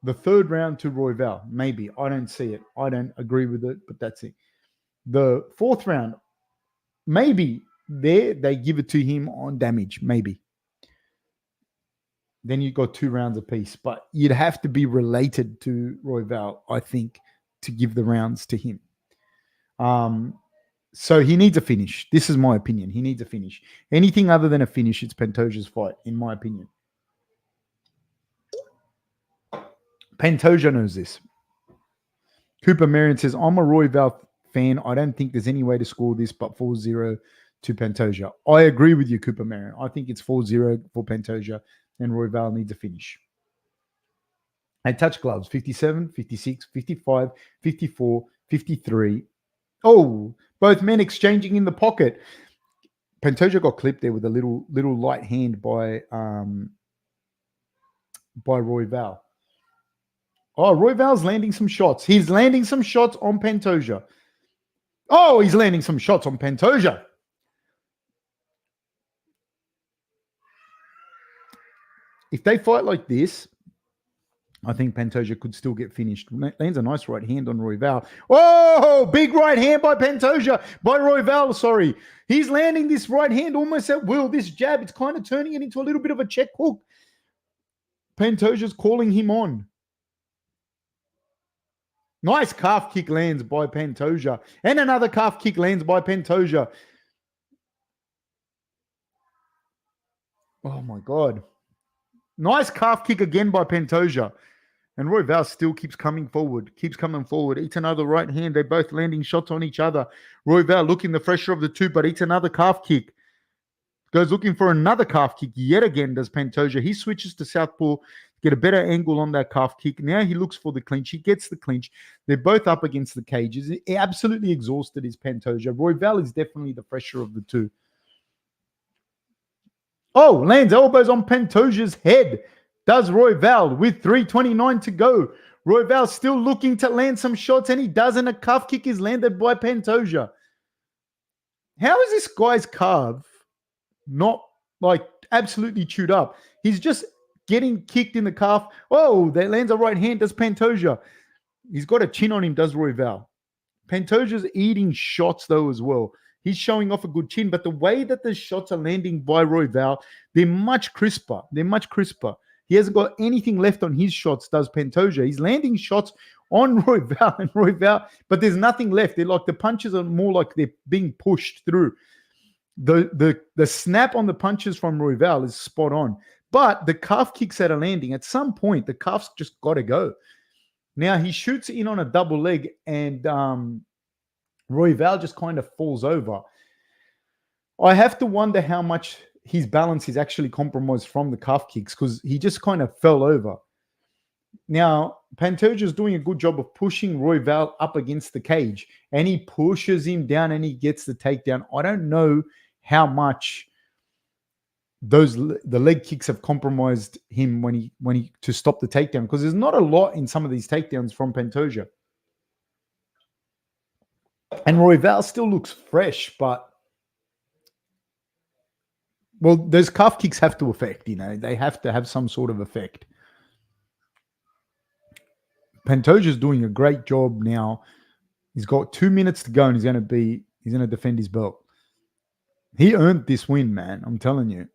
the third round to Royval. Maybe. I don't see it. I don't agree with it, but that's it. The fourth round, maybe they give it to him on damage. Maybe. Then you got 2 rounds apiece. But you'd have to be related to Royval, I think, to give the rounds to him. So he needs a finish. This is my opinion. He needs a finish. Anything other than a finish, it's Pantoja's fight, in my opinion. Pantoja knows this. Cooper Marion says, I'm a Royval fan. I don't think there's any way to score this but 4-0 to Pantoja. I agree with you, Cooper Marion. I think it's 4-0 for Pantoja, and Royval needs a finish. They touch gloves. 57, 56, 55, 54, 53. Oh, both men exchanging in the pocket. Pantoja got clipped there with a little light hand by Royval. Oh, Royval's landing some shots. He's landing some shots on Pantoja. Oh, he's landing some shots on Pantoja. If they fight like this, I think Pantoja could still get finished. Lands a nice right hand on Royval. Oh, big right hand by Pantoja, by Royval, sorry. He's landing this right hand almost at will. This jab, it's kind of turning it into a little bit of a check hook. Pantoja's calling him on. Nice calf kick lands by Pantoja. And another calf kick lands by Pantoja. Oh, my God. Nice calf kick again by Pantoja. And Royval still keeps coming forward. Eats another right hand. They're both landing shots on each other. Royval looking the fresher of the two, but eats another calf kick. Goes looking for another calf kick yet again, does Pantoja. He switches to southpaw, get a better angle on that calf kick. Now he looks for the clinch. He gets the clinch. They're both up against the cages. Absolutely exhausted is Pantoja. Royval is definitely the fresher of the two. Oh, lands elbows on Pantoja's head. Does Royval with 3:29 to go. Royval still looking to land some shots, and he does, and a calf kick is landed by Pantoja. How is this guy's calf not like absolutely chewed up? He's just getting kicked in the calf. Oh, that lands a right hand. Does Pantoja. He's got a chin on him, does Royval. Pantoja's eating shots though as well. He's showing off a good chin, but the way that the shots are landing by Royval, they're much crisper. He hasn't got anything left on his shots, does Pantoja. He's landing shots on Royval, but there's nothing left. They're like the punches are more like they're being pushed through. The snap on the punches from Royval is spot on. But the calf kicks that are landing, at some point, the calf's just got to go. Now, he shoots in on a double leg, and Royval just kind of falls over. I have to wonder how much his balance is actually compromised from the calf kicks, because he just kind of fell over. Now, Pantoja's doing a good job of pushing Royval up against the cage, and he pushes him down and he gets the takedown. I don't know how much the leg kicks have compromised him when he to stop the takedown, because there's not a lot in some of these takedowns from Pantoja. And Royval still looks fresh, but well, those calf kicks have to affect, they have to have some sort of effect. Pantoja's doing a great job now. He's got 2 minutes to go, and he's going to defend his belt. He earned this win, man. I'm telling you.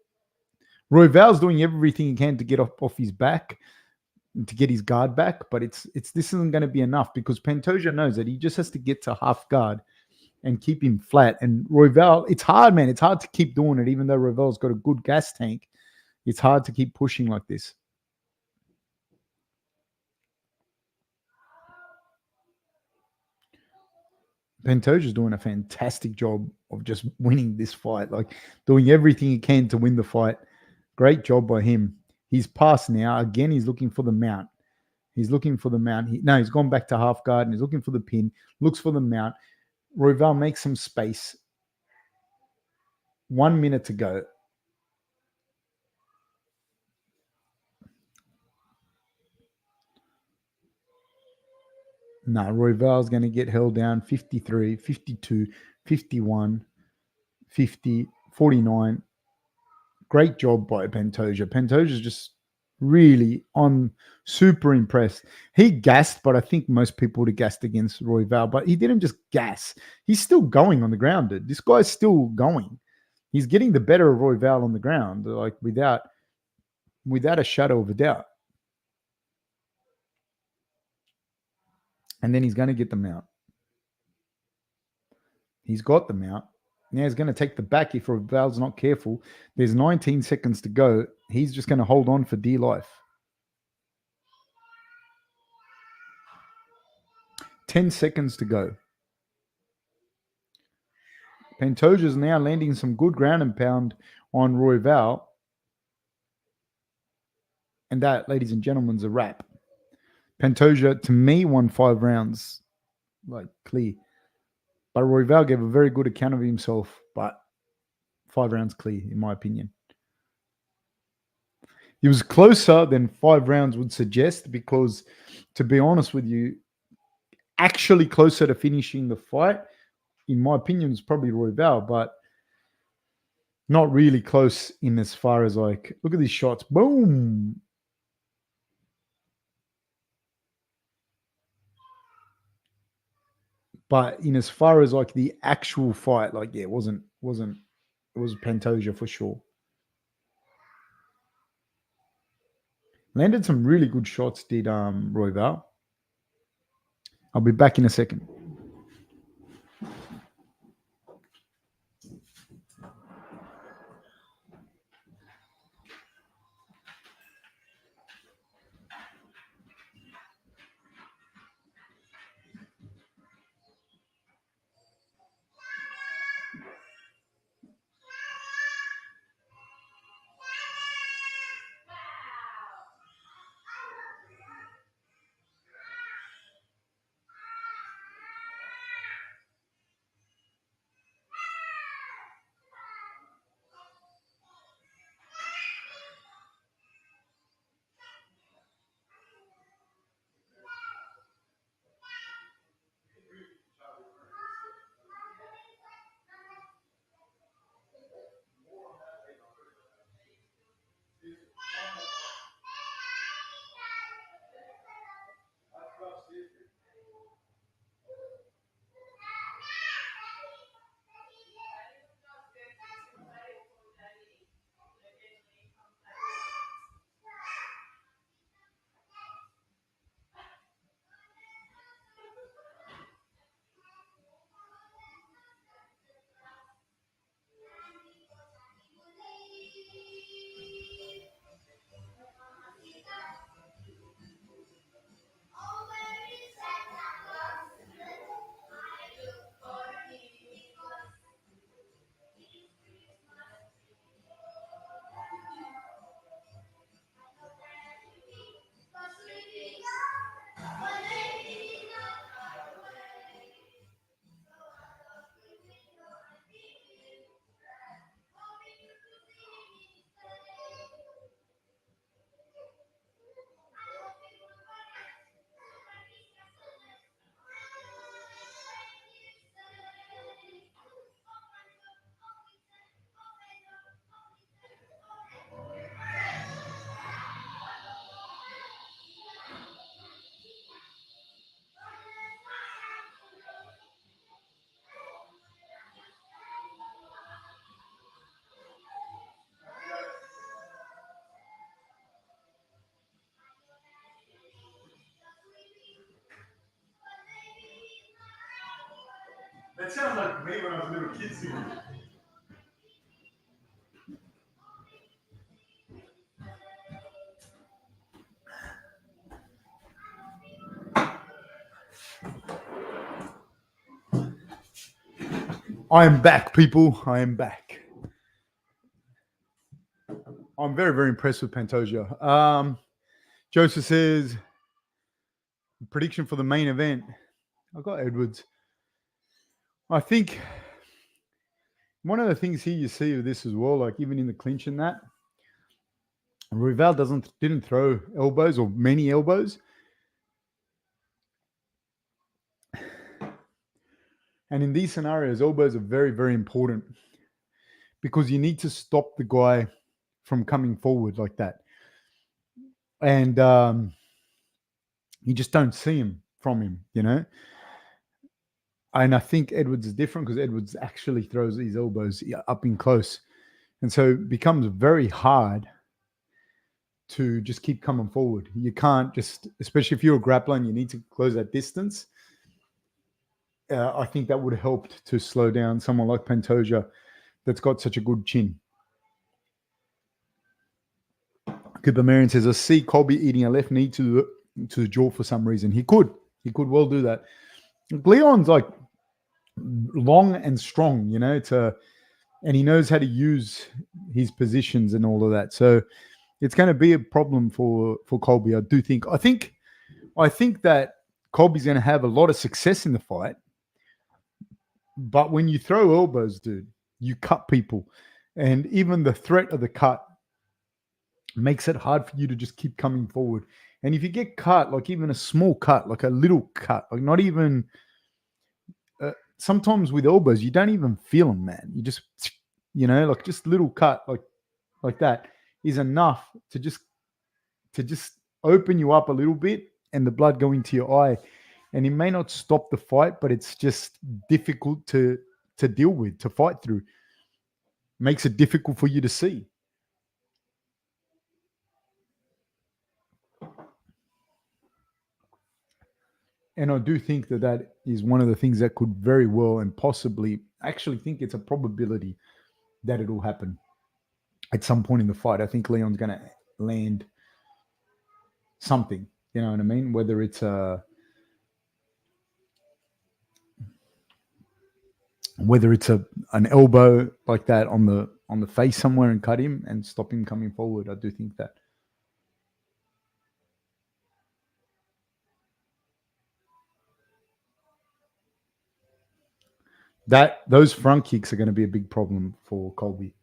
Royval's doing everything he can to get off his back, to get his guard back, but this isn't going to be enough, because Pantoja knows that he just has to get to half guard and keep him flat. And Royval, it's hard, man. It's hard to keep doing it, even though Royval's got a good gas tank. It's hard to keep pushing like this. Pantoja's doing a fantastic job of just winning this fight, like doing everything he can to win the fight. Great job by him. He's passed now. Again, he's looking for the mount. He's gone back to half guard and he's looking for the pin. Looks for the mount. Royval makes some space. 1 minute to go. No, Royval's going to get held down. 53, 52, 51, 50, 49. Great job by Pantoja. Pantoja's just really super impressed. He gassed, but I think most people would have gassed against Royval, but he didn't just gas. He's still going on the ground, dude. This guy's still going. He's getting the better of Royval on the ground, like without a shadow of a doubt. And then he's going to get the mount. He's got the mount. Now he's going to take the back if Royval's not careful. There's 19 seconds to go. He's just going to hold on for dear life. 10 seconds to go. Pantoja's now landing some good ground and pound on Royval. And that, ladies and gentlemen, is a wrap. Pantoja, to me, won 5 rounds, like clear. But Royval gave a very good account of himself, but 5 rounds clear, in my opinion. He was closer than 5 rounds would suggest because, to be honest with you, actually closer to finishing the fight, in my opinion, is probably Royval, but not really close in as far as like, look at these shots. Boom. But in as far as like the actual fight, like, yeah, it was Pantoja for sure. Landed some really good shots, did Royval. I'll be back in a second. That sounds like me when I was a little kid singing. I am back, people. I am back. I'm very, very impressed with Pantoja. Joseph says, prediction for the main event. I got Edwards. I think one of the things here you see with this as well, like even in the clinch and that, Royval didn't throw elbows or many elbows. And in these scenarios, elbows are very, very important because you need to stop the guy from coming forward like that. And you just don't see him from him, you know? And I think Edwards is different because Edwards actually throws these elbows up in close. And so it becomes very hard to just keep coming forward. You can't just, especially if you're a grappler and you need to close that distance. I think that would have helped to slow down someone like Pantoja that's got such a good chin. Cooper Marion says, I see Colby eating a left knee to the jaw for some reason. He could well do that. Leon's like long and strong, you know, and he knows how to use his positions and all of that. So it's going to be a problem for Colby, I do think. I think I think that Colby's going to have a lot of success in the fight. But when you throw elbows, dude, you cut people. And even the threat of the cut makes it hard for you to just keep coming forward. And if you get cut, like even a small cut, like a little cut, like not even sometimes with elbows, you don't even feel them, man. You just, like just little cut, like that is enough to just open you up a little bit and the blood go into your eye. And it may not stop the fight, but it's just difficult to deal with, to fight through. Makes it difficult for you to see. And I do think that is one of the things that could very well and possibly, actually think it's a probability that it'll happen at some point in the fight. I think Leon's going to land something, you know what I mean? Whether it's an elbow like that on the face somewhere and cut him and stop him coming forward. I do think that those front kicks are going to be a big problem for Colby.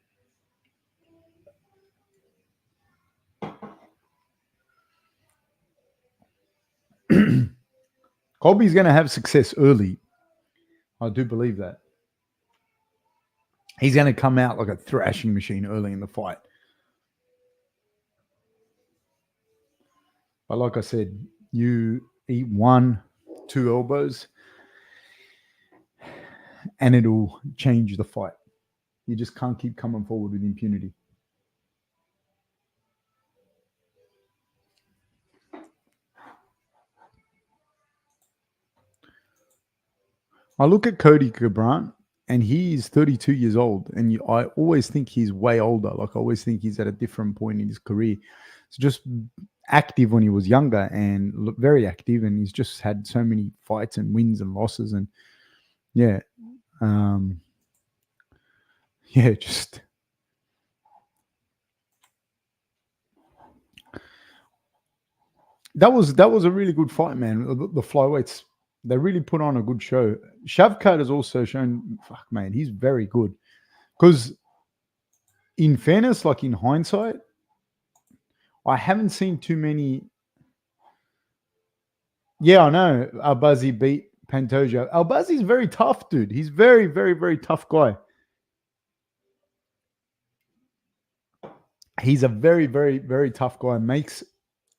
Colby's going to have success early. I do believe that. He's going to come out like a thrashing machine early in the fight. But like I said, you eat 1-2 elbows and it'll change the fight. You just can't keep coming forward with impunity. I look at Cody Garbrandt, and he's 32 years old, and I always think he's way older. Like I always think he's at a different point in his career. It's just active when he was younger and very active, and he's just had so many fights and wins and losses, and yeah, just that was a really good fight, man. The flyweights, they really put on a good show. Shavkat has also shown, fuck, man, he's very good. Because in fairness, like in hindsight, I haven't seen too many. Yeah, I know. Albazi beat Pantoja. Albazi's very tough, dude. He's very, very, very tough guy. He's a very, very, very tough guy.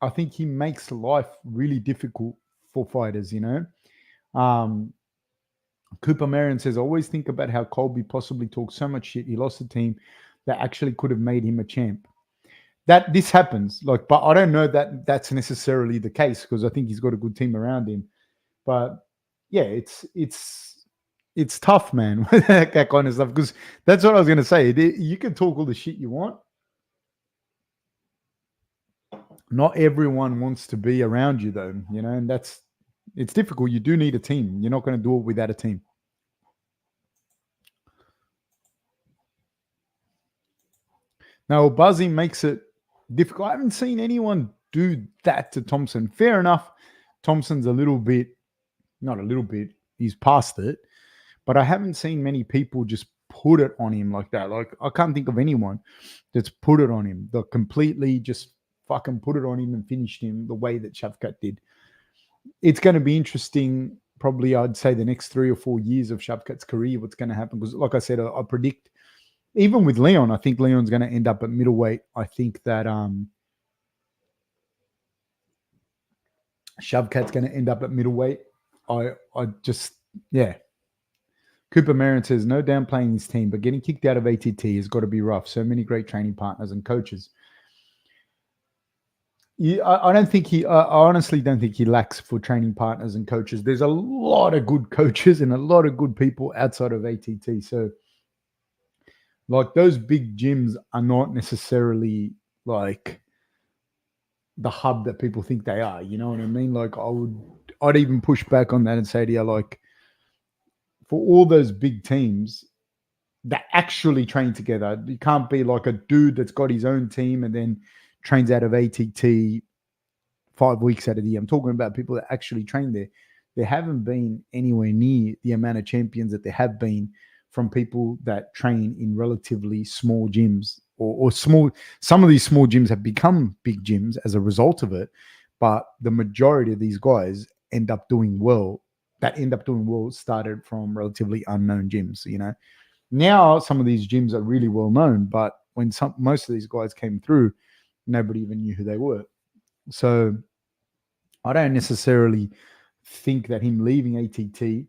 I think he makes life really difficult for fighters, you know? Cooper Marion says, I always think about how Colby possibly talks so much shit. He lost a team that actually could have made him a champ. That this happens, like, but I don't know that that's necessarily the case because I think he's got a good team around him. But yeah, it's tough, man, that kind of stuff. Because that's what I was going to say. You can talk all the shit you want. Not everyone wants to be around you, though, you know, and it's difficult. You do need a team. You're not going to do it without a team. Now, Buzzy makes it difficult. I haven't seen anyone do that to Thompson. Fair enough. Thompson's a little bit, not a little bit, he's past it. But I haven't seen many people just put it on him like that. Like, I can't think of anyone that's put it on him. They completely just fucking put it on him and finished him the way that Shavkat did. It's going to be interesting, probably, I'd say, the next 3 or 4 years of Shavkat's career, what's going to happen. Because, like I said, I predict, even with Leon, I think Leon's going to end up at middleweight. I think that Shavkat's going to end up at middleweight. I just, yeah. Cooper Marion says, no downplaying his team, but getting kicked out of ATT has got to be rough. So many great training partners and coaches. I don't think I honestly don't think he lacks for training partners and coaches. There's a lot of good coaches and a lot of good people outside of ATT. So, like, those big gyms are not necessarily like the hub that people think they are. You know what I mean? Like, I'd even push back on that and say to you, like, for all those big teams that actually train together, you can't be like a dude that's got his own team and then trains out of ATT 5 weeks out of the year. I'm talking about people that actually train there. There haven't been anywhere near the amount of champions that there have been from people that train in relatively small gyms or small. Some of these small gyms have become big gyms as a result of it, but the majority of these guys end up doing well. That end up doing well started from relatively unknown gyms. Now some of these gyms are really well known, but when most of these guys came through, nobody even knew who they were. So I don't necessarily think that him leaving ATT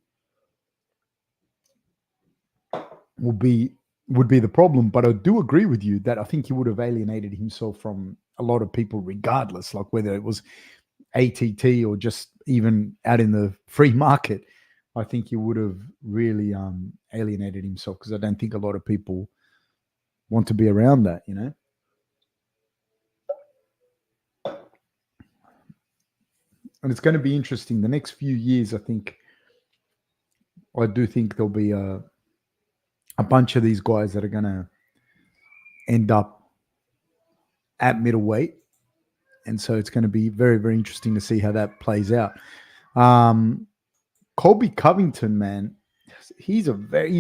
would be the problem, but I do agree with you that I think he would have alienated himself from a lot of people regardless, like whether it was ATT or just even out in the free market. I think he would have really alienated himself, because I don't think a lot of people want to be around that, And it's going to be interesting the next few years. I do think there'll be a bunch of these guys that are going to end up at middleweight, and so it's going to be very, very interesting to see how that plays out. Colby Covington, man, he's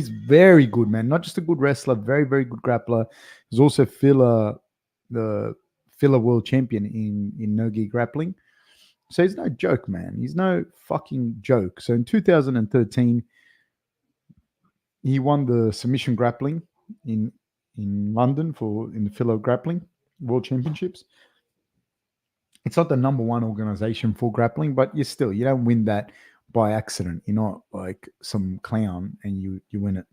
very good, man. Not just a good wrestler, very, very good grappler. He's also the filler world champion in no-gi grappling. So he's no joke, man. He's no fucking joke. So in 2013, he won the submission grappling in London in the filler grappling world championships. It's not the number one organization for grappling, but you don't win that by accident. You're not like some clown and you win it.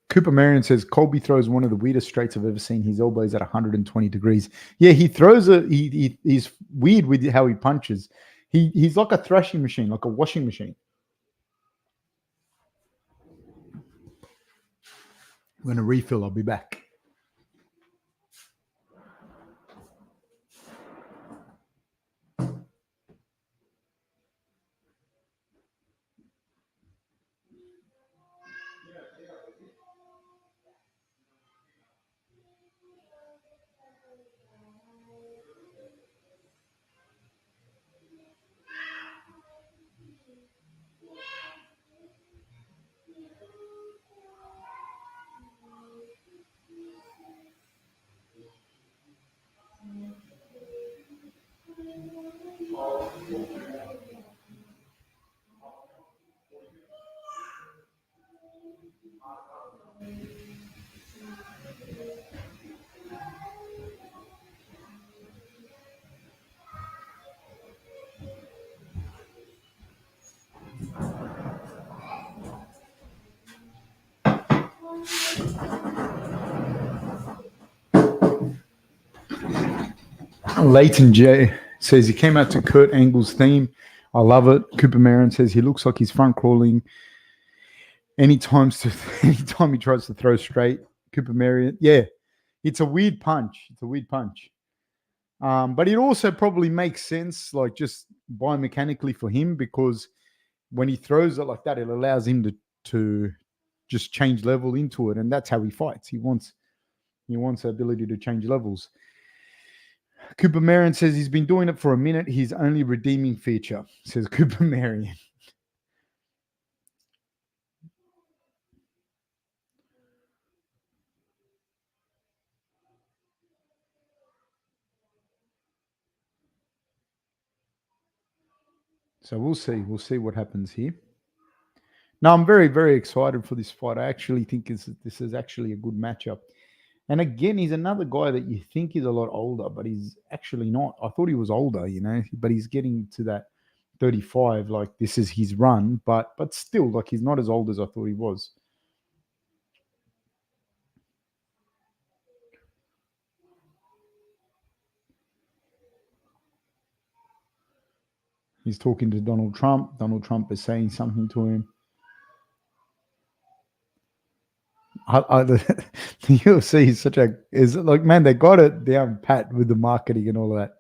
Cooper Marion says Colby throws one of the weirdest straights I've ever seen. His elbows at 120 degrees. Yeah, he throws he's weird with how he punches. He's like a thrashing machine, like a washing machine. I'm going to refill. I'll be back. Leighton J says he came out to Kurt Angle's theme. I love it. Cooper Marion says he looks like he's front crawling anytime he tries to throw straight. Cooper Marion, yeah, it's a weird punch. But it also probably makes sense, like just biomechanically for him, because when he throws it like that, it allows him to just change level into it, and that's how he fights. He wants the ability to change levels. Cooper Marion says he's been doing it for a minute. His only redeeming feature, says Cooper Marion. So we'll see. We'll see what happens here. No, I'm very, very excited for this fight. I actually think this is actually a good matchup. And again, he's another guy that you think is a lot older, but he's actually not. I thought he was older, but he's getting to that 35. Like, this is his run, but still, like, he's not as old as I thought he was. He's talking to Donald Trump. Donald Trump is saying something to him. The UFC is like, man, they got it down pat with the marketing and all of that.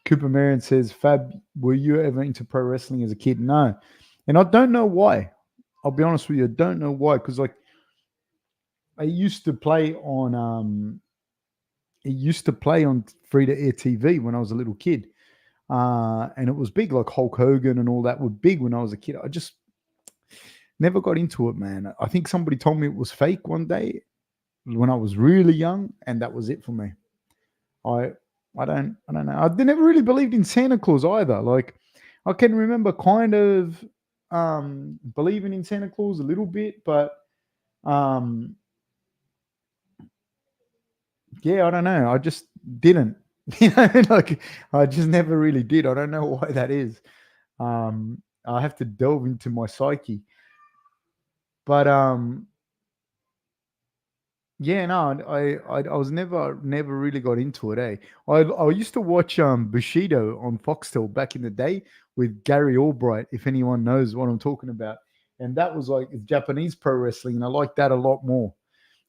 Cooper Marion says, Fab, were you ever into pro wrestling as a kid? No. And I don't know why. I'll be honest with you. I don't know why. Because, like, I used to play on it used to play on free-to-air TV when I was a little kid. And it was big, like Hulk Hogan and all that were big when I was a kid. I just never got into it, man. I think somebody told me it was fake one day when I was really young, and that was it for me. I don't know. I never really believed in Santa Claus either. Like, I can remember kind of believing in Santa Claus a little bit, but um yeah, I don't know. I just didn't. Like, I just never really did. I don't know why that is. I have to delve into my psyche. But yeah, no, I was never really got into it. I used to watch Bushido on Foxtel back in the day with Gary Albright, if anyone knows what I'm talking about, and that was like Japanese pro wrestling, and I liked that a lot more.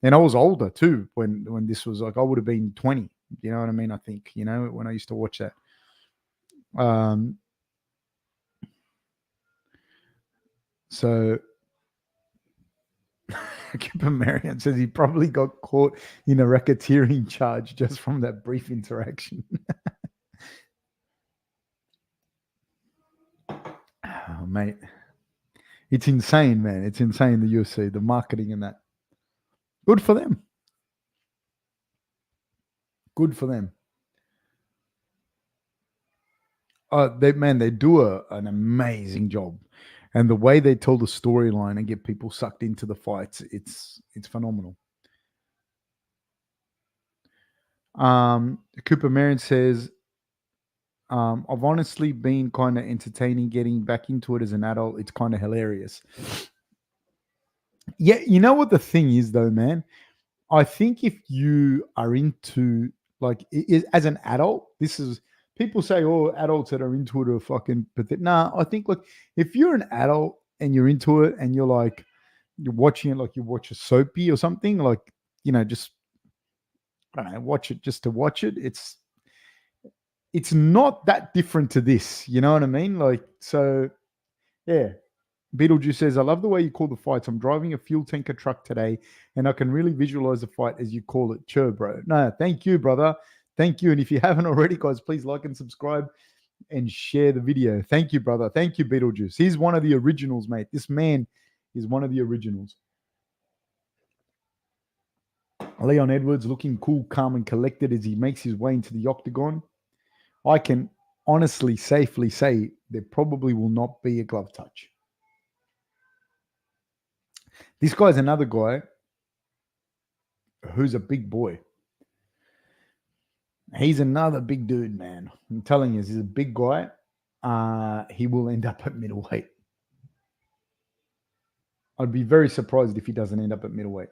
And I was older too when this was like I would have been 20. You know what I mean? I think when I used to watch that. Um, so Kipper Marion says he probably got caught in a racketeering charge just from that brief interaction. Oh, mate, it's insane, man. It's insane, the UFC, the marketing and that. Good for them. Good for them. They do an amazing job, and the way they tell the storyline and get people sucked into the fights, it's phenomenal. Cooper Marion says, I've honestly been kind of entertaining getting back into it as an adult. It's kind of hilarious. Yeah, you know what the thing is though, man? I think if you are into like as an adult, this is people say, "Oh, adults that are into it are fucking pathetic." Nah, I think like if you're an adult and you're into it and you're watching it like you watch a soapy or something, like just I don't know, watch it just to watch it. It's not that different to this. You know what I mean? Like so, yeah. Beetlejuice says, I love the way you call the fights. I'm driving a fuel tanker truck today and I can really visualize the fight as you call it. Sure, bro. No, thank you, brother. Thank you. And if you haven't already, guys, please like and subscribe and share the video. Thank you, brother. Thank you, Beetlejuice. He's one of the originals, mate. This man is one of the originals. Leon Edwards looking cool, calm, and collected as he makes his way into the octagon. I can honestly, safely say there probably will not be a glove touch. This guy's another guy who's a big boy. He's another big dude, man. I'm telling you, he's a big guy. He will end up at middleweight. I'd be very surprised if he doesn't end up at middleweight.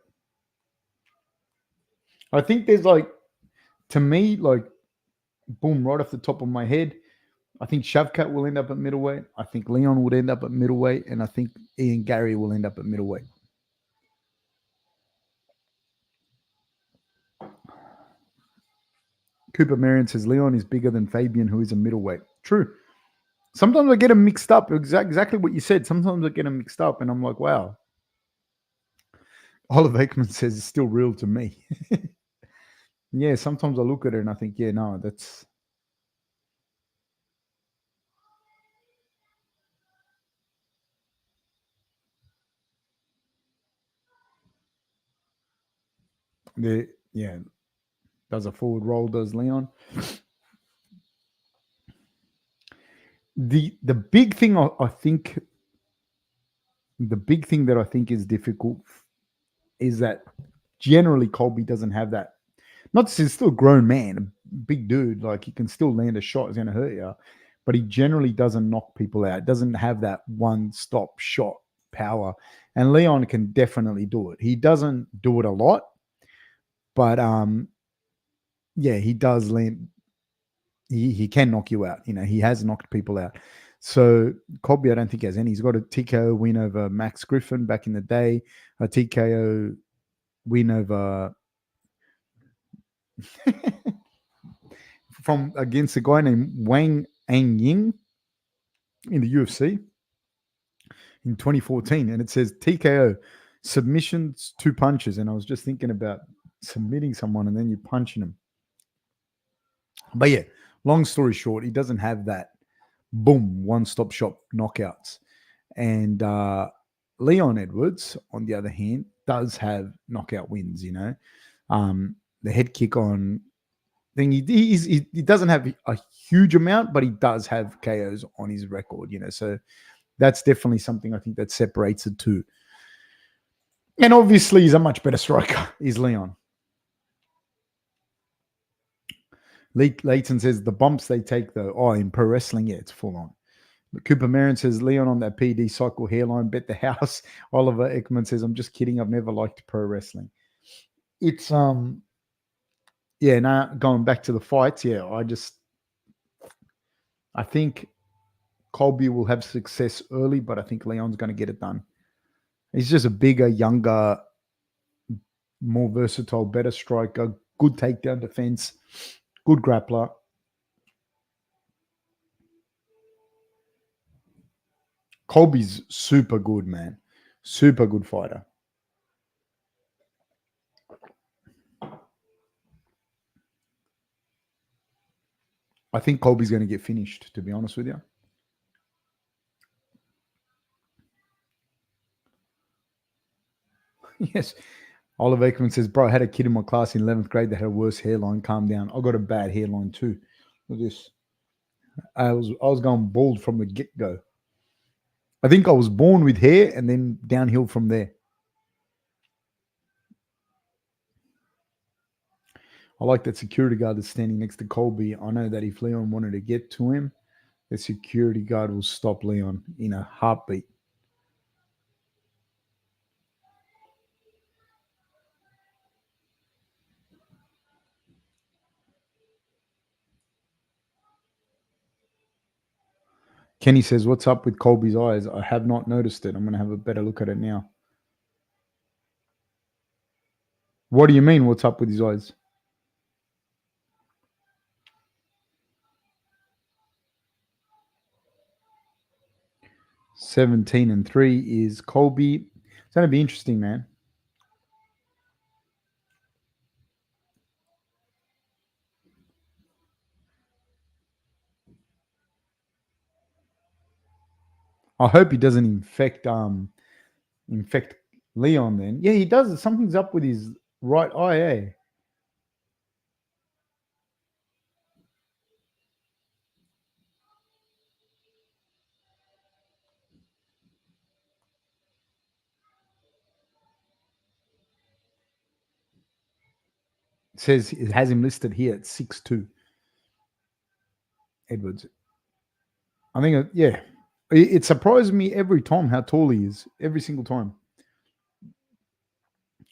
I think there's to me, boom, right off the top of my head, I think Shavkat will end up at middleweight. I think Leon would end up at middleweight. And I think Ian Gary will end up at middleweight. Cooper Marion says Leon is bigger than Fabian, who is a middleweight. True. Sometimes I get them mixed up. Exactly what you said. Sometimes I get them mixed up, and I'm like, wow. Oliver Aikman says it's still real to me. Yeah, sometimes I look at it and I think, yeah, no, that's yeah, does a forward roll, does Leon. The big thing I think the big thing that I think is difficult is that generally Colby doesn't have that. Not to say he's still a grown man, a big dude, like he can still land a shot, it's gonna hurt you. But he generally doesn't knock people out, doesn't have that one-stop shot power. And Leon can definitely do it. He doesn't do it a lot, but yeah, he does land. He can knock you out. He has knocked people out. So Colby, I don't think he has any. He's got a TKO win over Max Griffin back in the day, a TKO win over from against a guy named Wang Ang Ying in the UFC in 2014, and it says TKO submissions, 2 punches. And I was just thinking about submitting someone and then you're punching them. But yeah, long story short, he doesn't have that boom, one-stop shop knockouts. And Leon Edwards, on the other hand, does have knockout wins, the head kick on thing. He doesn't have a huge amount, but he does have KOs on his record, So that's definitely something I think that separates the two. And obviously, he's a much better striker, is Leon. Leighton says the bumps they take, though, in pro wrestling, yeah, it's full on. Cooper Marin says Leon on that PD cycle hairline, bet the house. Oliver Ekman says, I'm just kidding. I've never liked pro wrestling. It's going back to the fights. Yeah, I think Colby will have success early, but I think Leon's going to get it done. He's just a bigger, younger, more versatile, better striker, good takedown defense, good grappler. Colby's super good, man. Super good fighter. I think Colby's going to get finished, to be honest with you. Yes. Oliver Ekman says, bro, I had a kid in my class in 11th grade that had a worse hairline. Calm down. I got a bad hairline too. Look at this. I was going bald from the get-go. I think I was born with hair and then downhill from there. I like that security guard that's standing next to Colby. I know that if Leon wanted to get to him, the security guard will stop Leon in a heartbeat. Kenny says, what's up with Colby's eyes? I have not noticed it. I'm going to have a better look at it now. What do you mean, what's up with his eyes? (17-3) is Colby. It's going to be interesting, man. I hope he doesn't infect Leon then. Yeah, he does. Something's up with his right eye, eh? It says it has him listed here at 6'2". Edwards. I think, yeah. It surprised me every time how tall he is, every single time.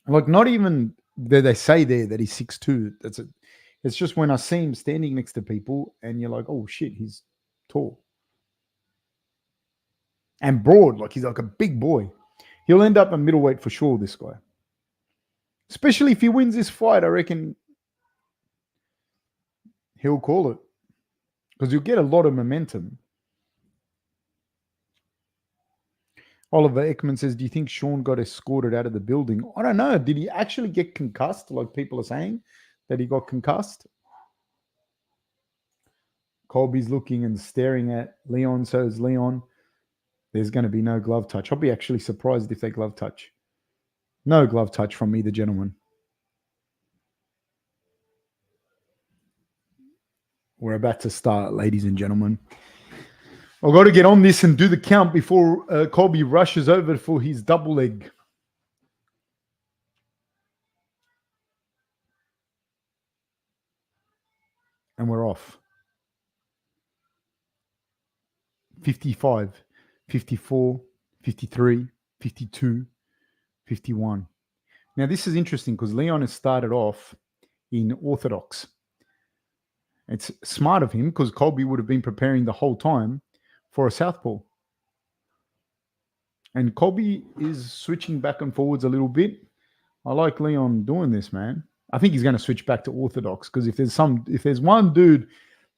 Like, not even that they say there that he's 6'2". That's it. It's just when I see him standing next to people and you're like, oh shit, he's tall. And broad, like he's like a big boy. He'll end up a middleweight for sure, this guy. Especially if he wins this fight, I reckon he'll call it. Because you'll get a lot of momentum. Oliver Ekman says, do you think Sean got escorted out of the building? I don't know. Did he actually get concussed, like people are saying, that he got concussed? Colby's looking and staring at Leon. So is Leon. There's going to be no glove touch. I'll be actually surprised if they glove touch. No glove touch from either gentleman. We're about to start, ladies and gentlemen. I've got to get on this and do the count before Colby rushes over for his double leg. And we're off. 55, 54, 53, 52, 51. Now, this is interesting because Leon has started off in orthodox. It's smart of him because Colby would have been preparing the whole time for a southpaw. And Colby is switching back and forwards a little bit. I like Leon doing this, man. I think he's going to switch back to orthodox because if there's one dude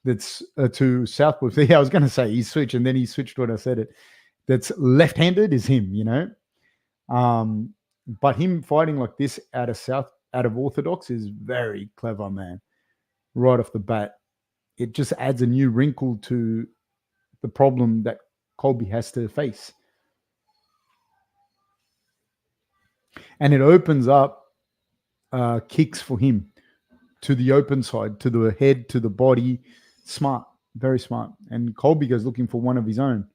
that's to southpaw, yeah, I was going to say he switched and then he switched when I said it. That's left-handed is him, But him fighting like this out of orthodox is very clever, man. Right off the bat. it just adds a new wrinkle to the problem that Colby has to face. And it opens up kicks for him to the open side, to the head, to the body. Smart, very smart. And Colby goes looking for one of his own.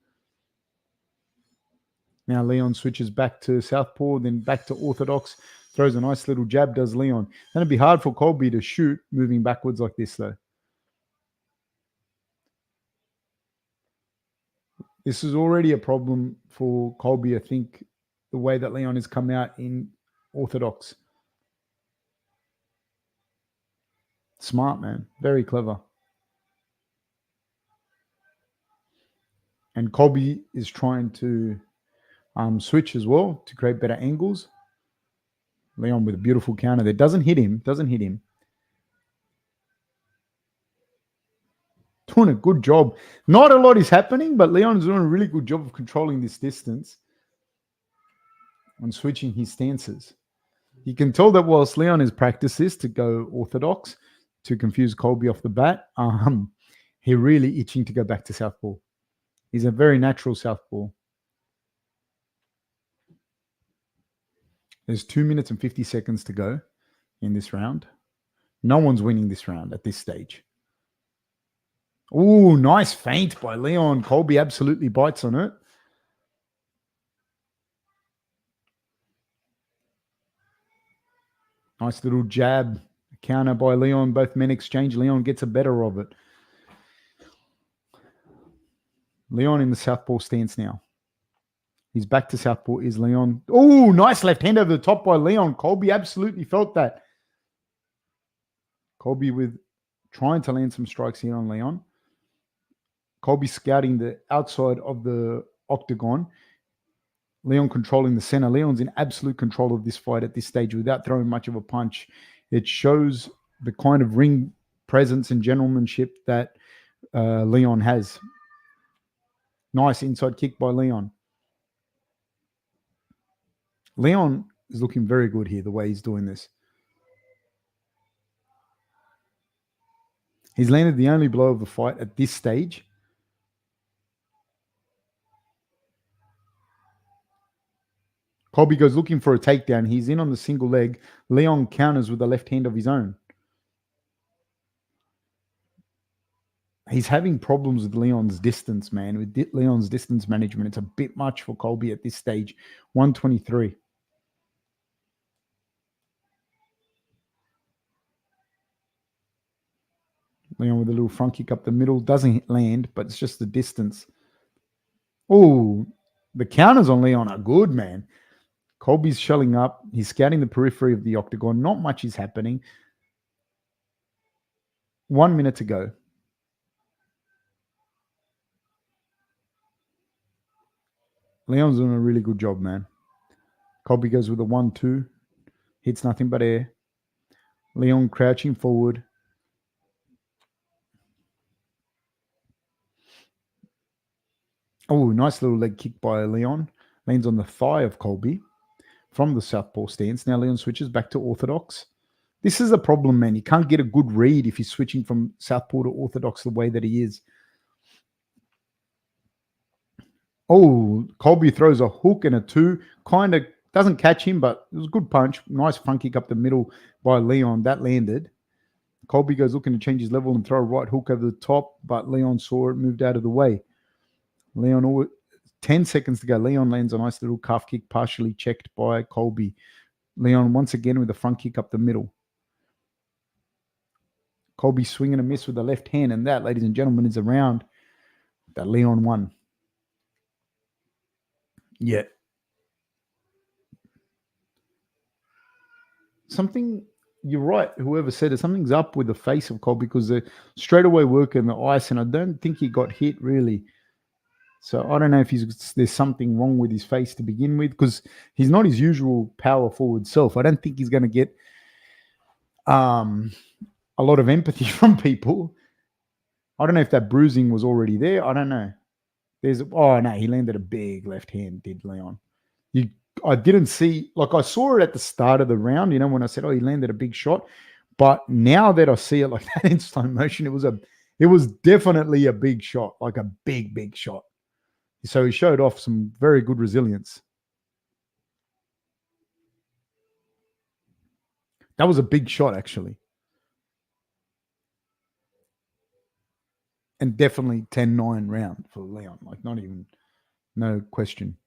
Now Leon switches back to southpaw, then back to orthodox, throws a nice little jab, does Leon. Then it'd be hard for Colby to shoot moving backwards like this, though. This is already a problem for Colby, I think, the way that Leon has come out in orthodox. Smart, man. Very clever. And Colby is trying to switch as well to create better angles. Leon with a beautiful counter there. Doesn't hit him. Doing a good job. Not a lot is happening, but Leon is doing a really good job of controlling this distance and switching his stances. You can tell that whilst Leon has practiced this to go orthodox to confuse Colby off the bat, he's really itching to go back to southpaw. He's a very natural southpaw. There's 2 minutes and 50 seconds to go in this round. No one's winning this round at this stage. Oh, nice feint by Leon. Colby absolutely bites on it. Nice little jab. Counter by Leon. Both men exchange. Leon gets a better of it. Leon in the southpaw stance now. He's back to southpaw. Is Leon. Oh, nice left hand over the top by Leon. Colby absolutely felt that. Colby with trying to land some strikes here on Leon. Colby scouting the outside of the octagon. Leon controlling the center. Leon's in absolute control of this fight at this stage without throwing much of a punch. It shows the kind of ring presence and gentlemanship that Leon has. Nice inside kick by Leon. Leon is looking very good here, the way he's doing this. He's landed the only blow of the fight at this stage. Colby goes looking for a takedown. He's in on the single leg. Leon counters with the left hand of his own. He's having problems with Leon's distance, man. With Leon's distance management, it's a bit much for Colby at this stage. 123. Leon with a little front kick up the middle. Doesn't land, but it's just the distance. Oh, the counters on Leon are good, man. Colby's shelling up. He's scouting the periphery of the octagon. Not much is happening. 1 minute to go. Leon's doing a really good job, man. Colby goes with a 1-2. Hits nothing but air. Leon crouching forward. Oh, nice little leg kick by Leon. Lands on the thigh of Colby from the southpaw stance. Now Leon switches back to orthodox. This is a problem, man. You can't get a good read if he's switching from southpaw to orthodox the way that he is. Oh, Colby throws a hook and a 2. Kind of doesn't catch him, but it was a good punch. Nice front kick up the middle by Leon. That landed. Colby goes looking to change his level and throw a right hook over the top, but Leon saw it, moved out of the way. Leon, 10 seconds to go. Leon lands a nice little calf kick, partially checked by Colby. Leon once again with a front kick up the middle. Colby swinging a miss with the left hand, and that, ladies and gentlemen, is a round that Leon won. Yeah. You're right, whoever said it, something's up with the face of Colby because the straightaway work in the ice, and I don't think he got hit really. So I don't know if there's something wrong with his face to begin with, because he's not his usual power forward self. I don't think he's going to get a lot of empathy from people. I don't know if that bruising was already there. I don't know. He landed a big left hand, did Leon. I didn't see, I saw it at the start of the round, when I said, he landed a big shot. But now that I see it like that in slow motion, it was It was definitely a big shot, like a big, big shot. So he showed off some very good resilience. That was a big shot, actually. And definitely 10-9 round for Leon. Like, not even, no question.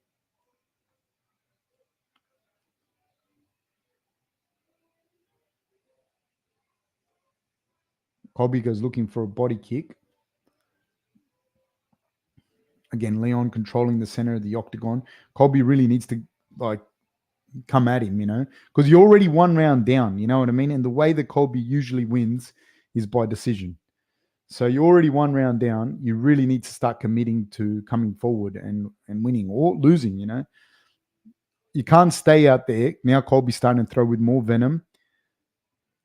Colby goes looking for a body kick. Again, Leon controlling the center of the octagon. Colby really needs to, like, come at him, because you're already one round down, you know what I mean? And the way that Colby usually wins is by decision. So you're already one round down. You really need to start committing to coming forward and winning or losing, You can't stay out there. Now Colby's starting to throw with more venom,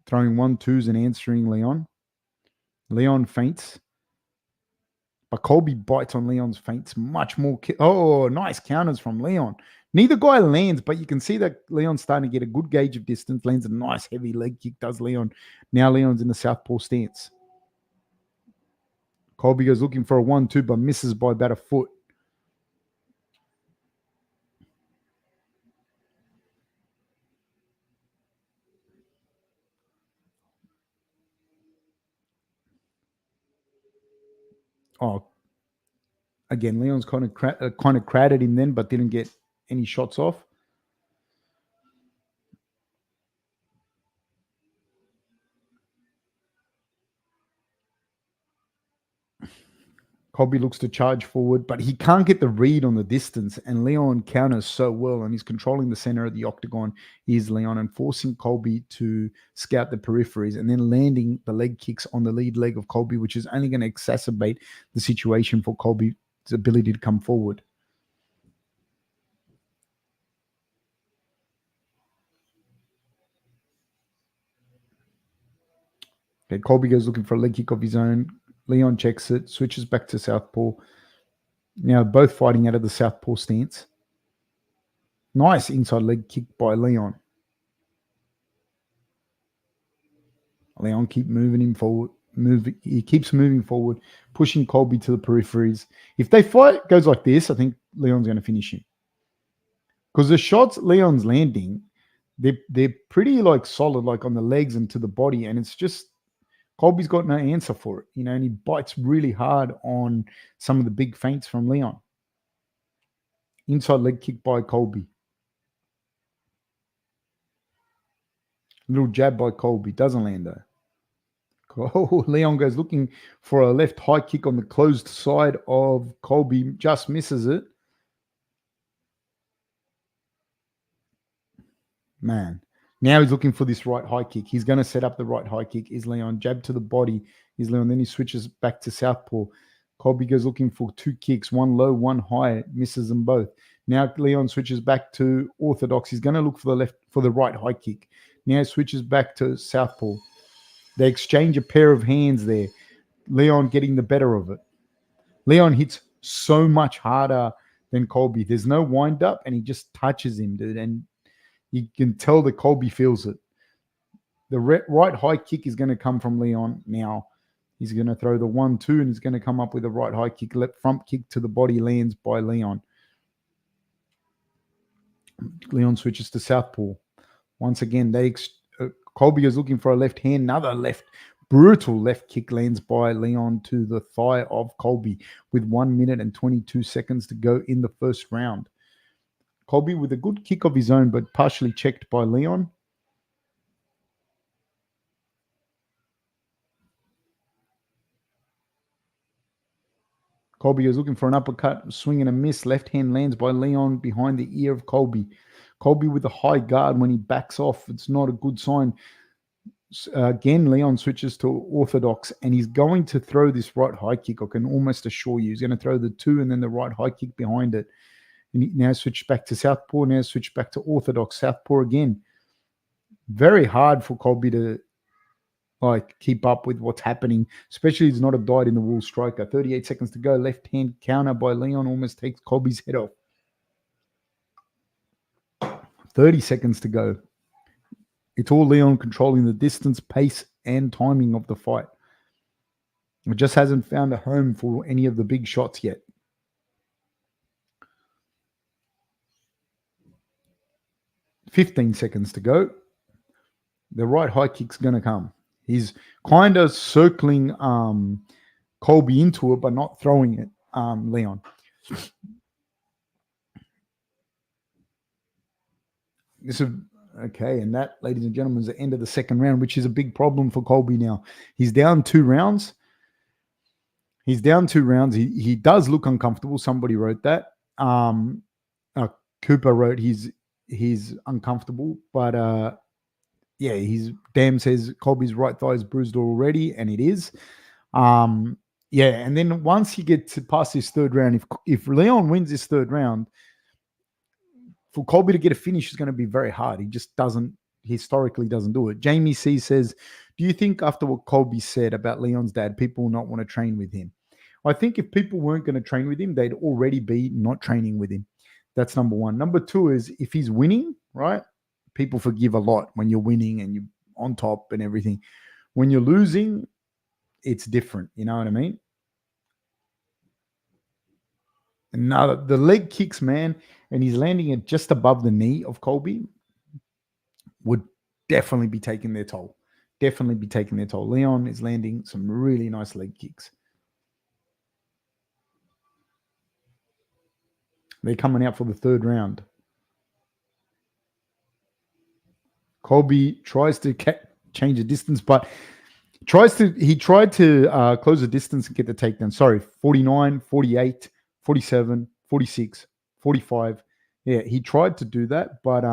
throwing 1-2s and answering Leon. Leon feints. But Colby bites on Leon's feints much more. Nice counters from Leon. Neither guy lands, but you can see that Leon's starting to get a good gauge of distance. Lands a nice heavy leg kick, does Leon. Now Leon's in the southpaw stance. Colby goes looking for a 1-2, but misses by about a foot. Oh, again, Leon's kind of crowded him then, but didn't get any shots off. Colby looks to charge forward, but he can't get the read on the distance. And Leon counters so well, and he's controlling the center of the octagon. Is Leon and forcing Colby to scout the peripheries, and then landing the leg kicks on the lead leg of Colby, which is only going to exacerbate the situation for Colby's ability to come forward. Okay, Colby goes looking for a leg kick of his own. Leon checks it, switches back to southpaw. Now both fighting out of the southpaw stance. Nice inside leg kick by Leon. Leon keep moving him forward. He keeps moving forward, pushing Colby to the peripheries. If they fight goes like this, I think Leon's going to finish him. Because the shots Leon's landing, they're pretty like solid, like on the legs and to the body, and it's just Colby's got no answer for it, and he bites really hard on some of the big feints from Leon. Inside leg kick by Colby. Little jab by Colby. Doesn't land though. Oh, Leon goes looking for a left high kick on the closed side of Colby. Just misses it. Man. Now he's looking for this right high kick. He's going to set up the right high kick. Is Leon. Jab to the body. Is Leon. Then he switches back to southpaw. Colby goes looking for two kicks. One low, one high. Misses them both. Now Leon switches back to orthodox. He's going to look for the right high kick. Now he switches back to southpaw. They exchange a pair of hands there. Leon getting the better of it. Leon hits so much harder than Colby. There's no wind up, and he just touches him, dude. And you can tell that Colby feels it. The right high kick is going to come from Leon now. He's going to throw the 1-2, and he's going to come up with a right high kick. Left front kick to the body lands by Leon. Leon switches to southpaw. Once again, Colby is looking for a left hand. Another brutal left kick lands by Leon to the thigh of Colby with 1 minute and 22 seconds to go in the first round. Colby with a good kick of his own, but partially checked by Leon. Colby is looking for an uppercut, swing and a miss. Left hand lands by Leon behind the ear of Colby. Colby with a high guard when he backs off. It's not a good sign. Again, Leon switches to orthodox, and he's going to throw this right high kick. I can almost assure you. He's going to throw the 2 and then the right high kick behind it. And he now switched back to southpaw. Now switched back to orthodox. Southpaw again. Very hard for Colby to keep up with what's happening, especially he's not a dyed-in-the-wool striker. 38 seconds to go. Left hand counter by Leon almost takes Colby's head off. 30 seconds to go. It's all Leon controlling the distance, pace, and timing of the fight. It just hasn't found a home for any of the big shots yet. $15 to go. The right high kick's going to come. He's kind of circling Colby into it, but not throwing it, Leon. This is okay, and that, ladies and gentlemen, is the end of the second round, which is a big problem for Colby now. He's down 2 rounds. He does look uncomfortable. Somebody wrote that. Cooper wrote he's uncomfortable, but yeah, he's damn says Colby's right thigh is bruised already, and it is. Yeah, and then once you get to past this third round, if Leon wins this third round, for Colby to get a finish is going to be very hard. He just historically doesn't do it. Jamie C says, do you think after what Colby said about Leon's dad, people will not want to train with him? I think if people weren't going to train with him, they'd already be not training with him. That's number one. Number two is if he's winning, right? People forgive a lot when you're winning and you're on top and everything. When you're losing, it's different. You know what I mean? And now the leg kicks, man, and he's landing it just above the knee of Colby, would definitely be taking their toll. Leon is landing some really nice leg kicks. They're coming out for the third round. Colby tries to change the distance, but he tried to close the distance and get the takedown. Sorry, 49, 48, 47, 46, 45. Yeah, he tried to do that, but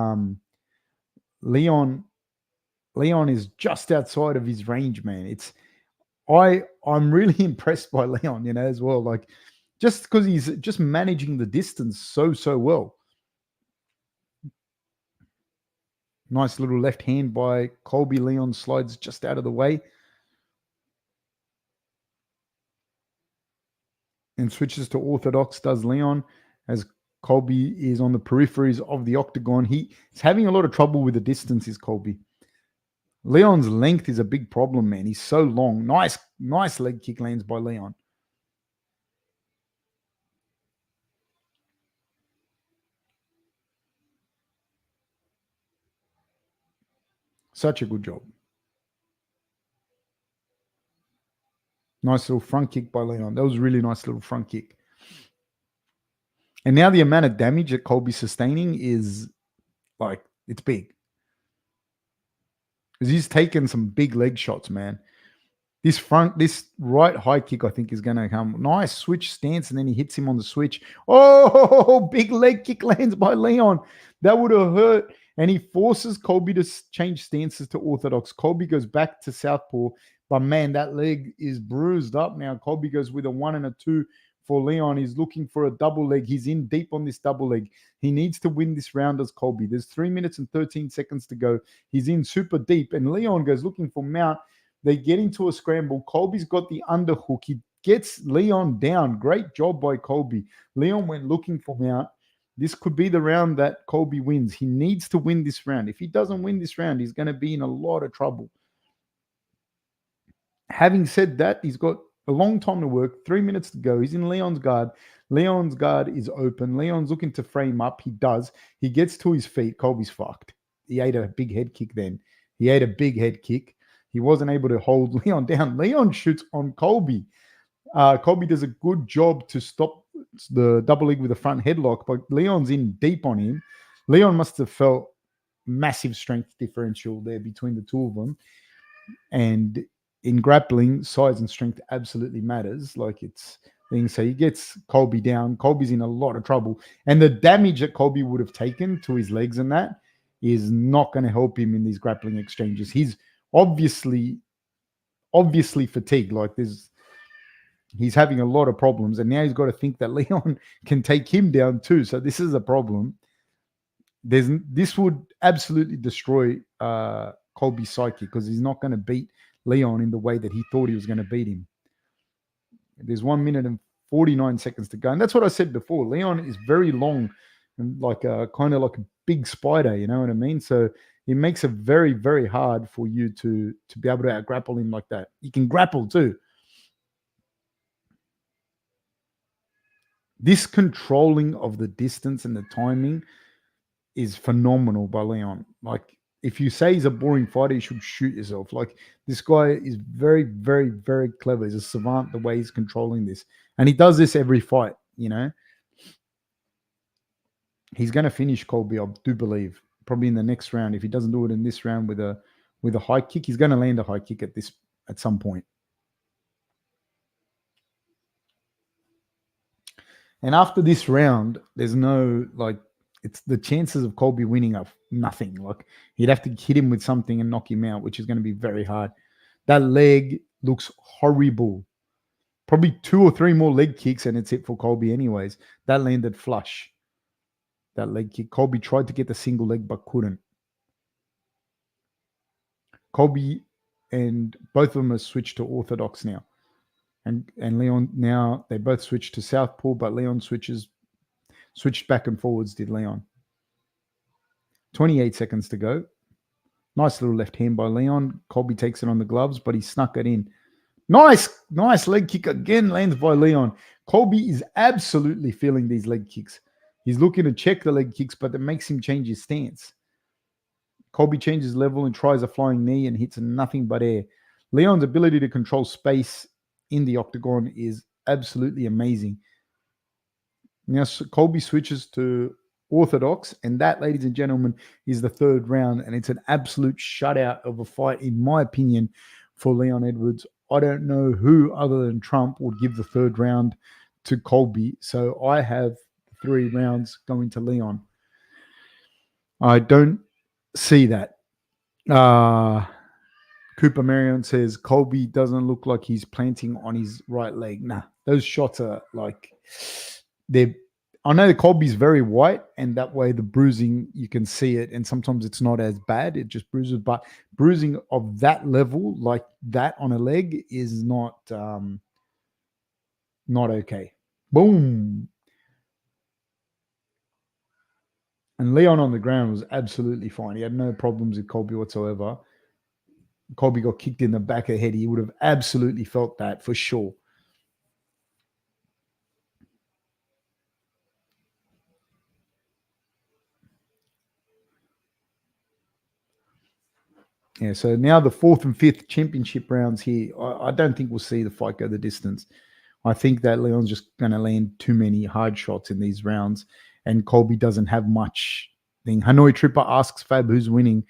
Leon is just outside of his range, man. I'm really impressed by Leon, as well. Like, just because he's just managing the distance so well. Nice little left hand by Colby. Leon slides just out of the way and switches to orthodox, does Leon, as Colby is on the peripheries of the octagon. He's having a lot of trouble with the distance, is Colby. Leon's length is a big problem, man. He's so long. Nice leg kick lands by Leon. Such a good job. Nice little front kick by Leon. That was a really nice little front kick. And now the amount of damage that Colby's sustaining is like, it's big. Because he's taken some big leg shots, man. This right high kick, I think, is going to come. Nice switch stance, and then he hits him on the switch. Oh, big leg kick lands by Leon. That would have hurt. And he forces Colby to change stances to orthodox. Colby goes back to southpaw. But, man, that leg is bruised up now. Colby goes with a 1 and a 2 for Leon. He's looking for a double leg. He's in deep on this double leg. He needs to win this round as Colby. There's 3 minutes and 13 seconds to go. He's in super deep. And Leon goes looking for mount. They get into a scramble. Colby's got the underhook. He gets Leon down. Great job by Colby. Leon went looking for mount. This could be the round that Colby wins. He needs to win this round. If he doesn't win this round, he's going to be in a lot of trouble. Having said that, he's got a long time to work. 3 minutes to go. He's in Leon's guard. Leon's guard is open. Leon's looking to frame up. He does. He gets to his feet. Colby's fucked. He ate a big head kick then. He wasn't able to hold Leon down. Leon shoots on Colby. Colby does a good job to stop the double leg with a front headlock, but Leon's in deep on him. Leon must have felt massive strength differential there between the two of them. And in grappling, size and strength absolutely matters. Like, it's thing. So he gets Colby down. Colby's in a lot of trouble. And the damage that Colby would have taken to his legs and that is not going to help him in these grappling exchanges. He's obviously fatigued. Like, he's having a lot of problems, and now he's got to think that Leon can take him down too. So this is a problem. This would absolutely destroy Colby's psyche, because he's not going to beat Leon in the way that he thought he was going to beat him. There's 1 minute and 49 seconds to go, and that's what I said before. Leon is very long and kind of like a big spider, you know what I mean? So it makes it very, very hard for you to be able to out grapple him like that. He can grapple too. This controlling of the distance and the timing is phenomenal by Leon. Like, if you say he's a boring fighter, you should shoot yourself. Like, this guy is very, very, very clever. He's a savant the way he's controlling this. And he does this every fight, you know. He's going to finish Colby, I do believe, probably in the next round. If he doesn't do it in this round with a high kick, he's going to land a high kick at some point. And after this round, there's no, like, it's the chances of Colby winning are nothing. Like, he'd have to hit him with something and knock him out, which is going to be very hard. That leg looks horrible. Probably 2 or 3 more leg kicks and it's it for Colby anyways. That landed flush. That leg kick. Colby tried to get the single leg but couldn't. Colby and both of them are switched to orthodox now. And Leon, now they both switched to southpaw, but Leon switched back and forwards, did Leon. 28 seconds to go. Nice little left hand by Leon. Colby takes it on the gloves, but he snuck it in. Nice leg kick again, lands by Leon. Colby is absolutely feeling these leg kicks. He's looking to check the leg kicks, but it makes him change his stance. Colby changes level and tries a flying knee and hits nothing but air. Leon's ability to control space in the octagon is absolutely amazing. Now, Colby switches to orthodox, and that, ladies and gentlemen, is the third round, and it's an absolute shutout of a fight, in my opinion, for Leon Edwards. I don't know who other than Trump would give the third round to Colby, so I have 3 rounds going to Leon. I don't see that. Cooper Marion says Colby doesn't look like he's planting on his right leg. Nah, those shots are like, I know Colby's very white, and that way the bruising, you can see it, and sometimes it's not as bad. It just bruises, but bruising of that level, like that on a leg, is not okay. Boom. And Leon on the ground was absolutely fine. He had no problems with Colby whatsoever. Colby got kicked in the back of the head. He would have absolutely felt that for sure. Yeah, so now the 4th and 5th championship rounds here, I don't think we'll see the fight go the distance. I think that Leon's just going to land too many hard shots in these rounds, and Colby doesn't have much thing. Hanoi Tripper asks Fab who's winning.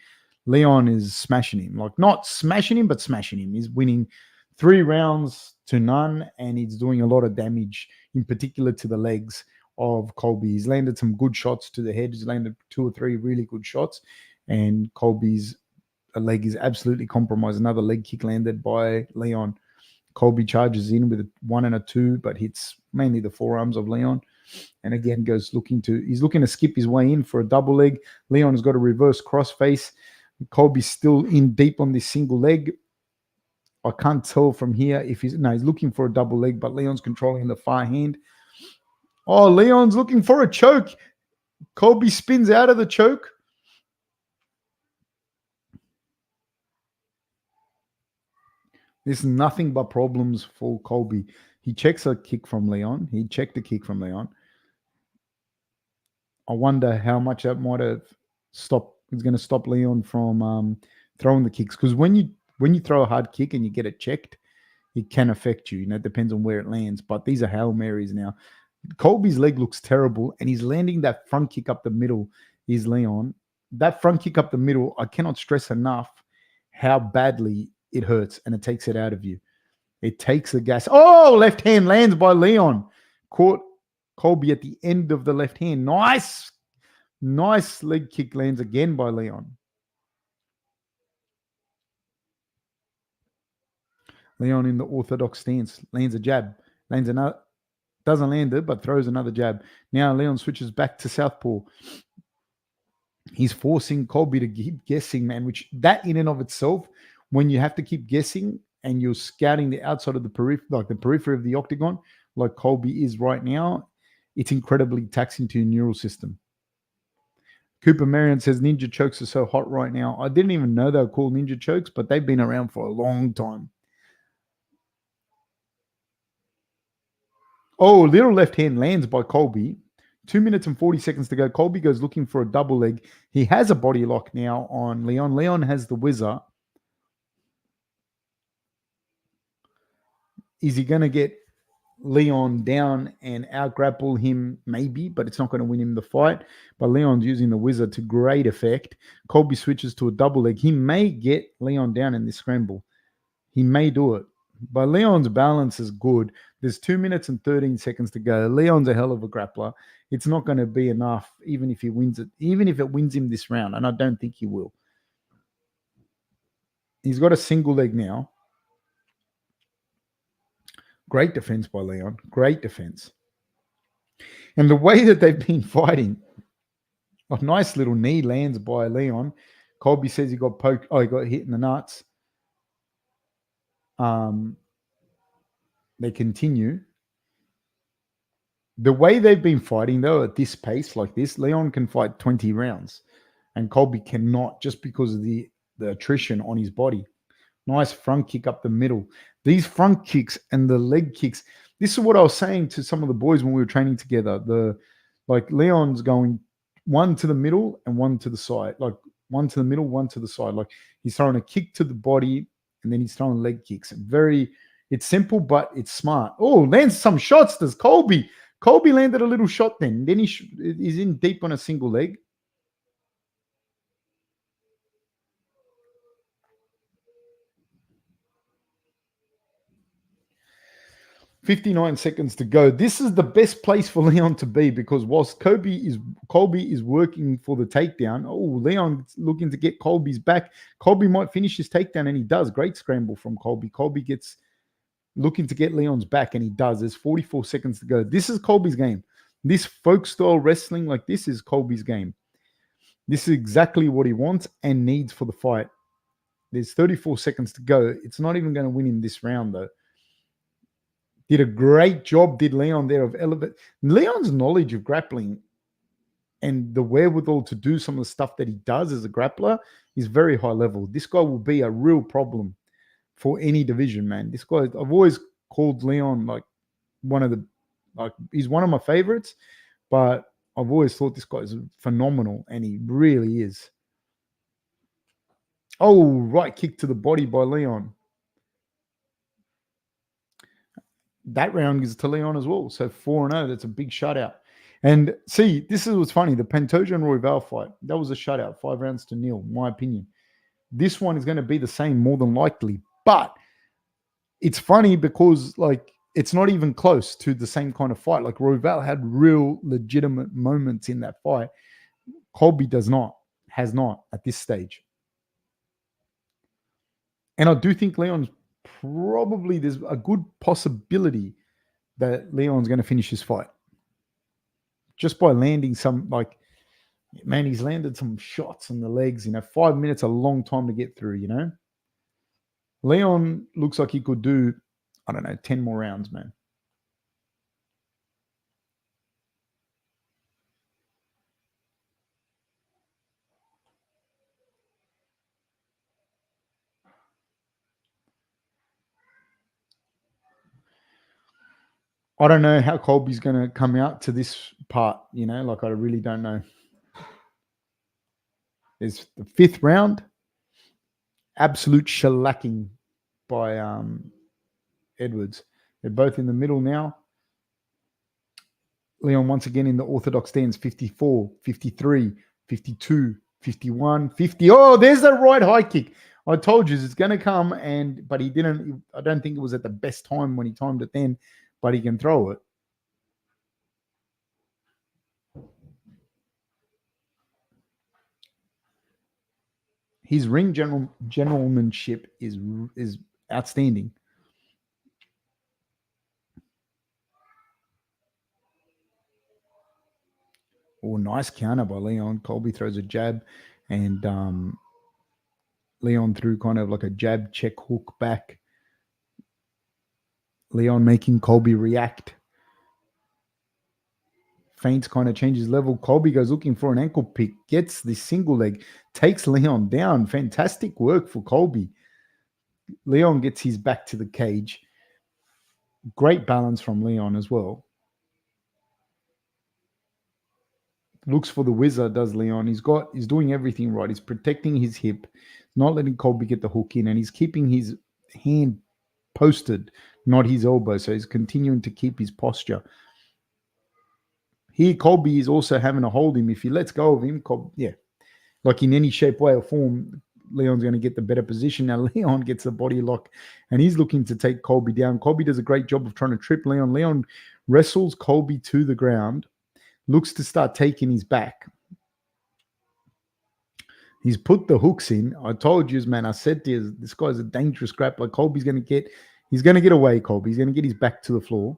Leon is smashing him. Like, not smashing him, but smashing him. He's winning 3 rounds to none, and he's doing a lot of damage, in particular to the legs of Colby. He's landed some good shots to the head. He's landed 2 or 3 really good shots, and Colby's leg is absolutely compromised. Another leg kick landed by Leon. Colby charges in with a 1 and a 2, but hits mainly the forearms of Leon. And again, he's looking to skip his way in for a double leg. Leon has got a reverse crossface. Colby's still in deep on this single leg. I can't tell from here if he's looking for a double leg, but Leon's controlling the far hand. Oh, Leon's looking for a choke. Colby spins out of the choke. There's nothing but problems for Colby. He checks a kick from Leon. He checked a kick from Leon. I wonder how much that might have stopped. It's going to stop Leon from throwing the kicks, because when you throw a hard kick and you get it checked, it can affect you. You know, it depends on where it lands. But these are Hail Marys now. Colby's leg looks terrible, and he's landing that front kick up the middle. Is Leon. That front kick up the middle, I cannot stress enough how badly it hurts, and it takes it out of you. It takes the gas. Oh, left hand lands by Leon. Caught Colby at the end of the left hand. Nice leg kick lands again by Leon. Leon in the orthodox stance. Lands a jab. Lands another. Doesn't land it, but throws another jab. Now Leon switches back to southpaw. He's forcing Colby to keep guessing, man, which that in and of itself, when you have to keep guessing and you're scouting the outside of the periphery, like the periphery of the octagon, like Colby is right now, it's incredibly taxing to your neural system. Cooper Marion says ninja chokes are so hot right now. I didn't even know they were called ninja chokes, but they've been around for a long time. Oh, little left hand lands by Colby. 2 minutes and 40 seconds to go. Colby goes looking for a double leg. He has a body lock now on Leon. Leon has the whizzer. Is he going to get Leon down and out grapple him? Maybe, but it's not going to win him the fight. But Leon's using the whizzer to great effect. Colby switches to a double leg. He may get Leon down in this scramble. He may do it. But Leon's balance is good. There's 2 minutes and 13 seconds to go. Leon's a hell of a grappler. It's not going to be enough, even if he wins it, even if it wins him this round. And I don't think he will. He's got a single leg now. Great defense by Leon. Great defense. And the way that they've been fighting, a nice little knee lands by Leon. Colby says he got poked. Oh, he got hit in the nuts. They continue. The way they've been fighting, though, at this pace like this, Leon can fight 20 rounds. And Colby cannot, just because of the attrition on his body. Nice front kick up the middle. These front kicks and the leg kicks. This is what I was saying to some of the boys when we were training together. Leon's going one to the middle and one to the side. Like one to the middle, one to the side. Like he's throwing a kick to the body and then he's throwing leg kicks. It's simple, but it's smart. Oh, lands some shots, does Colby. Colby landed a little shot then. Then he's in deep on a single leg. $59 seconds to go. This is the best place for Leon to be because whilst Colby is working for the takedown, Leon's looking to get Colby's back. Colby might finish his takedown, and he does. Great scramble from Colby. Colby gets looking to get Leon's back, and he does. There's 44 seconds to go. This is Colby's game. This folk-style wrestling like this is Colby's game. This is exactly what he wants and needs for the fight. There's 34 seconds to go. It's not even going to win him this round, though. Did a great job, did Leon there of elevate. Leon's knowledge of grappling and the wherewithal to do some of the stuff that he does as a grappler is very high level. This guy will be a real problem for any division, man. This guy, I've always called Leon he's one of my favorites, but I've always thought this guy is phenomenal, and he really is. Oh, right kick to the body by Leon. That round is to Leon as well. So 4-0. That's a big shutout. And see, this is what's funny. The Pantoja and Royval fight, that was a shutout, 5 rounds to 0, in my opinion. This one is going to be the same more than likely. But it's funny because, it's not even close to the same kind of fight. Like, Royval had real legitimate moments in that fight. Colby has not at this stage. And I do think Leon's probably, there's a good possibility that Leon's going to finish his fight. Just by landing some, he's landed some shots in the legs. 5 minutes, a long time to get through, Leon looks like he could do, 10 more rounds, man. I don't know how Colby's going to come out to this part, I really don't know. There's the 5th round. Absolute shellacking by Edwards. They're both in the middle now. Leon once again in the orthodox stance, 54, 53, 52, 51, 50. Oh, there's the right high kick. I told you it's going to come, but he didn't. I don't think it was at the best time when he timed it then, but he can throw it. His ring gentlemanship is outstanding. Oh, nice counter by Leon. Colby throws a jab, and Leon threw kind of like a jab check hook back. Leon making Colby react. Feints kind of changes level. Colby goes looking for an ankle pick, gets the single leg, takes Leon down. Fantastic work for Colby. Leon gets his back to the cage. Great balance from Leon as well. looks for the wizard, does Leon. He's doing everything right. He's protecting his hip, not letting Colby get the hook in, and he's keeping his hand posted, not his elbow. So he's continuing to keep his posture. Here, Colby is also having to hold him. If he lets go of him, like in any shape, way, or form, Leon's going to get the better position. Now, Leon gets the body lock, and he's looking to take Colby down. Colby does a great job of trying to trip Leon. Leon wrestles Colby to the ground, looks to start taking his back. He's put the hooks in. I told you, man, I said to you, this guy's a dangerous grappler. Colby's going to get away, Colby. He's going to get his back to the floor.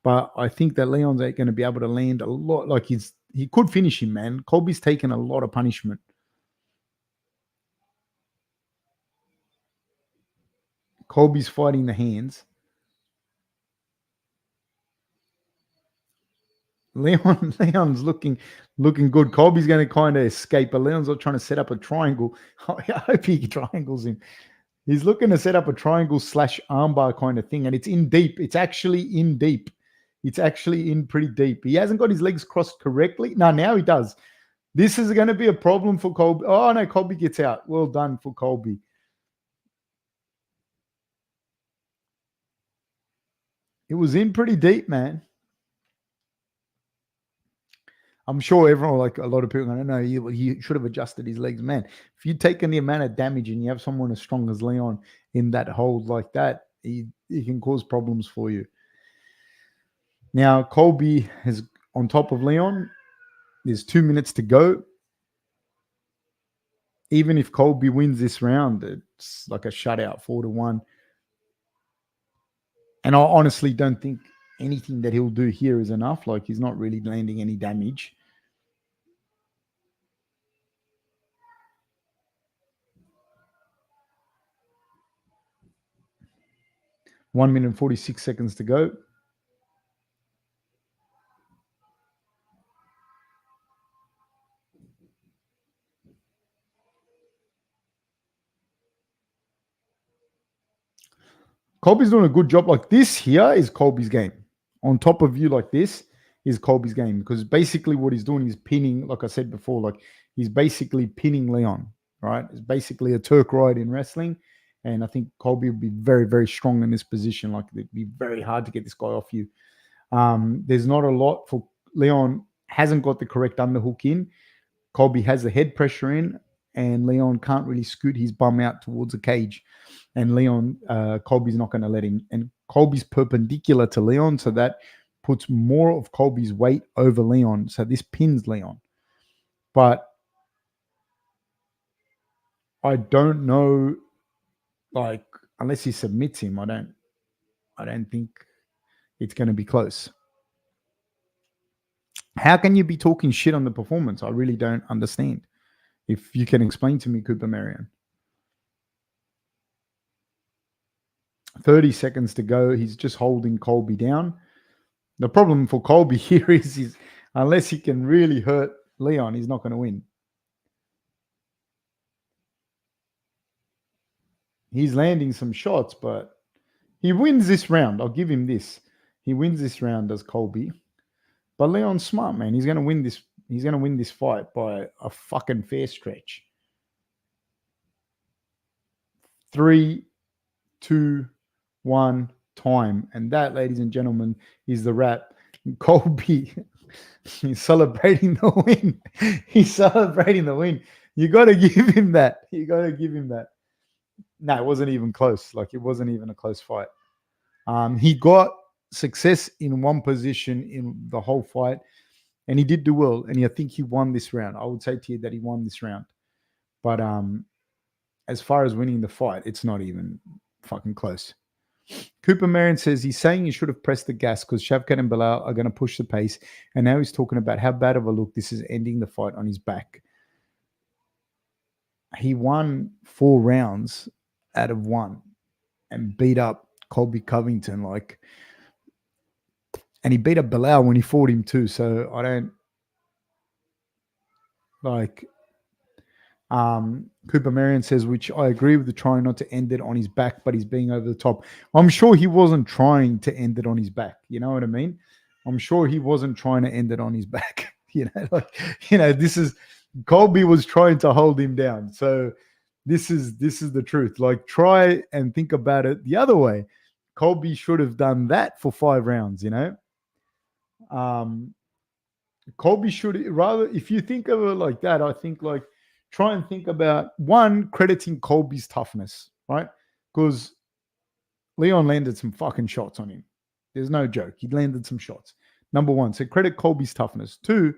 But I think that Leon's going to be able to land a lot. Like he could finish him, man. Colby's taken a lot of punishment. Colby's fighting the hands. Leon's looking good. Colby's going to kind of escape, but Leon's not trying to set up a triangle. I hope he triangles him. He's looking to set up a triangle / armbar kind of thing, and it's in deep. It's actually in deep. It's actually in pretty deep. He hasn't got his legs crossed correctly. No, now he does. This is going to be a problem for Colby. Oh, no, Colby gets out. Well done for Colby. It was in pretty deep, man. I'm sure everyone, like a lot of people, I don't know, he should have adjusted his legs. Man, if you've taken the amount of damage and you have someone as strong as Leon in that hold like that, he can cause problems for you. Now, Colby is on top of Leon. There's 2 minutes to go. Even if Colby wins this round, it's like a shutout, 4-1. And I honestly don't think anything that he'll do here is enough. Like, he's not really landing any damage. One minute and 46 seconds to go. Colby's doing a good job. Like, this here is Colby's game. On top of you like this is Colby's game, because basically what he's doing is pinning, like I said before, like he's basically pinning Leon, right? It's basically a Turk ride in wrestling. And I think Colby would be very, very strong in this position. Like, it'd be very hard to get this guy off you. There's not a lot for Leon. Hasn't got the correct underhook in. Colby has the head pressure in, and Leon can't really scoot his bum out towards the cage. And Colby's not going to let him. And Colby's perpendicular to Leon, so that puts more of Colby's weight over Leon. So this pins Leon. But I don't know, like, unless he submits him, I don't think it's going to be close. How can you be talking shit on the performance? I really don't understand. If you can explain to me, Cooper Marion. 30 seconds to go. He's just holding Colby down. The problem for Colby here is unless he can really hurt Leon, he's not going to win. He's landing some shots, but he wins this round. I'll give him this. He wins this round as Colby. But Leon's smart, man. He's going to win this. He's going to win this fight by a fucking fair stretch. 3, 2, 1, time. And that, ladies and gentlemen, is the wrap. Colby, he's celebrating the win. He's celebrating the win. You got to give him that. You got to give him that. No, it wasn't even close. Like, it wasn't even a close fight. He got success in one position in the whole fight, and he did do well. And I think he won this round. I would say to you that he won this round. But as far as winning the fight, it's not even fucking close. Cooper Marion says he's saying he should have pressed the gas because Shavkat and Bilal are going to push the pace. And now he's talking about how bad of a look this is, ending the fight on his back. He won 4 rounds out of 1 and beat up Colby Covington. And he beat up Bilal when he fought him too. So I don't like. Cooper Marion says, which I agree with, the trying not to end it on his back, but he's being over the top. I'm sure he wasn't trying to end it on his back. You know what I mean? I'm sure he wasn't trying to end it on his back. This is Colby was trying to hold him down. So this is the truth. Like, try and think about it the other way. Colby should have done that for 5 rounds. Um, Colby should rather, if you think of it like that, I think like try and think about one, crediting Colby's toughness, right? Because Leon landed some fucking shots on him. There's no joke. He landed some shots. Number one, so credit Colby's toughness. Two,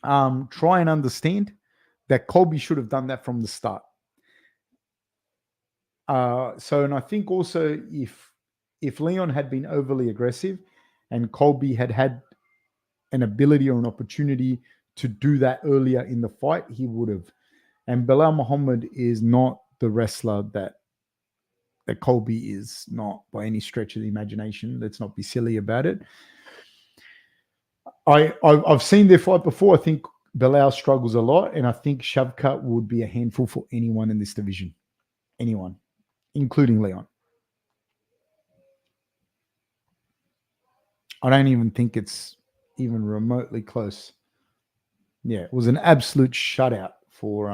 try and understand that Colby should have done that from the start. And I think also if Leon had been overly aggressive and Colby had an ability or an opportunity to do that earlier in the fight, he would have. And Belal Muhammad is not the wrestler that Colby is, not by any stretch of the imagination. Let's not be silly about it. I've seen their fight before. I think Belal struggles a lot, and I think Shavkat would be a handful for anyone in this division. Anyone, including Leon. I don't even think it's even remotely close. Yeah, it was an absolute shutout for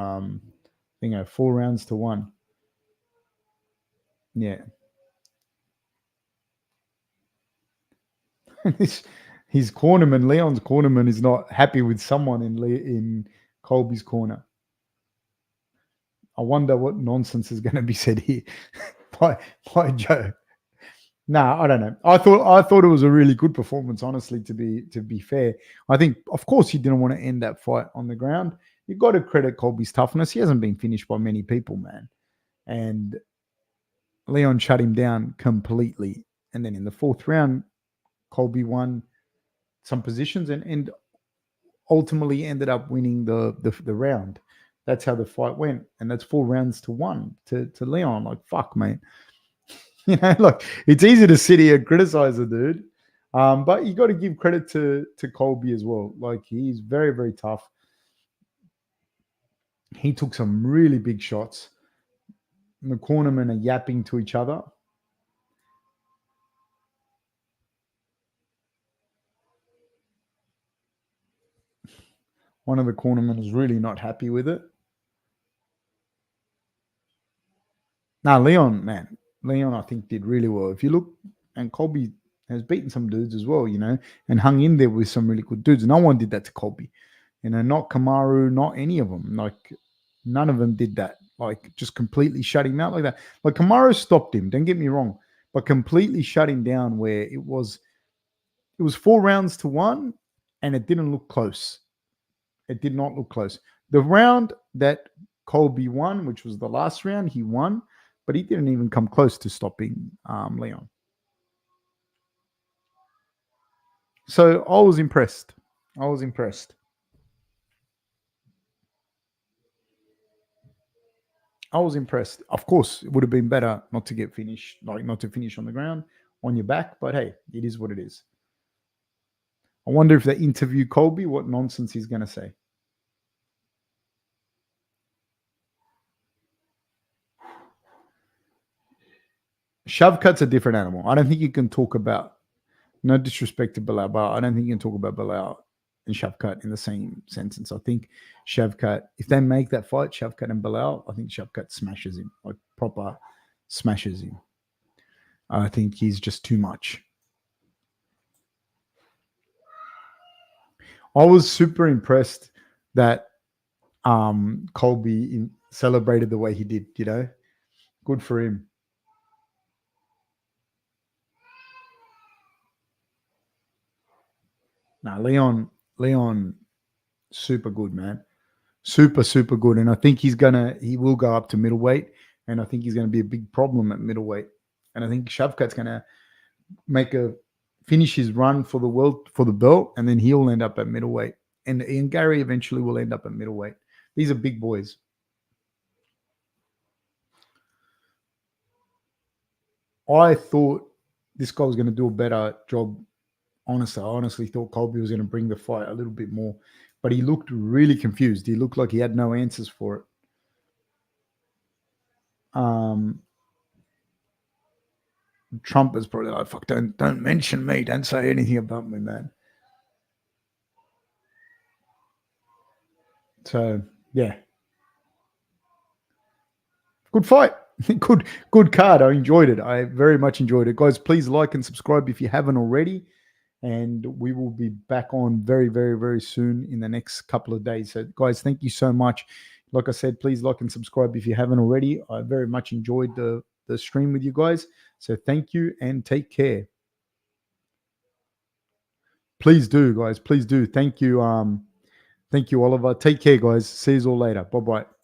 4 rounds to 1. Yeah. His cornerman, Leon's cornerman, is not happy with someone in Colby's corner. I wonder what nonsense is going to be said here by Joe. Nah, I don't know. I thought it was a really good performance, honestly, to be fair. I think, of course, he didn't want to end that fight on the ground. You've got to credit Colby's toughness. He hasn't been finished by many people, man. And Leon shut him down completely. And then in the 4th round, Colby won some positions and ultimately ended up winning the round. That's how the fight went. And that's 4 rounds to 1 to Leon. Like, fuck, mate. Look, it's easy to sit here and criticize the dude. But you got to give credit to Colby as well. Like, he's very, very tough. He took some really big shots. The cornermen are yapping to each other. One of the cornermen is really not happy with it. Now, Leon, I think did really well. If you look, and Colby has beaten some dudes as well, and hung in there with some really good dudes. No one did that to Colby. Not Kamaru, not any of them. Like, none of them did that. Like, just completely shut him out like that. Like, Kamaru stopped him, don't get me wrong, but completely shut him down where it was 4 rounds to 1 and it didn't look close. It did not look close. The round that Colby won, which was the last round, he won, but he didn't even come close to stopping Leon. So I was impressed. Of course, it would have been better not to get finished, like not to finish on the ground on your back, but hey, it is what it is. I wonder if they interview Colby, what nonsense he's going to say. Shavkat's a different animal. I don't think you can talk about, no disrespect to Belal, but I don't think you can talk about Belal and Shavkat in the same sentence. I think Shavkat, if they make that fight, Shavkat and Belal, I think Shavkat smashes him, like proper smashes him. I think he's just too much. I was super impressed that Colby celebrated the way he did, Good for him. Now, Leon, super good, man. Super, super good. And I think he will go up to middleweight. And I think he's going to be a big problem at middleweight. And I think Shavkat's going to finish his run for the belt, and then he'll end up at middleweight. And Ian Gary eventually will end up at middleweight. These are big boys. I thought this guy was going to do a better job. Honestly, I honestly thought Colby was going to bring the fight a little bit more, but he looked really confused. He looked like he had no answers for it. Trump is probably like, fuck, don't mention me. Don't say anything about me, man. So yeah, good fight. Good card. I enjoyed it. I very much enjoyed it. Guys, please like and subscribe if you haven't already. And we will be back on very, very, very soon in the next couple of days. So, guys, thank you so much. Like I said, please like and subscribe if you haven't already. I very much enjoyed the stream with you guys. So thank you and take care. Please do, guys. Please do. Thank you. Thank you, Oliver. Take care, guys. See you all later. Bye-bye.